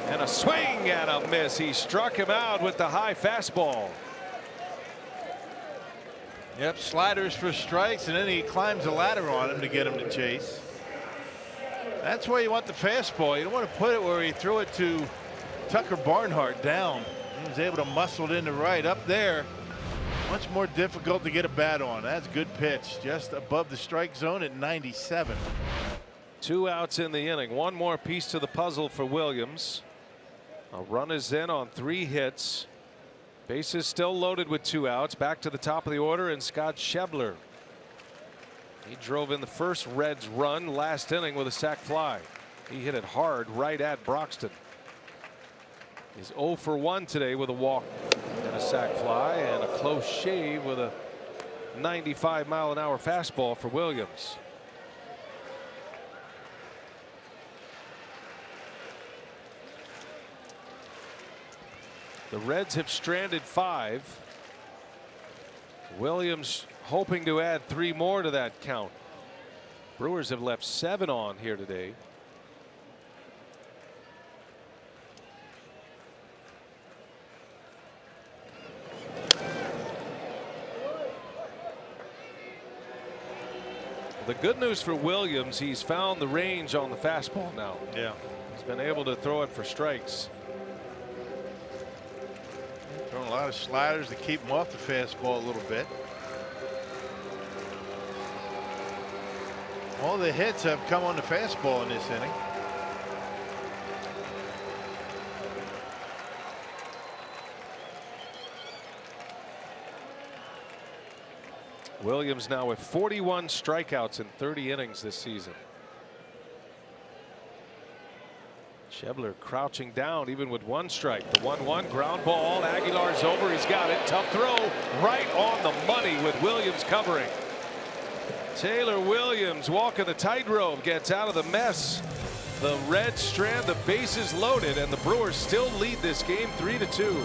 Speaker 6: And a swing and a miss. He struck him out with the high fastball.
Speaker 5: Yep, sliders for strikes, and then he climbs a ladder on him to get him to chase. That's where you want the fastball. You don't want to put it where he threw it to Tucker Barnhart down. He was able to muscle it into right. Up there, much more difficult to get a bat on. That's good pitch, just above the strike zone at 97.
Speaker 6: 2 outs in the inning. One more piece to the puzzle for Williams. A run is in on 3 hits. Bases still loaded with 2 outs. Back to the top of the order, and Scott Schebler. He drove in the first Reds run last inning with a sac fly. He hit it hard right at Broxton. He's 0 for 1 today with a walk and a sac fly, and a close shave with a 95-mile-an-hour fastball for Williams. The Reds have stranded 5. Williams hoping to add 3 more to that count. Brewers have left 7 on here today. The good news for Williams, he's found the range on the fastball now.
Speaker 5: Yeah.
Speaker 6: He's been able to throw it for strikes.
Speaker 5: Throwing a lot of sliders to keep him off the fastball a little bit. All the hits have come on the fastball in this inning.
Speaker 6: Williams now with 41 strikeouts in 30 innings this season. Schebler crouching down even with 1 strike. The 1-1 ground ball. Aguilar's over. He's got it. Tough throw right on the money with Williams covering. Taylor Williams walking the tightrope, gets out of the mess. The red strand, the bases loaded, and the Brewers still lead this game 3-2.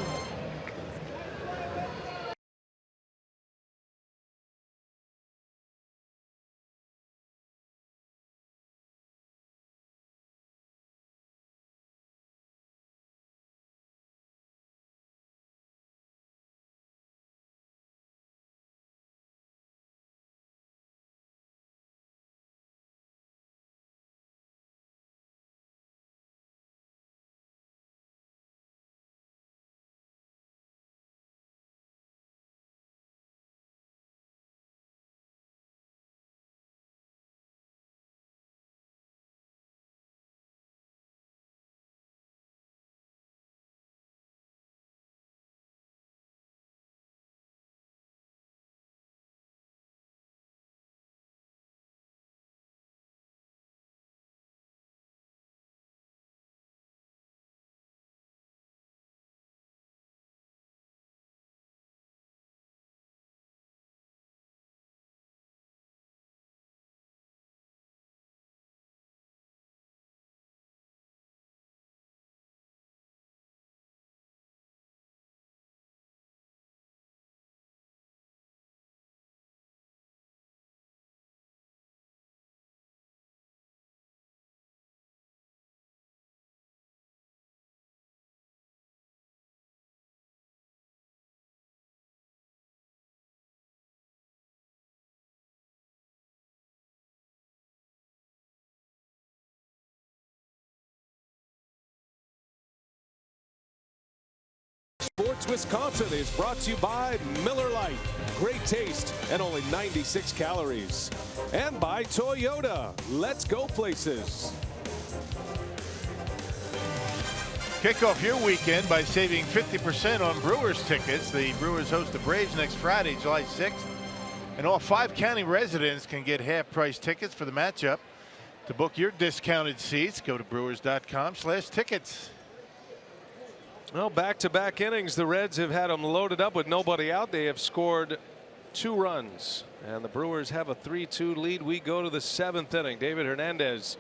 Speaker 6: Sports Wisconsin is brought to you by Miller Lite. Great taste and only 96 calories. And by Toyota. Let's go places.
Speaker 5: Kick off your weekend by saving 50% on Brewers tickets. The Brewers host the Braves next Friday, July 6th. And all 5 county residents can get half-price tickets for the matchup. To book your discounted seats, go to brewers.com/tickets.
Speaker 6: Well, back-to-back innings, the Reds have had them loaded up with nobody out. They have scored 2 runs, and the Brewers have a 3-2 lead. We go to the 7th inning. David Hernandez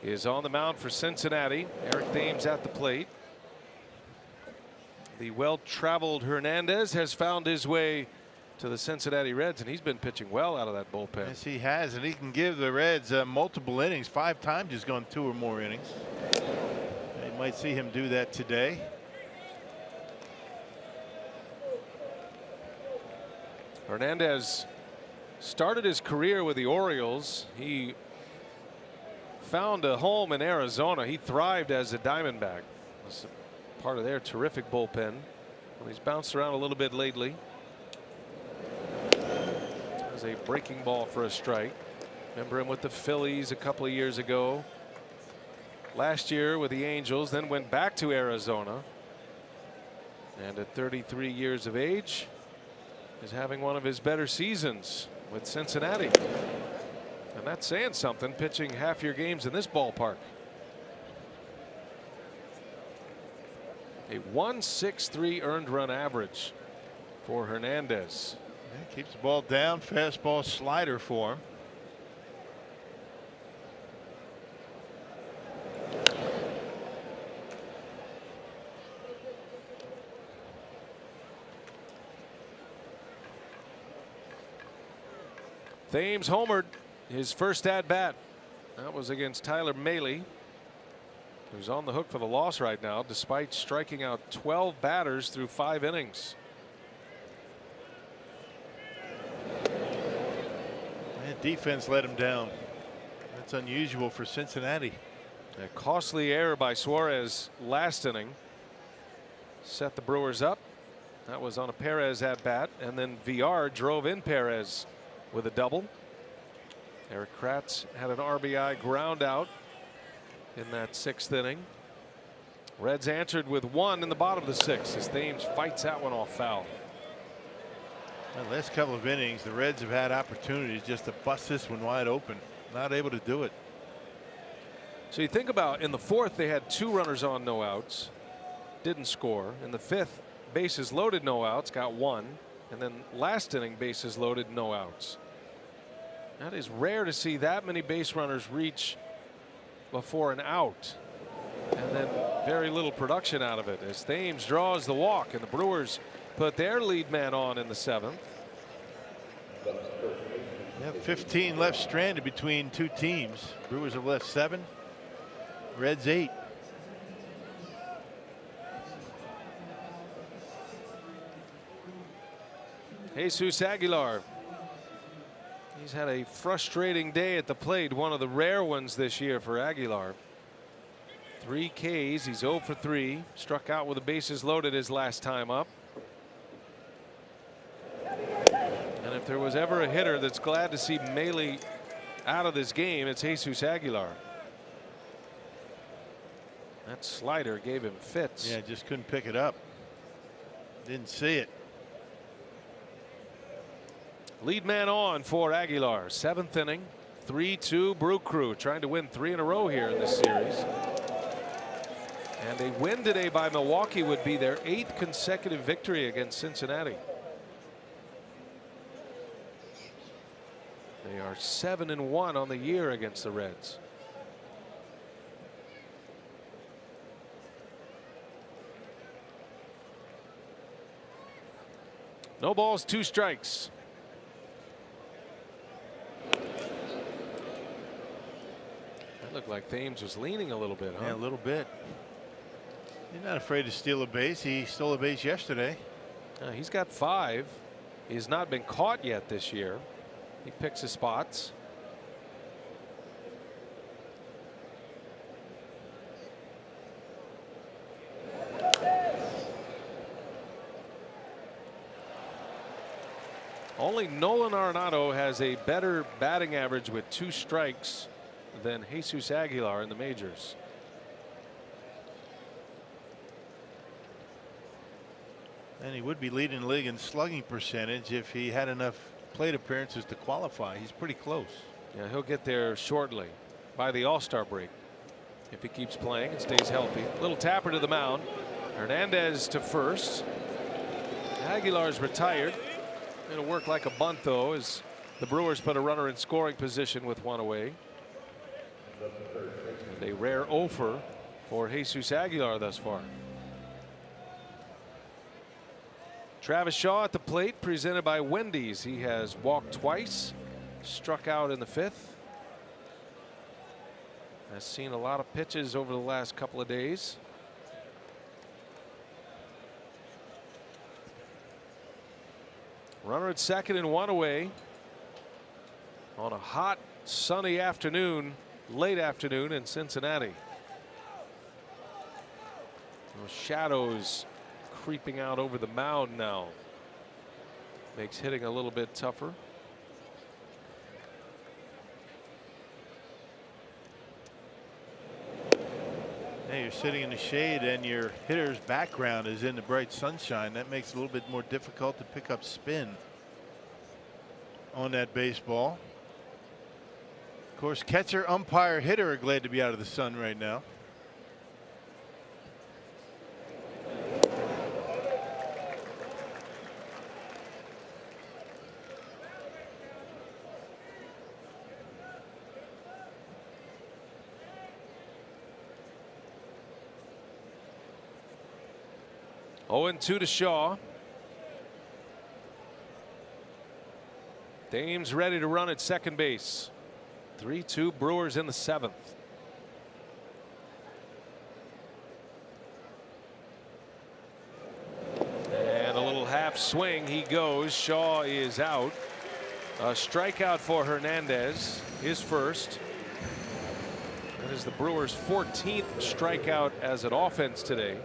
Speaker 6: is on the mound for Cincinnati. Eric Thames at the plate. The well-traveled Hernandez has found his way to the Cincinnati Reds, and he's been pitching well out of that bullpen.
Speaker 5: Yes, he has, and he can give the Reds multiple innings. 5 times he's gone 2 or more innings. You might see him do that today.
Speaker 6: Hernandez started his career with the Orioles. He found a home in Arizona. He thrived as a Diamondback. Was part of their terrific bullpen. Well, he's bounced around a little bit lately. There's a breaking ball for a strike. Remember him with the Phillies a couple of years ago. Last year with the Angels, then went back to Arizona. And at 33 years of age, is having one of his better seasons with Cincinnati. And that's saying something, pitching half your games in this ballpark. A 1.63 earned run average for Hernandez.
Speaker 5: Yeah, keeps the ball down, fastball slider for him.
Speaker 6: Thames homered his first at bat. That was against Tyler Mahle, who's on the hook for the loss right now, despite striking out 12 batters through 5 innings.
Speaker 5: And defense let him down. That's unusual for Cincinnati.
Speaker 6: A costly error by Suarez last inning set the Brewers up. That was on a Perez at bat, and then VR drove in Perez with a double. Eric Kratz had an RBI ground out in that 6th inning. Reds answered with 1 in the bottom of the 6th as Thames fights that one off foul.
Speaker 5: The last couple of innings, the Reds have had opportunities just to bust this one wide open. Not able to do it.
Speaker 6: So you think about in the 4th, they had 2 runners on, no outs, didn't score. In the 5th, bases loaded, no outs, got 1. And then last inning, bases loaded, no outs. That is rare to see that many base runners reach before an out. And then very little production out of it as Thames draws the walk, and the Brewers put their lead man on in the 7th.
Speaker 5: They have 15 left stranded between 2 teams. Brewers have left 7. Reds 8.
Speaker 6: Jesus Aguilar. He's had a frustrating day at the plate, one of the rare ones this year for Aguilar. 3 Ks. He's 0 for 3. Struck out with the bases loaded his last time up. And if there was ever a hitter that's glad to see Mahle out of this game, it's Jesus Aguilar. That slider gave him fits.
Speaker 5: Yeah, just couldn't pick it up. Didn't see it.
Speaker 6: Lead man on for Aguilar. 7th inning. 3-2 Brew Crew trying to win 3 in a row here in this series. And a win today by Milwaukee would be their 8th consecutive victory against Cincinnati. They are 7-1 on the year against the Reds. No balls, 2 strikes. That looked like Thames was leaning a little bit, huh?
Speaker 5: Yeah, a little bit. He's not afraid to steal a base. He stole a base yesterday.
Speaker 6: He's got 5. He's not been caught yet this year. He picks his spots. Only Nolan Arenado has a better batting average with 2 strikes than Jesus Aguilar in the majors.
Speaker 5: And he would be leading the league in slugging percentage if he had enough plate appearances to qualify. He's pretty close.
Speaker 6: Yeah, he'll get there shortly by the All-Star break if he keeps playing and stays healthy. Little tapper to the mound. Hernandez to first. Aguilar's retired. It'll work like a bunt though as the Brewers put a runner in scoring position with 1 away. And a rare offer for Jesus Aguilar thus far. Travis Shaw at the plate, presented by Wendy's. He has walked twice, struck out in the 5th. Has seen a lot of pitches over the last couple of days. Runner at 2nd and 1 away on a hot sunny afternoon, late afternoon in Cincinnati. Those shadows creeping out over the mound now makes hitting a little bit tougher.
Speaker 5: Hey, you're sitting in the shade and your hitter's background is in the bright sunshine. That makes it a little bit more difficult to pick up spin on that baseball. Of course, catcher, umpire, hitter are glad to be out of the sun right now.
Speaker 6: Oh, 2 to Shaw. Thames ready to run at second base. 3-2 Brewers in the 7th. And a little half swing. He goes. Shaw is out. A strikeout for Hernandez, his first. That is the Brewers' 14th strikeout as an offense today.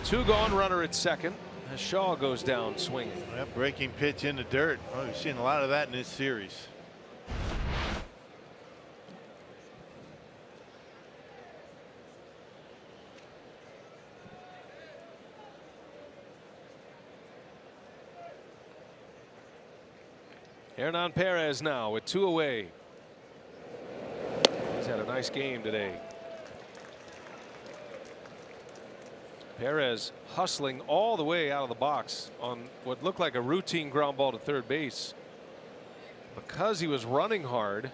Speaker 6: 2 gone, runner at second as Shaw goes down swinging.
Speaker 5: That breaking pitch in the dirt. Oh, we've seen a lot of that in this series.
Speaker 6: Hernan Perez now with 2 away. He's had a nice game today. Perez hustling all the way out of the box on what looked like a routine ground ball to third base. Because he was running hard,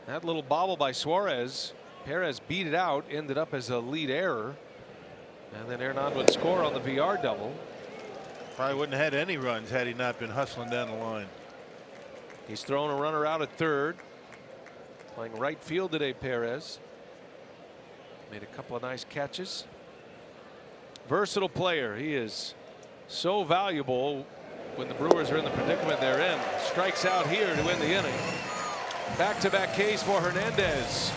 Speaker 6: that little bobble by Suarez, Perez beat it out, ended up as a lead error. And then Hernan would score on the VR double.
Speaker 5: Probably wouldn't have had any runs had he not been hustling down the line.
Speaker 6: He's thrown a runner out at third. Playing right field today, Perez. Made a couple of nice catches. Versatile player. He is so valuable when the Brewers are in the predicament they're in. Strikes out here to win the inning. Back-to-back Ks for Hernandez.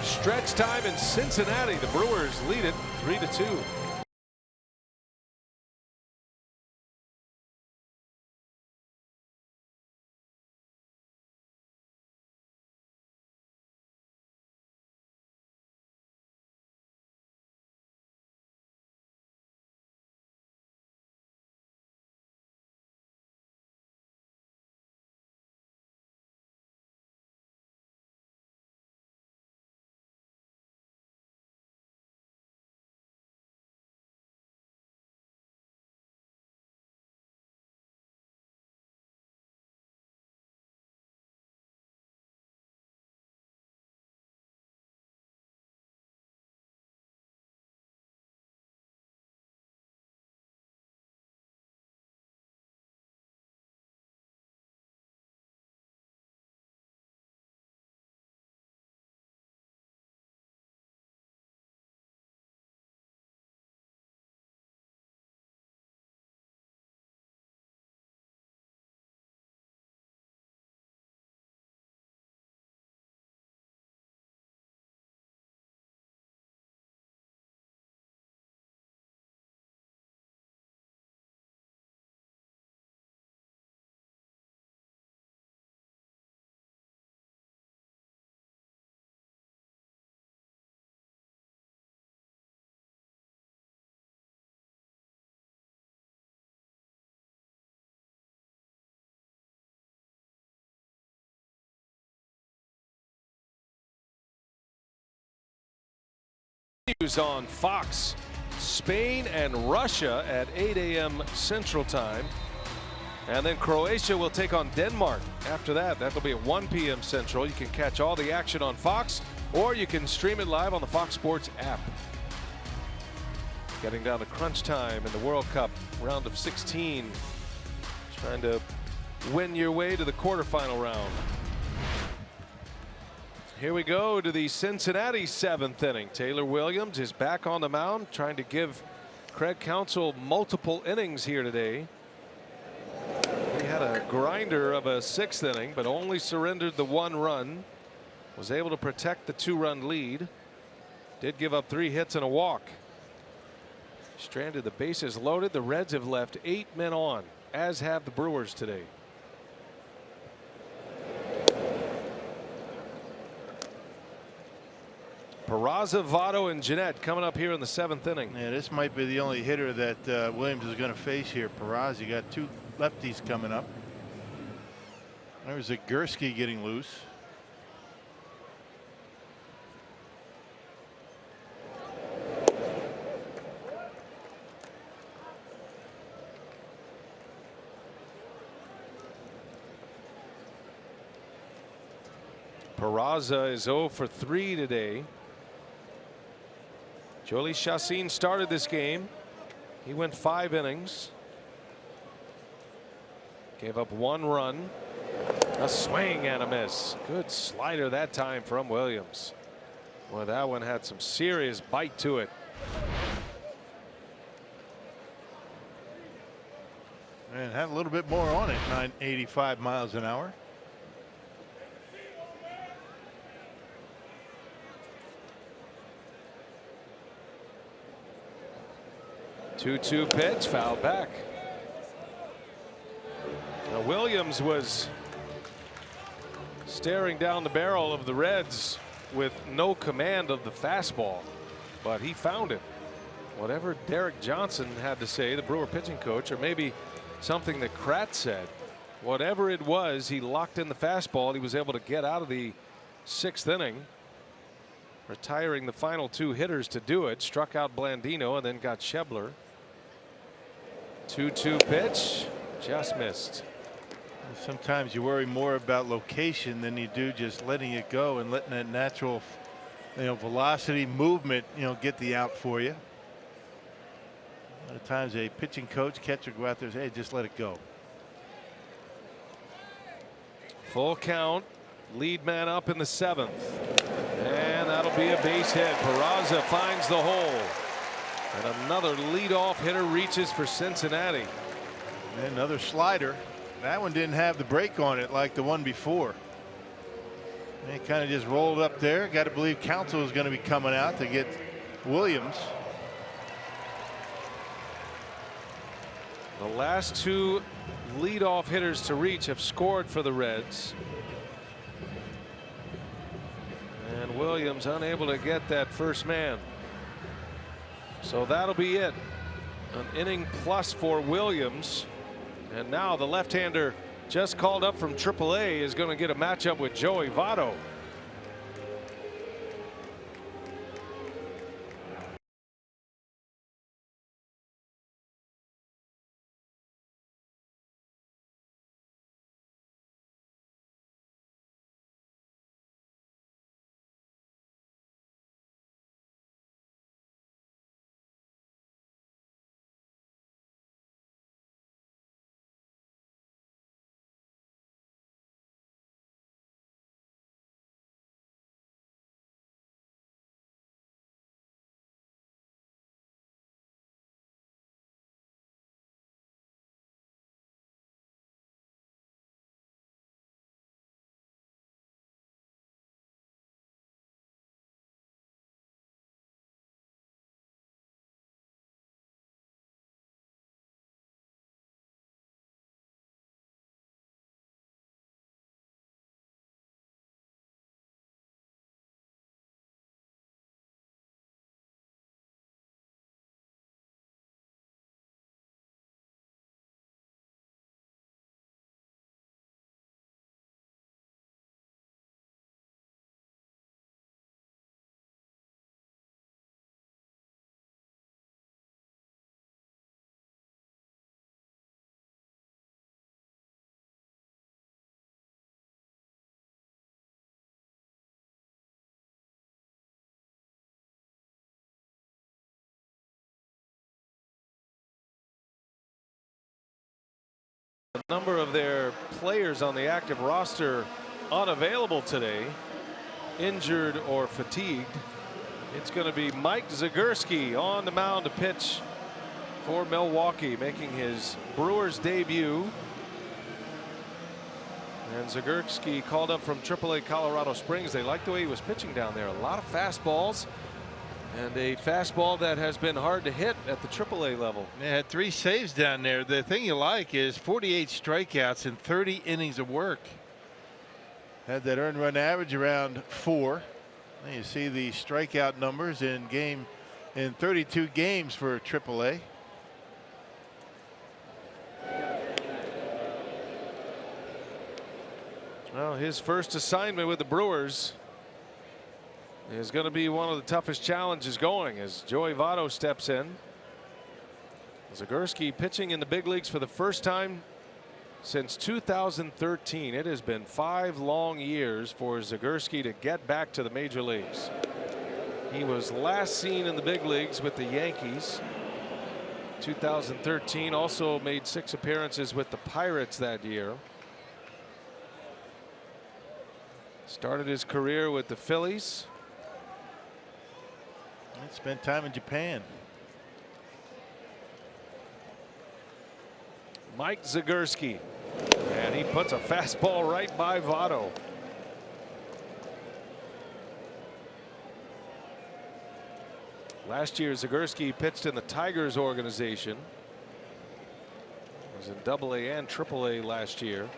Speaker 6: Stretch time in Cincinnati. The Brewers lead it 3-2. On Fox, Spain and Russia at 8 a.m. Central Time. And then Croatia will take on Denmark. After that, that'll be at 1 p.m. Central. You can catch all the action on Fox, or you can stream it live on the Fox Sports app. Getting down to crunch time in the World Cup round of 16. Trying to win your way to the quarterfinal round. Here we go to the Cincinnati 7th inning. Taylor Williams is back on the mound, trying to give Craig Counsell multiple innings here today. He had a grinder of a 6th inning, but only surrendered the 1 run. Was able to protect the 2-run lead. Did give up 3 hits and a walk. Stranded, the bases loaded. The Reds have left 8 men on, as have the Brewers today. Peraza, Votto, and Jeanette coming up here in the 7th inning.
Speaker 5: Yeah, this might be the only hitter that Williams is going to face here. Peraza, you got 2 lefties coming up. There's a Gursky getting loose.
Speaker 6: Peraza is 0 for 3 today. Jolie Chacin started this game. He went 5 innings. Gave up 1 run. A swing and a miss. Good slider that time from Williams. Boy, that one had some serious bite to it.
Speaker 5: And had a little bit more on it, 985 miles an hour.
Speaker 6: Two-two pitch, foul back. Now Williams was staring down the barrel of the Reds with no command of the fastball, but he found it. Whatever Derek Johnson had to say, the Brewer pitching coach, or maybe something that Kratz said, whatever it was, he locked in the fastball. He was able to get out of the 6th inning, retiring the final 2 hitters to do it. Struck out Blandino and then got Schebler. 2-2 pitch, just missed.
Speaker 5: Sometimes you worry more about location than you do just letting it go and letting that natural, velocity movement, get the out for you. A lot of times a pitching coach, catcher go out there and say, hey, just let it go.
Speaker 6: Full count, lead man up in the 7th, and that'll be a base hit. Peraza finds the hole, and another leadoff hitter reaches for Cincinnati.
Speaker 5: And another slider. That one didn't have the break on it like the one before. And it kind of just rolled up there. Got to believe Counsell is going to be coming out to get Williams.
Speaker 6: The last 2 leadoff hitters to reach have scored for the Reds. And Williams unable to get that first man. So that'll be it. An inning plus for Williams. And now the left-hander just called up from AAA is going to get a matchup with Joey Votto. A number of their players on the active roster unavailable today, injured or fatigued. It's going to be Mike Zagurski on the mound to pitch for Milwaukee, making his Brewers debut. And Zagurski called up from AAA Colorado Springs. They like the way he was pitching down there. A lot of fastballs, and a fastball that has been hard to hit at the AAA level.
Speaker 5: They had 3 saves down there. The thing you like is 48 strikeouts in 30 innings of work. Had that earned run average around 4. And you see the strikeout numbers in 32 games for AAA.
Speaker 6: Well, his first assignment with the Brewers is going to be one of the toughest challenges going as Joey Votto steps in. Zagurski pitching in the big leagues for the first time since 2013. It has been 5 long years for Zagurski to get back to the major leagues. He was last seen in the big leagues with the Yankees 2013. Also made 6 appearances with the Pirates that year. Started his career with the Phillies.
Speaker 5: And spent time in Japan.
Speaker 6: Mike Zagurski. And he puts a fastball right by Votto. Last year, Zagurski pitched in the Tigers organization. He was in AA and AAA last year.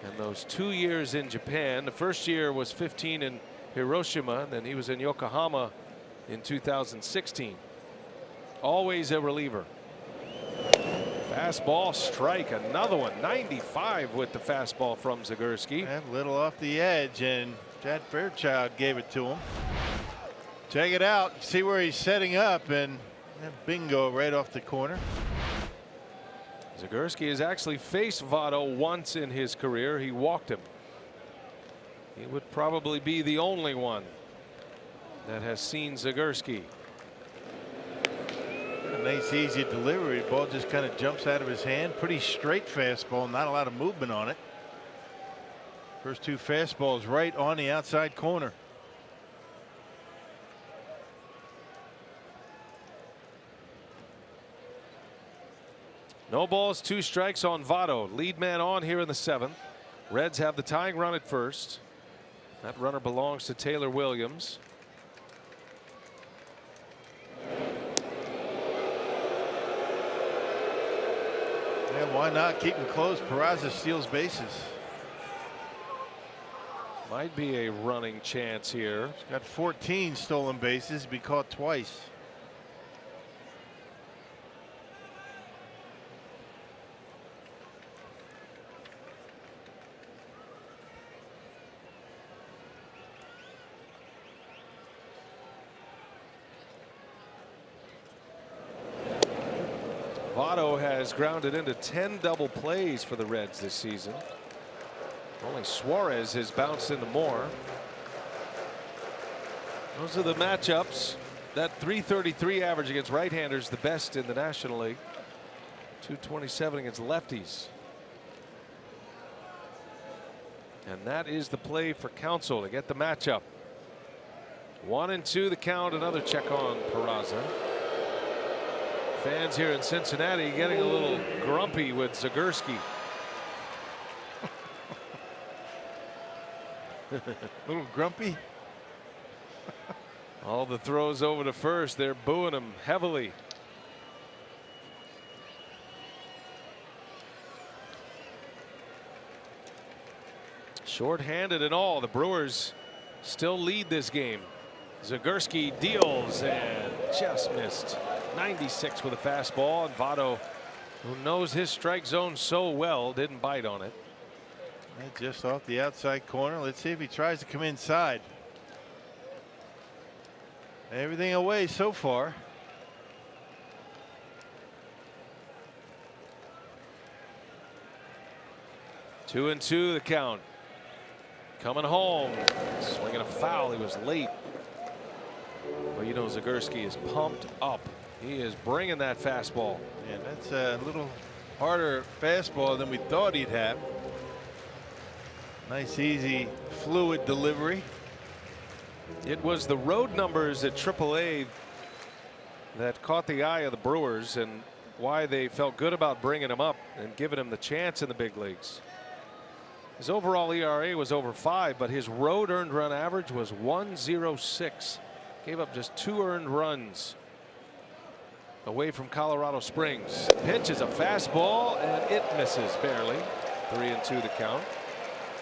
Speaker 6: And those 2 years in Japan, the first year was 15 in Hiroshima, and then he was in Yokohama in 2016. Always a reliever. Fastball strike, another one. 95 with the fastball from Zagurski.
Speaker 5: And a little off the edge, and Chad Fairchild gave it to him. Check it out, see where he's setting up, and bingo right off the corner.
Speaker 6: Zagurski has actually faced Votto once in his career. He walked him. He would probably be the only one that has seen Zagurski.
Speaker 5: A nice easy delivery. Ball just kind of jumps out of his hand. Pretty straight fastball, not a lot of movement on it. First two fastballs right on the outside corner.
Speaker 6: No balls, 2 strikes on Votto. Lead man on here in the 7th. Reds have the tying run at first. That runner belongs to Taylor Williams.
Speaker 5: Yeah, why not keep him close? Peraza steals bases.
Speaker 6: Might be a running chance here.
Speaker 5: He's got 14 stolen bases, be caught twice.
Speaker 6: Votto has grounded into 10 double plays for the Reds this season. Only Suarez has bounced into more. Those are the matchups. That .333 average against right-handers, the best in the National League. .227 against lefties. And that is the play for Counsell to get the matchup. 1-2 the count. Another check on Peraza. Fans here in Cincinnati getting a little grumpy with Zagurski.
Speaker 5: A little grumpy.
Speaker 6: All the throws over to first, they're booing him heavily. Short-handed and all, the Brewers still lead this game. Zagurski deals and just missed. 96 with a fastball, and Votto, who knows his strike zone so well, didn't bite on it.
Speaker 5: Just off the outside corner. Let's see if he tries to come inside. Everything away so far.
Speaker 6: Two and two the count. Coming home, swinging a foul. He was late. Well, you know, Zagurski is pumped up. He is bringing that fastball.
Speaker 5: Yeah, that's a little harder fastball than we thought he'd have. Nice, easy, fluid delivery.
Speaker 6: It was the road numbers at AAA that caught the eye of the Brewers and why they felt good about bringing him up and giving him the chance in the big leagues. His overall ERA was over 5, but his road earned run average was 1.06. Gave up just 2 earned runs away from Colorado Springs. Pitch is a fastball and it misses barely. 3-2 the count.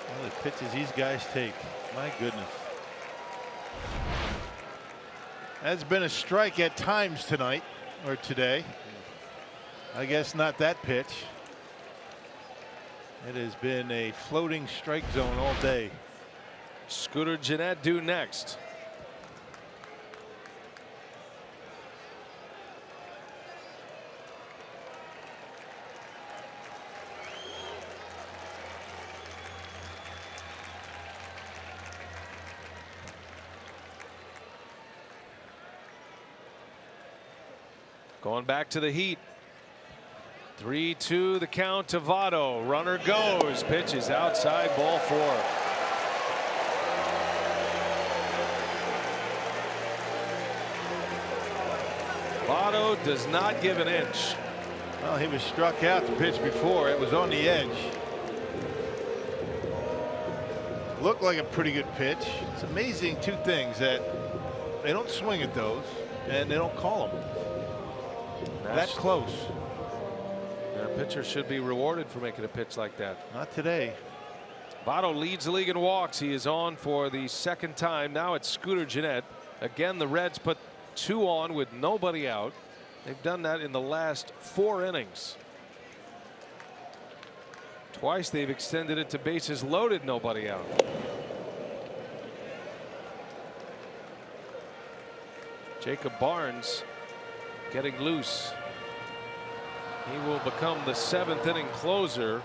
Speaker 5: Well, the pitches these guys take, my goodness. That's been a strike at times tonight or today. I guess not that pitch. It has been a floating strike zone all day.
Speaker 6: Scooter Gennett due next. Going back to the heat. 3-2 the count to Votto. Runner goes. Pitch is outside, ball 4. Votto does not give an inch.
Speaker 5: Well, he was struck out the pitch before. It was on the edge. Looked like a pretty good pitch. It's amazing, two things, that they don't swing at those and they don't call them. That close.
Speaker 6: Their pitcher should be rewarded for making a pitch like that.
Speaker 5: Not today.
Speaker 6: Votto leads the league in walks. He is on for the second time. Now it's Scooter Gennett. Again, the Reds put 2 on with nobody out. They've done that in the last 4 innings. Twice they've extended it to bases loaded, nobody out. Jacob Barnes getting loose. He will become the 7th inning closer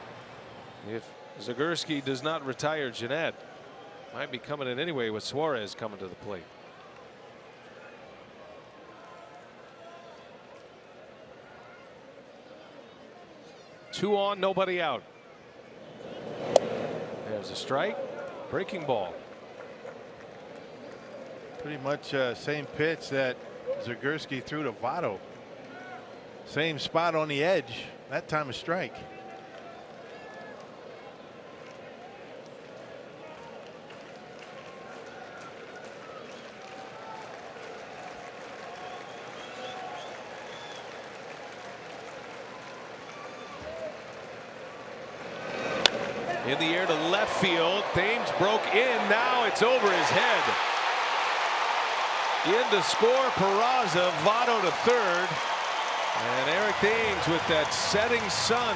Speaker 6: if Zagorski does not retire Gennett. Might be coming in anyway with Suarez coming to the plate. Two on, nobody out. There's a strike. Breaking ball.
Speaker 5: Pretty much same pitch that Zagorski threw to Votto. Same spot on the edge. That time a strike.
Speaker 6: In the air to left field. Thames broke in. Now it's over his head. In to score Peraza. Votto to third. And Eric Thames with that setting sun.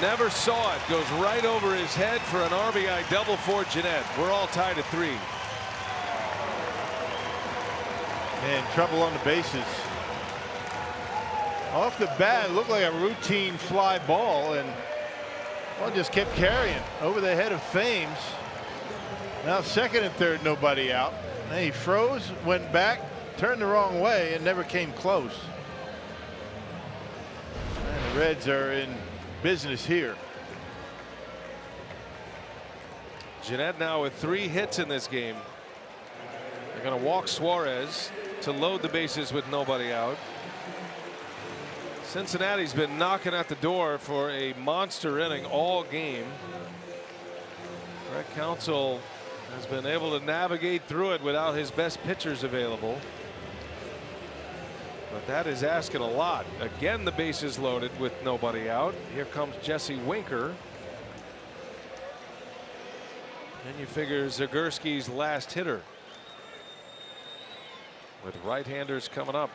Speaker 6: Never saw it. Goes right over his head for an RBI double for Gennett. We're all tied at 3.
Speaker 5: And trouble on the bases. Off the bat, it looked like a routine fly ball, and well, just kept carrying over the head of Thames. Now second and third, nobody out. And he froze, went back, turned the wrong way, and never came close. And the Reds are in business here.
Speaker 6: Gennett now with 3 hits in this game. They're going to walk Suarez to load the bases with nobody out. Cincinnati's been knocking at the door for a monster inning all game. Brett Counsell has been able to navigate through it without his best pitchers available. But that is asking a lot. Again, the bases loaded with nobody out. Here comes Jesse Winker. And you figure Zagorski's last hitter. With right-handers coming up.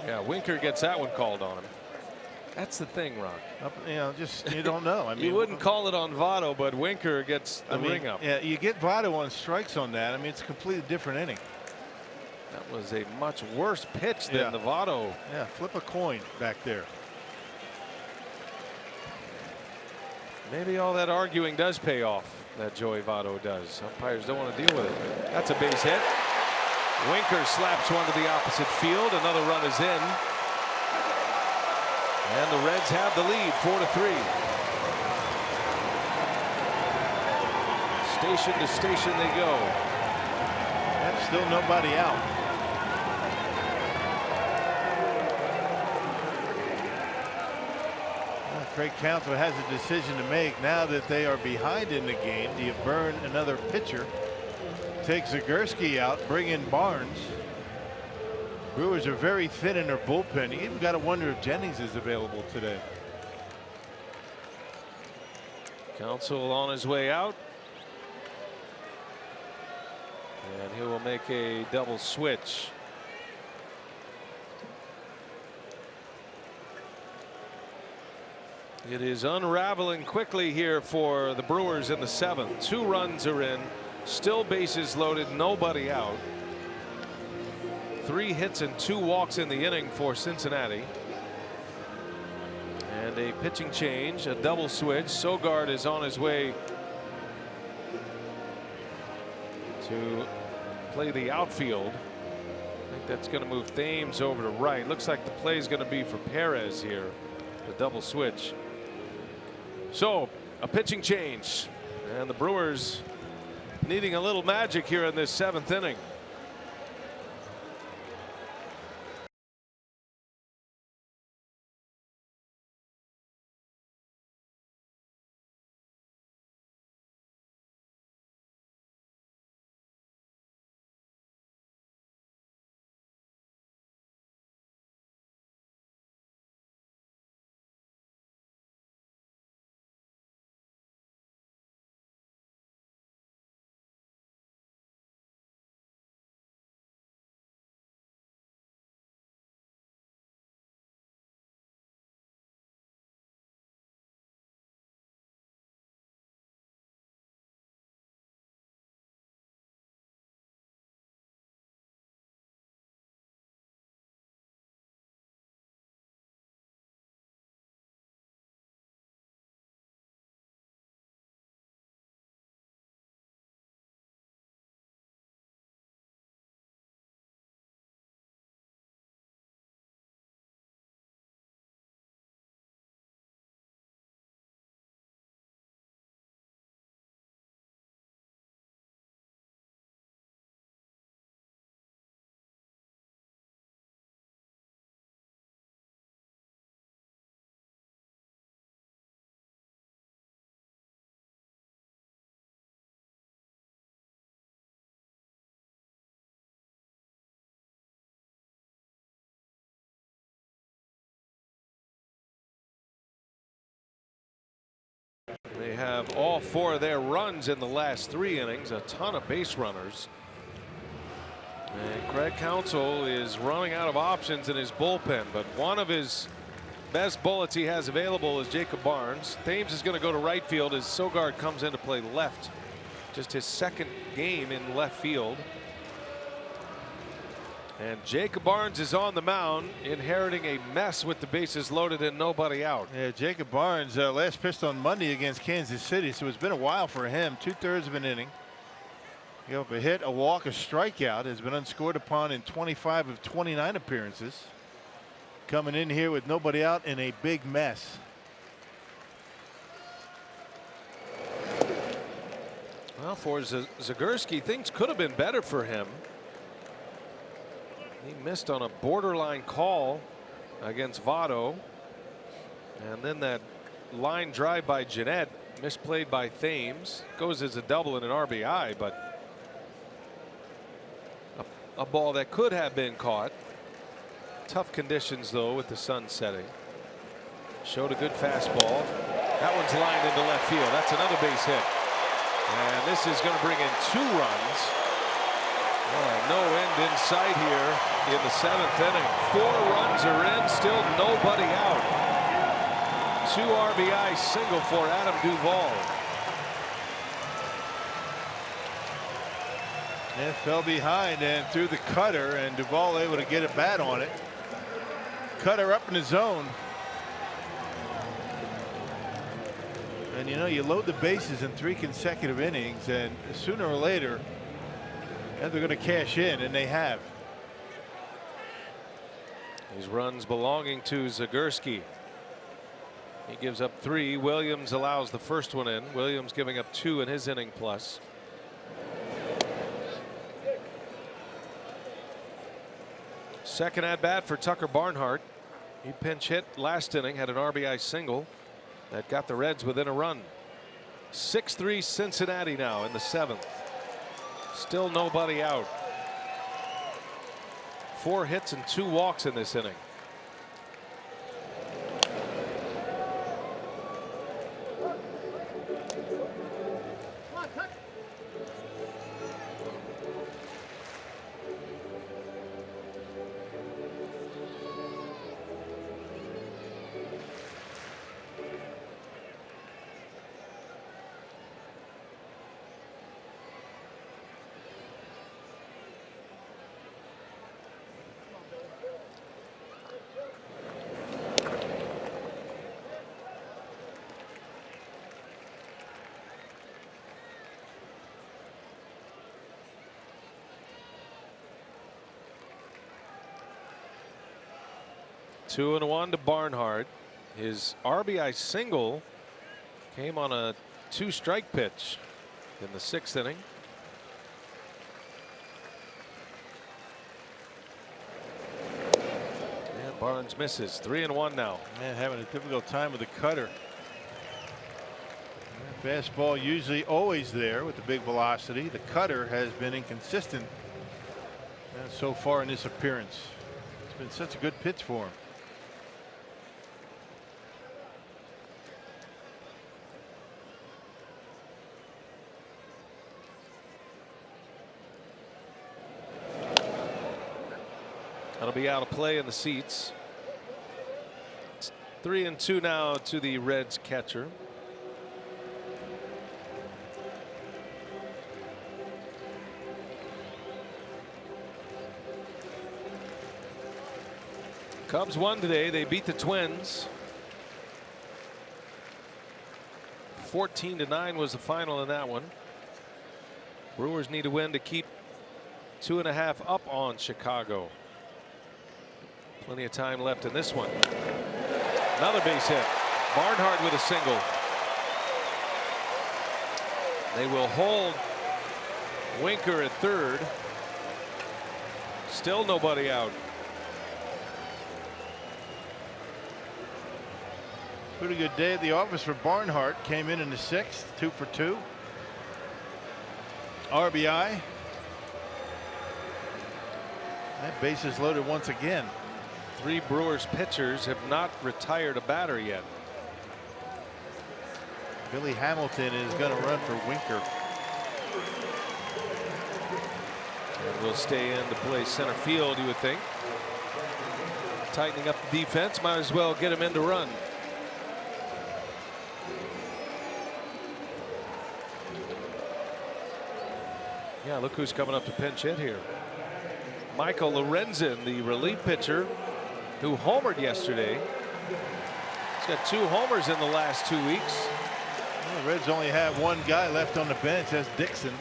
Speaker 6: Yeah, Winker gets that one called on him. That's the thing, Ron.
Speaker 5: You know, just you don't know. I mean,
Speaker 6: you wouldn't call it on Votto, but Winker gets the ring up.
Speaker 5: Yeah, you get Votto on strikes on that. I mean, it's a completely different inning.
Speaker 6: That was a much worse pitch than the Votto.
Speaker 5: Yeah, flip a coin back there.
Speaker 6: Maybe all that arguing does pay off that Joey Votto does. Umpires don't want to deal with it. That's a base hit. Winker slaps one to the opposite field. Another run is in. And the Reds have the lead 4-3. Station to station they go.
Speaker 5: And still nobody out. Well, Craig Counsell has a decision to make now that they are behind in the game. Do you burn another pitcher? Take Zagorski out, bring in Barnes. Brewers are very thin in their bullpen. You even got to wonder if Jennings is available today.
Speaker 6: Counsell on his way out. And he will make a double switch. It is unraveling quickly here for the Brewers in the 7th. 2 runs are in. Still bases loaded, nobody out. 3 hits and 2 walks in the inning for Cincinnati. And a pitching change, a double switch. Sogard is on his way to play the outfield. I think that's going to move Thames over to right. Looks like the play is going to be for Perez here, the double switch. So a pitching change, and the Brewers needing a little magic here in this 7th inning. They have all 4 of their runs in the last 3 innings, a ton of base runners. And Craig Counsell is running out of options in his bullpen, but one of his best bullets he has available is Jacob Barnes. Thames is going to go to right field as Sogard comes in to play left. Just his 2nd game in left field. And Jacob Barnes is on the mound, inheriting a mess with the bases loaded and nobody out.
Speaker 5: Yeah, Jacob Barnes last pitched on Monday against Kansas City, so it's been a while for him. 2/3 of an inning. Gave up a hit, a walk, a strikeout. Has been unscored upon in 25 of 29 appearances. Coming in here with nobody out in a big mess.
Speaker 6: Well, for Zagurski, things could have been better for him. He missed on a borderline call against Votto. And then that line drive by Jeanette, misplayed by Thames, goes as a double and an RBI, but a ball that could have been caught. Tough conditions, though, with the sun setting. Showed a good fastball. That one's lined into left field. That's another base hit. And this is going to bring in 2 runs. No end in sight here in the 7th inning. 4 runs are in, still nobody out. 2 RBI single for Adam Duvall.
Speaker 5: And fell behind and threw the cutter, and Duvall able to get a bat on it. Cutter up in the zone. And you know, you load the bases in 3 consecutive innings, and sooner or later and they're going to cash in, and they have.
Speaker 6: These runs belonging to Zagurski. He gives up 3. Williams allows the first one in. Williams giving up 2 in his inning plus. Second at bat for Tucker Barnhart. He pinch hit last inning, had an RBI single that got the Reds within a run. 6-3 Cincinnati now in the 7th. Still nobody out. 4 hits and 2 walks in this inning. Two and one to Barnhart. His RBI single came on a 2-strike pitch in the 6th inning. Barnes misses. 3-1 now.
Speaker 5: Man, having a difficult time with the cutter. Fastball usually always there with the big velocity. The cutter has been inconsistent so far in this appearance. It's been such a good pitch for him.
Speaker 6: That'll be out of play in the seats. It's 3-2 now to the Reds catcher. Cubs won today. They beat the Twins. 14-9 was the final in that one. Brewers need a win to keep 2.5 up on Chicago. Plenty of time left in this one. Another base hit. Barnhart with a single. They will hold Winker at third. Still nobody out.
Speaker 5: Pretty good day at the office for Barnhart. Came in the 6th, 2 for 2. RBI. That base is loaded once again.
Speaker 6: 3 Brewers pitchers have not retired a batter yet.
Speaker 5: Billy Hamilton is going to run for Winker.
Speaker 6: And will stay in to play center field, you would think. Tightening up the defense, might as well get him in to run. Yeah, look who's coming up to pinch hit here. Michael Lorenzen, the relief pitcher who homered yesterday. He's got 2 homers in the last 2 weeks.
Speaker 5: Well, the Reds only have 1 guy left on the bench. That's Dixon.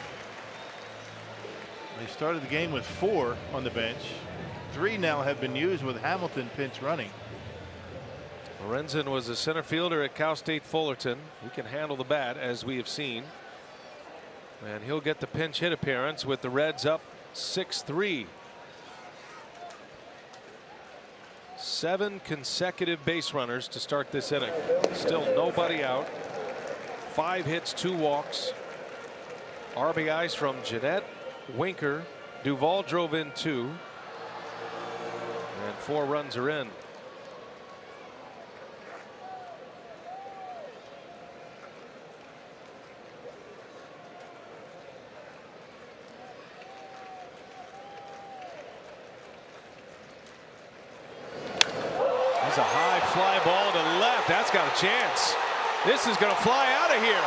Speaker 5: They started the game with 4 on the bench. 3 now have been used with Hamilton pinch running.
Speaker 6: Lorenzen was a center fielder at Cal State Fullerton. He can handle the bat, as we have seen. And he'll get the pinch hit appearance with the Reds up 6-3. 7 consecutive base runners to start this inning. Still nobody out. 5 hits, 2 walks. RBIs from Jeanette, Winker. Duvall drove in 2. And 4 runs are in. A high fly ball to left. That's got a chance. This is going to fly out of here.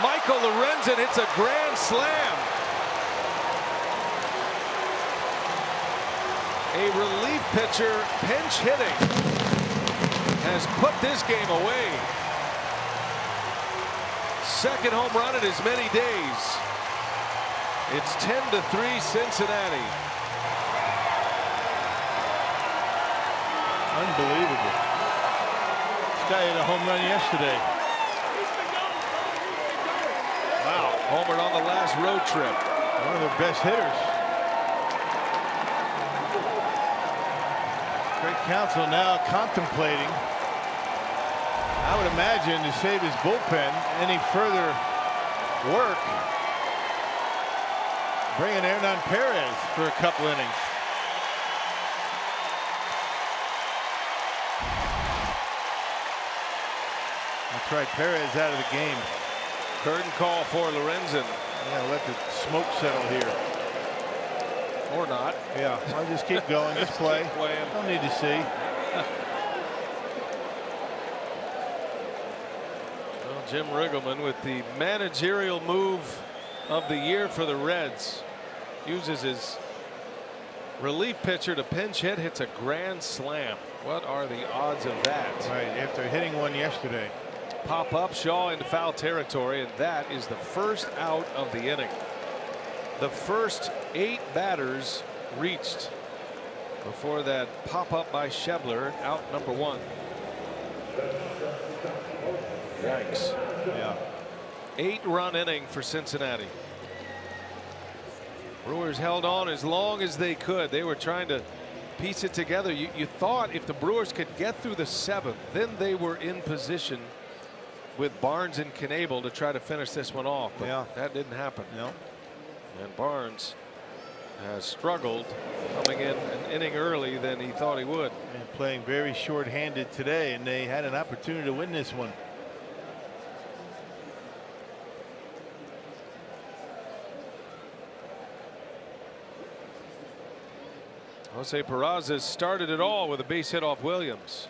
Speaker 6: Michael Lorenzen hits a grand slam. A relief pitcher pinch hitting has put this game away. Second home run in as many days. It's 10-3 Cincinnati.
Speaker 5: Unbelievable. This guy hit a home run yesterday.
Speaker 6: Wow. Homered on the last road trip.
Speaker 5: One of their best hitters. Craig Counsell now contemplating, I would imagine, to save his bullpen any further work, bringing Hernan Perez for a couple innings. That's right, Perez out of the game.
Speaker 6: Curtain call for Lorenzen.
Speaker 5: Yeah, let the smoke settle here.
Speaker 6: Or not.
Speaker 5: Yeah, I'll just keep going. Just play. Don't need to see.
Speaker 6: Well, Jim Riggleman with the managerial move of the year for the Reds. Uses his relief pitcher to pinch hit, hits a grand slam. What are the odds of that?
Speaker 5: Right, after hitting one yesterday.
Speaker 6: Pop up, Shaw into foul territory, and that is the first out of the inning. The first 8 batters reached before that pop up by Schebler, out number 1. Yikes.
Speaker 5: Yeah.
Speaker 6: 8-run inning for Cincinnati. Brewers held on as long as they could. They were trying to piece it together. You thought if the Brewers could get through the 7th, then they were in position with Barnes and Knable to try to finish this one off. But
Speaker 5: Yeah.
Speaker 6: that didn't happen.
Speaker 5: No.
Speaker 6: And Barnes has struggled, coming in an inning early than he thought he would.
Speaker 5: And playing very short-handed today, and they had an opportunity to win this one.
Speaker 6: Jose Peraza started it all with a base hit off Williams.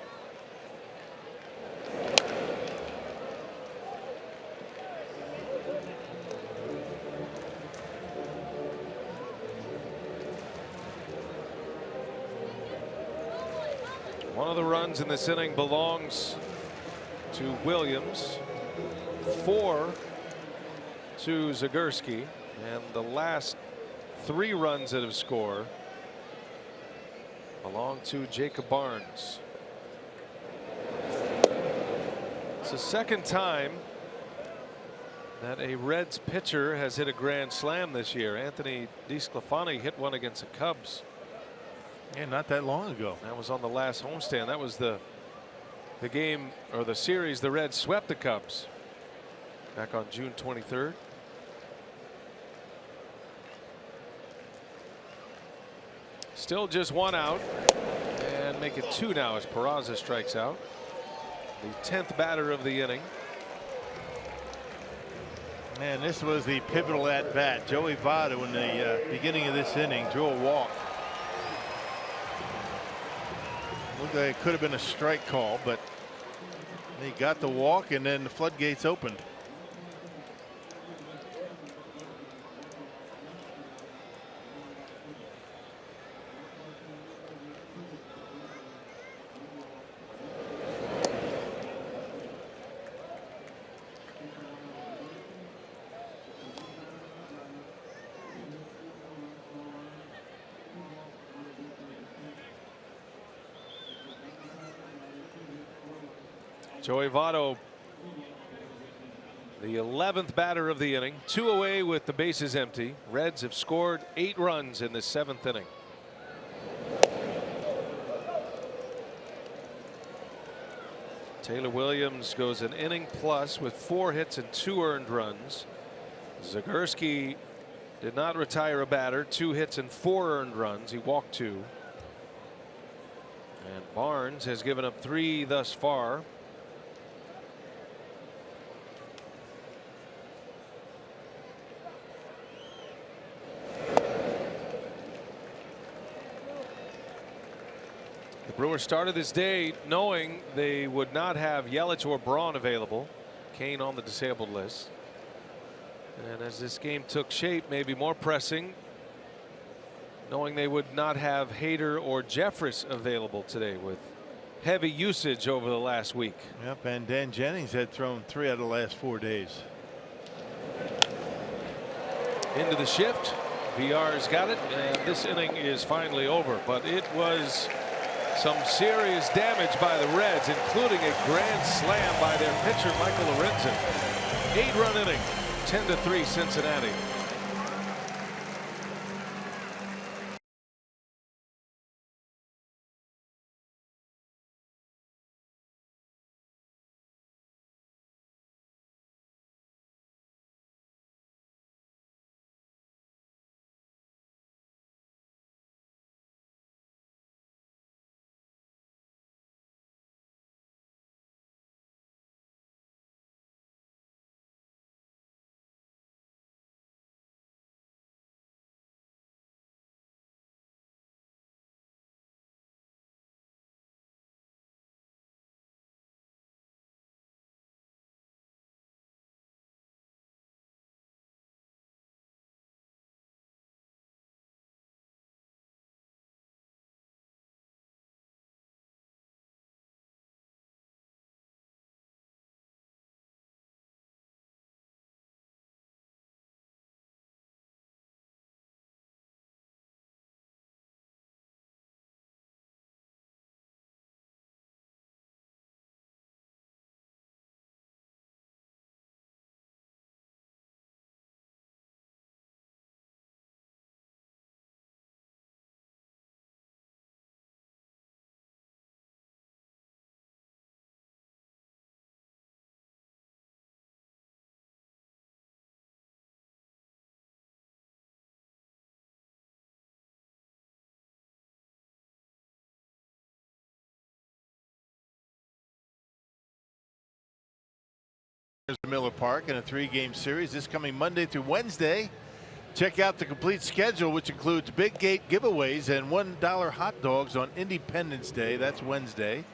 Speaker 6: One of the runs in this inning belongs to Williams, 4 to Zagorski, and the last 3 runs that have scored belong to Jacob Barnes. It's the second time that a Reds pitcher has hit a grand slam this year. Anthony DeSclafani hit one against the Cubs.
Speaker 5: Yeah, not that long ago.
Speaker 6: That was on the last homestand. That was the game, or the series, the Reds swept the Cubs back on June 23rd. Still just 1 out, and make it 2 now as Peraza strikes out. The 10th batter of the inning.
Speaker 5: Man, this was the pivotal at bat. Joey Votto in the beginning of this inning drew a walk. Looked like it could have been a strike call, but he got the walk, and then the floodgates opened.
Speaker 6: Joey Votto, the 11th batter of the inning, 2 away with the bases empty. Reds have scored 8 runs in the 7th inning. Taylor Williams goes an inning plus with 4 hits and 2 earned runs. Zagorski did not retire a batter, 2 hits and 4 earned runs. He walked 2. And Barnes has given up 3 thus far. The Brewers started this day knowing they would not have Yelich or Braun available. Kane on the disabled list. And as this game took shape, maybe more pressing, knowing they would not have Hader or Jeffress available today with heavy usage over the last week.
Speaker 5: Yep, and Dan Jennings had thrown 3 out of the last 4 days.
Speaker 6: Into the shift. VR's got it, and this inning is finally over. But it was some serious damage by the Reds, including a grand slam by their pitcher, Michael Lorenzen. 8-run inning, 10-3 Cincinnati.
Speaker 5: Miller Park in a 3-game series this coming Monday through Wednesday. Check out the complete schedule, which includes big gate giveaways and $1 hot dogs on Independence Day. That's Wednesday,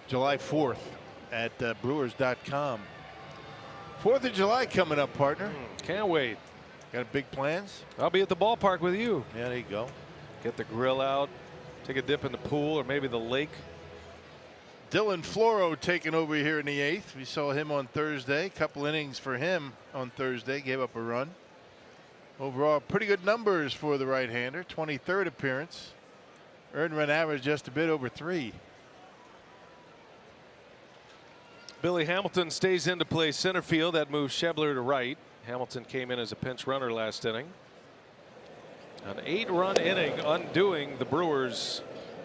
Speaker 5: July 4th at Brewers.com. 4th of July coming up, partner.
Speaker 6: Can't wait.
Speaker 5: Got big plans?
Speaker 6: I'll be at the ballpark with you.
Speaker 5: Yeah, there you go.
Speaker 6: Get the grill out, take a dip in the pool or maybe the lake.
Speaker 5: Dylan Floro taking over here in the 8th. We saw him on Thursday. Couple innings for him on Thursday. Gave up a run. Overall, pretty good numbers for the right-hander. 23rd appearance. Earned run average just a bit over 3.
Speaker 6: Billy Hamilton stays in to play center field. That moves Schebler to right. Hamilton came in as a pinch runner last inning. An 8-run inning undoing the Brewers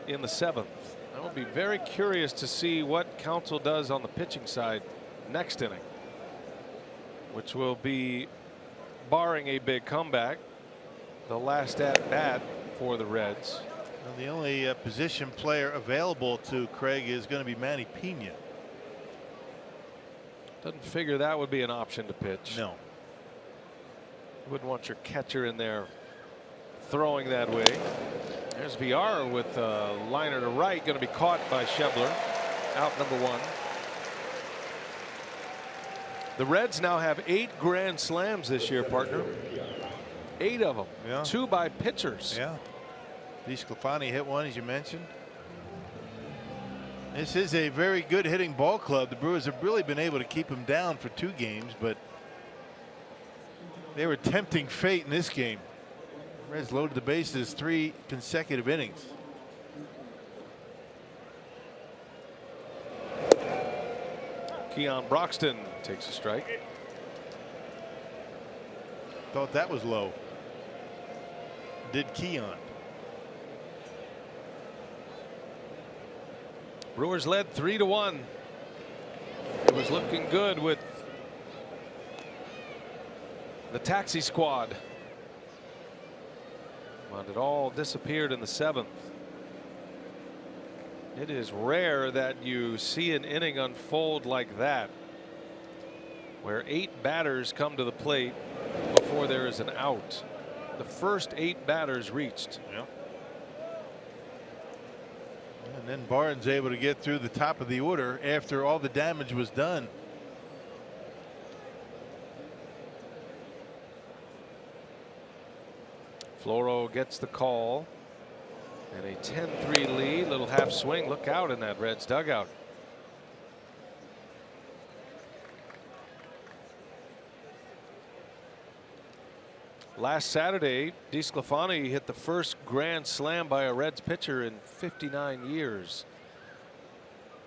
Speaker 6: in the 7th. I will be very curious to see what Counsell does on the pitching side next inning, which will be, barring a big comeback, the last at bat for the Reds.
Speaker 5: Well, the only position player available to Craig is going to be Manny Pena.
Speaker 6: Doesn't figure that would be an option to pitch.
Speaker 5: No.
Speaker 6: You wouldn't want your catcher in there throwing that way. There's VR with a liner to right, going to be caught by Schebler. Out number 1. The Reds now have 8 grand slams this year, partner. 8 of them.
Speaker 5: Yeah.
Speaker 6: 2 by pitchers.
Speaker 5: Yeah. DeSclafani hit one, as you mentioned. This is a very good hitting ball club. The Brewers have really been able to keep him down for 2 games, but they were tempting fate in this game. Reds loaded the bases 3 consecutive innings.
Speaker 6: Keon Broxton takes a strike.
Speaker 5: Thought that was low. Did Keon.
Speaker 6: Brewers led 3-1. It was looking good with the taxi squad. But it all disappeared in the 7th. It is rare that you see an inning unfold like that, where 8 batters come to the plate before there is an out. The first 8 batters reached.
Speaker 5: Yeah. And then Barnes able to get through the top of the order after all the damage was done.
Speaker 6: Floro gets the call and a 10-3 lead. Little half swing. Look out in that Reds dugout. Last Saturday, DeSclafani hit the first grand slam by a Reds pitcher in 59 years.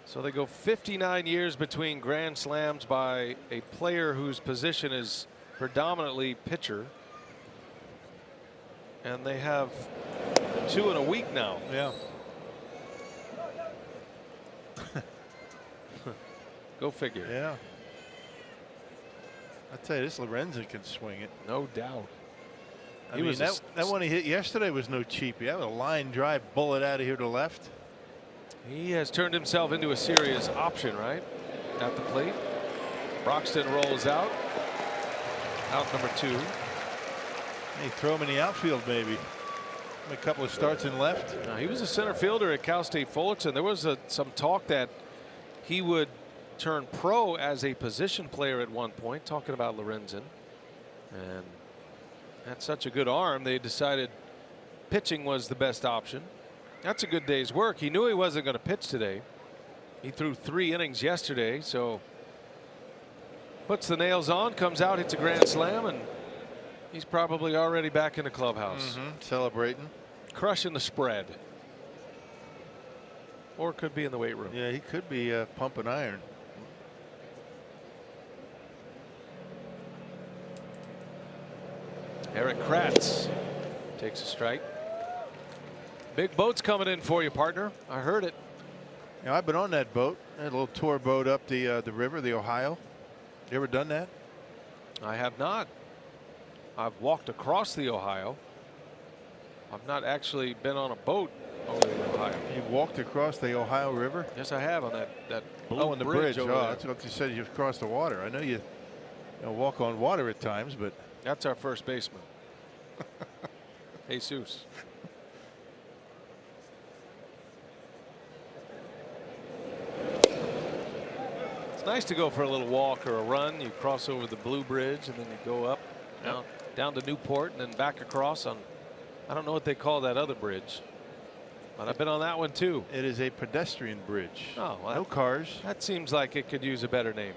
Speaker 6: So they go 59 years between grand slams by a player whose position is predominantly pitcher. And they have 2 in a week now.
Speaker 5: Yeah.
Speaker 6: Go figure.
Speaker 5: Yeah. I tell you, this Lorenzen can swing it.
Speaker 6: No doubt.
Speaker 5: I mean, that one he hit yesterday was no cheapie. That was a line drive bullet out of here to left.
Speaker 6: He has turned himself into a serious option, right? At the plate. Broxton rolls out. Out number 2.
Speaker 5: Hey, throw him in the outfield, maybe. A couple of starts in left.
Speaker 6: Now, he was a center fielder at Cal State Fullerton. There was some talk that he would turn pro as a position player at one point, talking about Lorenzen. And had such a good arm, they decided pitching was the best option. That's a good day's work. He knew he wasn't going to pitch today. He threw 3 innings yesterday, so puts the nails on, comes out, hits a grand slam, and he's probably already back in the clubhouse.
Speaker 5: Celebrating.
Speaker 6: Crushing the spread. Or could be in the weight room.
Speaker 5: Yeah, he could be pumping iron.
Speaker 6: Eric Kratz takes a strike. Big boat's coming in for you, partner. I heard it.
Speaker 5: You know, I've been on that boat. That little tour boat up the river, the Ohio. You ever done that?
Speaker 6: I have not. I've walked across the Ohio. I've not actually been on a boat over the Ohio.
Speaker 5: You've walked across the Ohio River?
Speaker 6: Yes, I have, on that blue
Speaker 5: on the bridge.
Speaker 6: over
Speaker 5: Oh,
Speaker 6: there.
Speaker 5: that's what you said. You've crossed the water. I know you walk on water at times, but
Speaker 6: that's our first baseman. Jesus. It's nice to go for a little walk or a run. You cross over the Blue Bridge and then you go up down to Newport and then back across on, I don't know what they call that other bridge, but I've been on that one too.
Speaker 5: it is a pedestrian bridge.
Speaker 6: Oh, well,
Speaker 5: no cars.
Speaker 6: that seems like it could use a better name.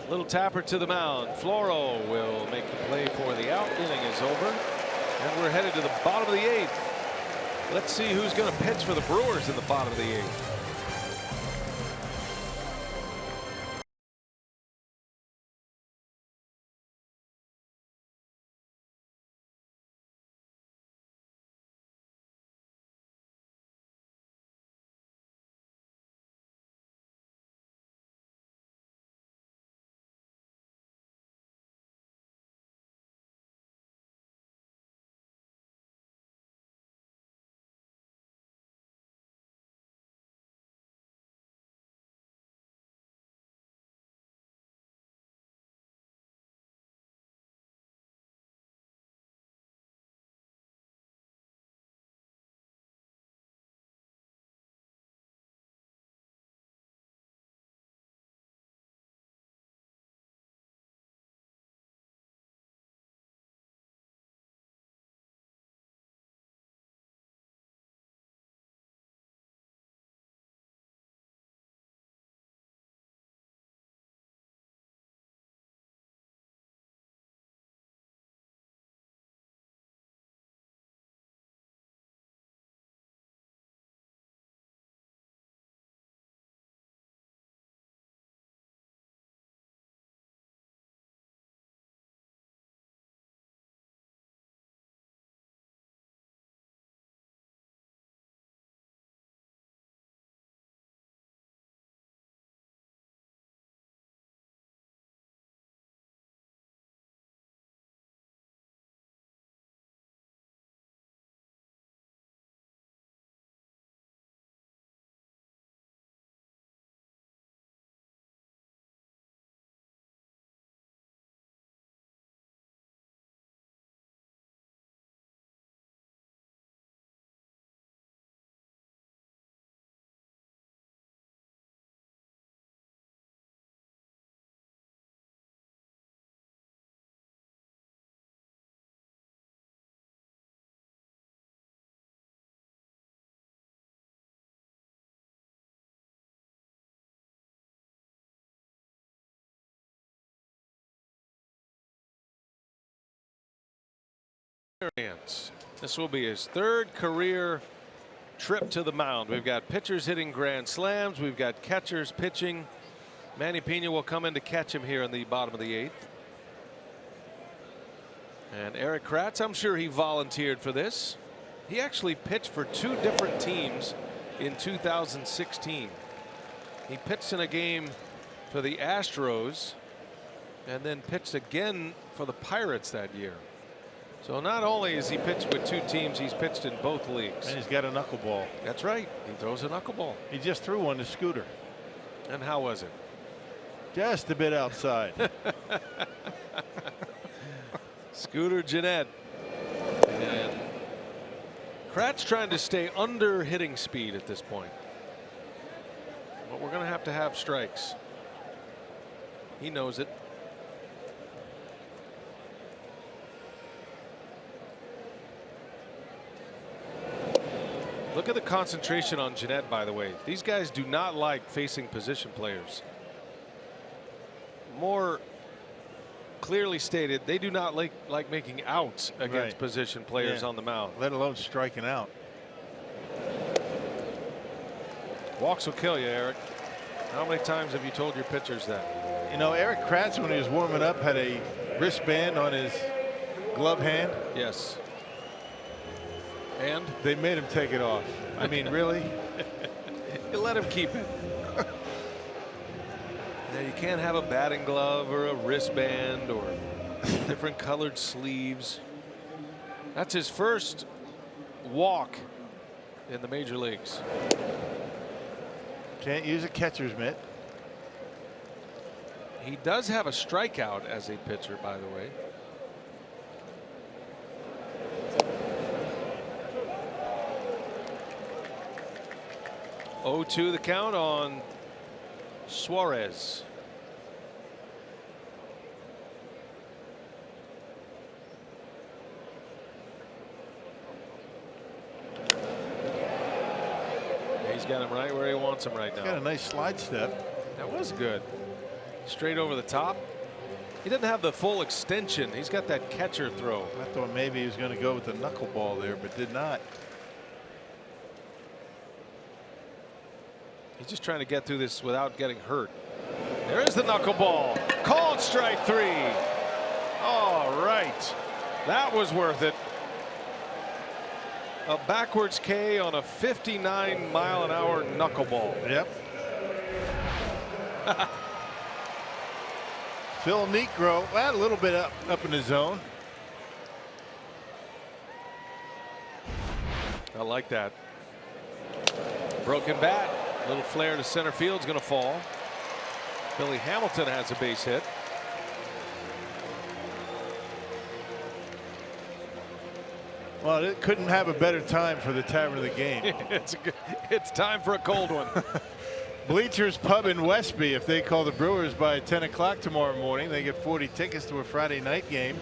Speaker 6: Little tapper to the mound. Floro will make the play for the out. Inning is over, and we're headed to the bottom of the 8th. Let's see who's going to pitch for the Brewers in the bottom of the 8th. This will be his 3rd career trip to the mound. We've got pitchers hitting grand slams. We've got catchers pitching. Manny Pena will come in to catch him here in the bottom of the 8th. And Eric Kratz, I'm sure he volunteered for this. He actually pitched for 2 different teams in 2016. He pitched in a game for the Astros and then pitched again for the Pirates that year. So not only has he pitched with 2 teams, he's pitched in both leagues.
Speaker 5: And he's got a knuckleball.
Speaker 6: That's right. He throws a knuckleball.
Speaker 5: He just threw one to Scooter.
Speaker 6: And how was it?
Speaker 5: Just a bit outside.
Speaker 6: Scooter Jeanette. And Kratz trying to stay under hitting speed at this point. But we're going to have strikes. He knows it. Look at the concentration on Jeanette, by the way. These guys do not like facing position players. More clearly stated, they do not like making outs against position players on the mound.
Speaker 5: Let alone striking out.
Speaker 6: Walks will kill you, Eric. How many times have you told your pitchers that?
Speaker 5: You know, Eric Kratz, when he was warming up, had a wristband on his glove hand.
Speaker 6: Yes. And
Speaker 5: they made him take it off. I mean, really?
Speaker 6: You let him keep it. Now, you can't have a batting glove or a wristband or different colored sleeves. That's his first walk in the major leagues.
Speaker 5: Can't use a catcher's mitt.
Speaker 6: He does have a strikeout as a pitcher, by the way. Oh, 2 the count on Suarez. He's got him right where he wants him right now.
Speaker 5: Got a nice slide step.
Speaker 6: That was good. Straight over the top. He didn't have the full extension. He's got that catcher throw.
Speaker 5: I thought maybe he was going to go with the knuckleball there, but did not.
Speaker 6: He's just trying to get through this without getting hurt. There is the knuckleball. Called strike 3. All right. That was worth it. A backwards K on a 59-mile-an-hour knuckleball.
Speaker 5: Yep. Phil Negro, a little bit up in the zone.
Speaker 6: I like that. Broken bat. Little flare to center field is going to fall. Billy Hamilton has a base hit.
Speaker 5: Well, it couldn't have a better time for the Tavern of the Game.
Speaker 6: It's time for a cold one.
Speaker 5: Bleachers Pub in Westby. If they call the Brewers by 10 o'clock tomorrow morning, they get 40 tickets to a Friday night game.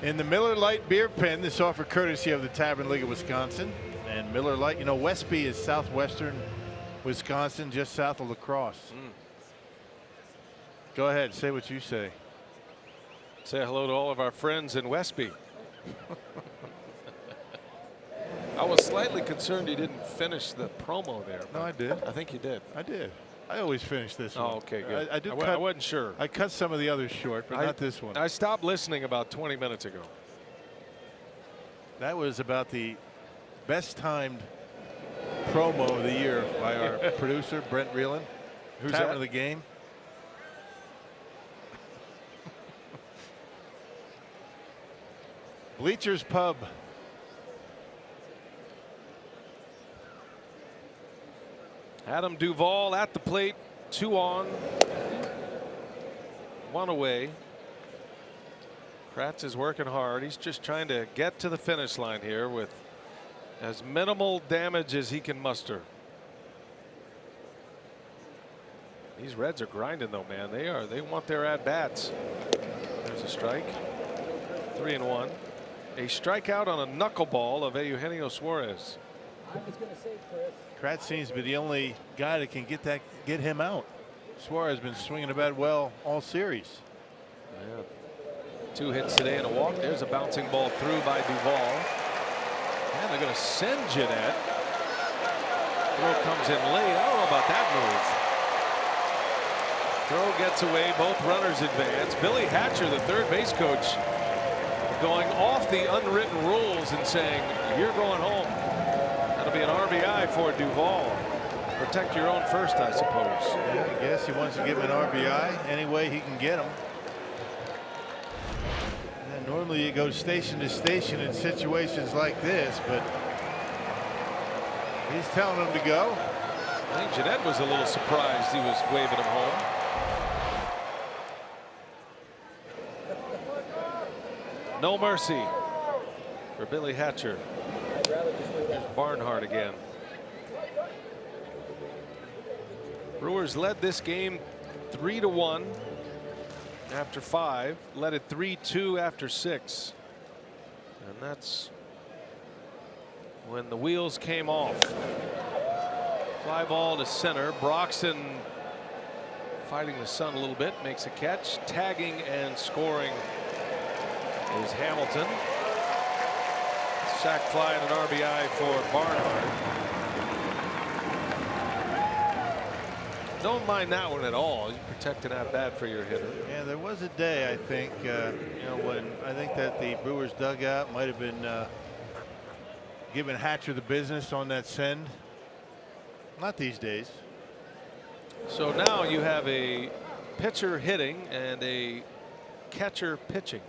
Speaker 5: In the Miller Lite Beer Pen, this offer courtesy of the Tavern League of Wisconsin. And Miller Lite, you know, Westby is southwestern Wisconsin, just south of La Crosse. Go ahead, say what you say.
Speaker 6: Say hello to all of our friends in Westby. I was slightly concerned you didn't finish the promo there.
Speaker 5: No, I did.
Speaker 6: I think you did.
Speaker 5: I did. I always finish this one.
Speaker 6: Oh, okay, good.
Speaker 5: I did
Speaker 6: I
Speaker 5: cut,
Speaker 6: wasn't sure.
Speaker 5: I cut some of the others short, but not this one.
Speaker 6: I stopped listening about 20 minutes ago.
Speaker 5: That was about the best timed promo of the year by our producer, Brent Reelan.
Speaker 6: Who's
Speaker 5: Tavern
Speaker 6: that?
Speaker 5: of the Game. Bleachers Pub.
Speaker 6: Adam Duvall at the plate, 2 on, 1 away. Kratz is working hard. He's just trying to get to the finish line here with as minimal damage as he can muster. These Reds are grinding though, man. They want their at bats. There's a strike. 3-1. A strikeout on a knuckleball of Eugenio Suarez.
Speaker 7: I was going to say, Chris.
Speaker 5: Kratz seems to be the only guy that can get him out. Suarez has been swinging the bat well all series.
Speaker 6: Yeah. 2 hits today and a walk. There's a bouncing ball through by Duvall. And they're going to send Jeanette. Throw comes in late. I don't know about that move. Throw gets away. Both runners advance. Billy Hatcher, the third base coach, going off the unwritten rules and saying, you're going home. That'll be an RBI for Duvall. Protect your own first, I suppose.
Speaker 5: Yeah, I guess he wants to give him an RBI any way he can get him. And normally you go station to station in situations like this, but he's telling him to go.
Speaker 6: I think Jeanette was a little surprised he was waving him home. No mercy for Billy Hatcher. There's Barnhart again. Brewers led this game 3-1 after 5. Led it 3-2 after 6. And that's when the wheels came off. Fly ball to center. Broxton fighting the sun a little bit. Makes a catch. Tagging and scoring is Hamilton. Sac fly and an RBI for Barnhart. Don't mind that one at all. You're protecting that bat for your hitter.
Speaker 5: Yeah, there was a day, I think, you know, when I think that the Brewers dugout might have been giving Hatcher the business on that send. Not these days.
Speaker 6: So now you have a pitcher hitting and a catcher pitching.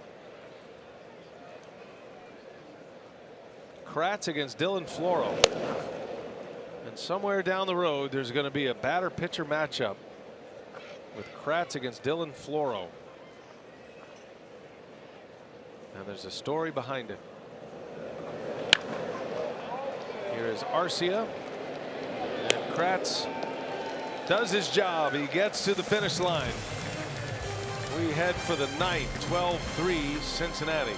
Speaker 6: Kratz against Dylan Floro. And somewhere down the road there's going to be a batter pitcher matchup with Kratz against Dylan Floro. And there's a story behind it. Here is Arcia. And Kratz does his job. He gets to the finish line. We head for the ninth, 12-3 Cincinnati.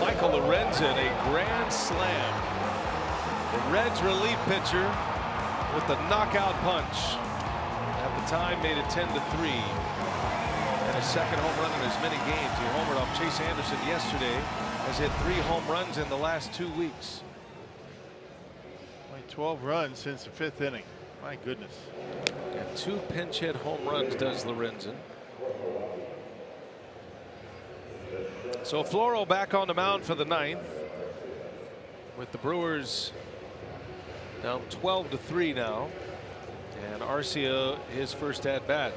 Speaker 6: Michael Lorenzen, a grand slam. The Reds relief pitcher with the knockout punch. At the time made it 10-3. And his second home run in as many games. He homered off Chase Anderson yesterday. Has hit 3 home runs in the last 2 weeks.
Speaker 5: 12 runs since the 5th inning. My goodness.
Speaker 6: And 2 pinch hit home runs does Lorenzen. So Floro back on the mound for the 9th, with the Brewers down 12-3 now, and Arcia his first at bat.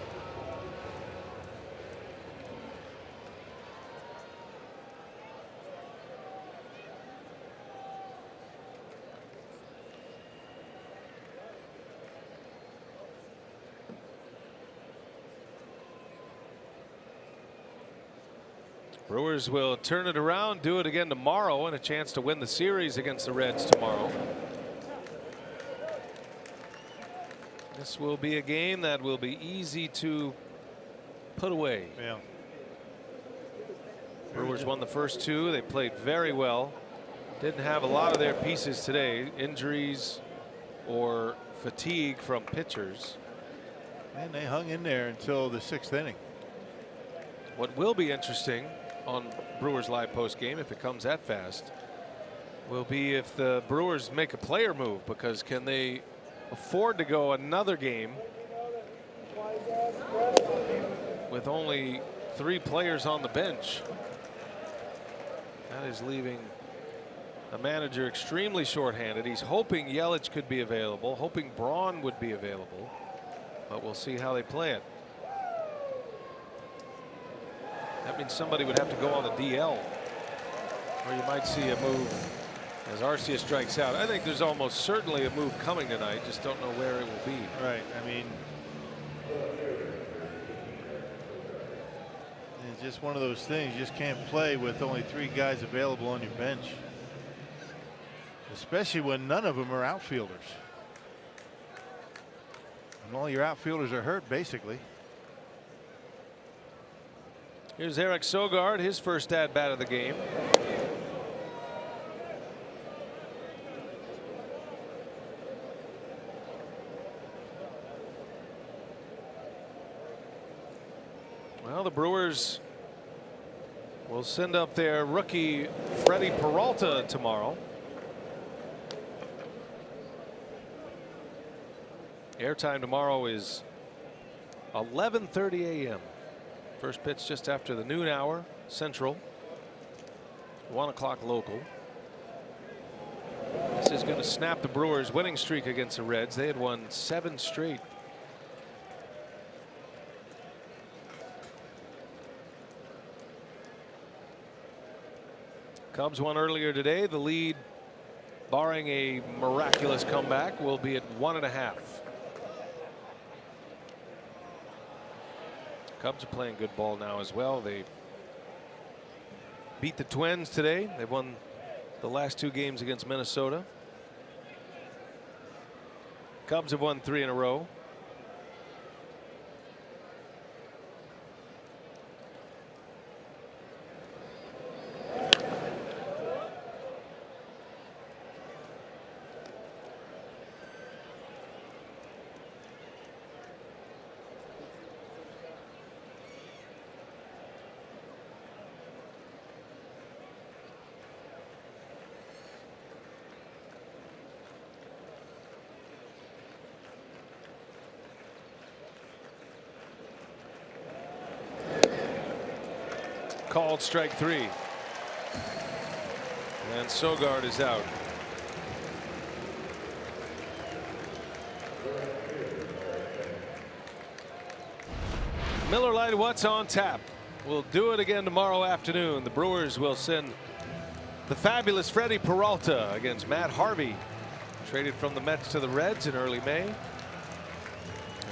Speaker 6: Brewers will turn it around, do it again tomorrow, and a chance to win the series against the Reds tomorrow. This will be a game that will be easy to put away.
Speaker 5: Yeah.
Speaker 6: Brewers won the first 2. They played very well. Didn't have a lot of their pieces today, injuries or fatigue from pitchers.
Speaker 5: And they hung in there until the 6th inning.
Speaker 6: What will be interesting on Brewers Live post game, if it comes that fast, will be if the Brewers make a player move, because can they afford to go another game with only 3 players on the bench? That is leaving the manager extremely shorthanded. He's hoping Yelich could be available, hoping Braun would be available, but we'll see how they play it. That means somebody would have to go on the DL, or you might see a move as Arcia strikes out. I think there's almost certainly a move coming tonight. Just don't know where it will be.
Speaker 5: Right. I mean, it's just one of those things. You just can't play with only 3 guys available on your bench, especially when none of them are outfielders. And all your outfielders are hurt, basically.
Speaker 6: Here's Eric Sogard, his first at bat of the game. Well, the Brewers will send up their rookie Freddie Peralta tomorrow. Airtime tomorrow is 11:30 a.m. First pitch just after the noon hour. Central. 1 o'clock local. This is going to snap the Brewers' winning streak against the Reds. They had won 7 straight. Cubs won earlier today. The lead, barring a miraculous comeback, will be at 1.5. Cubs are playing good ball now as well. They beat the Twins today. They've won the last 2 games against Minnesota. Cubs have won 3 in a row. Called strike 3. And Sogard is out. Miller Lite, what's on tap? We'll do it again tomorrow afternoon. The Brewers will send the fabulous Freddie Peralta against Matt Harvey, traded from the Mets to the Reds in early May.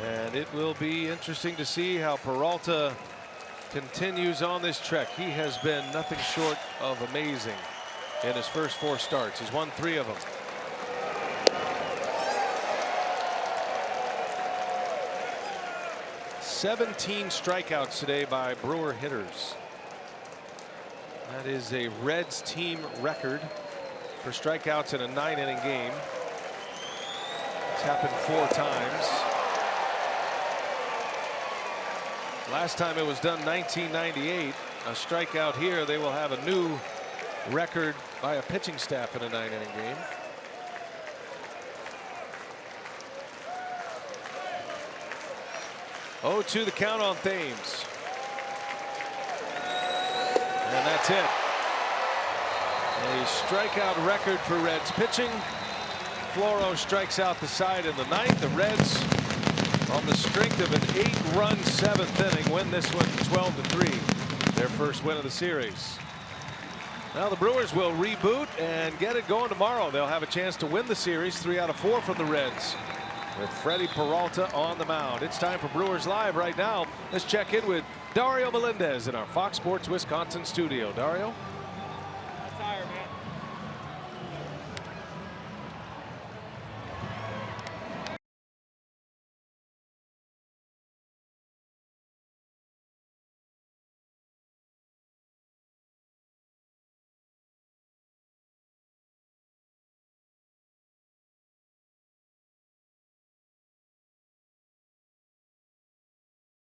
Speaker 6: And it will be interesting to see how Peralta continues on this trek. He has been nothing short of amazing in his first 4 starts. He's won 3 of them. "17 strikeouts today by Brewer hitters. That is a Reds team record for strikeouts in a 9-inning game. It's happened 4 times. Last time it was done 1998. A strikeout here. They will have a new record by a pitching staff in a 9-inning game. Oh, 2 the count on Thames. And that's it. A strikeout record for Reds pitching. Floro strikes out the side in the 9th. The Reds, on the strength of an 8-run 7th inning, win this one 12-3. Their first win of the series. Now the Brewers will reboot and get it going tomorrow. They'll have a chance to win the series 3 out of 4 from the Reds, with Freddie Peralta on the mound. It's time for Brewers Live right now. Let's check in with Dario Melendez in our Fox Sports Wisconsin studio. Dario?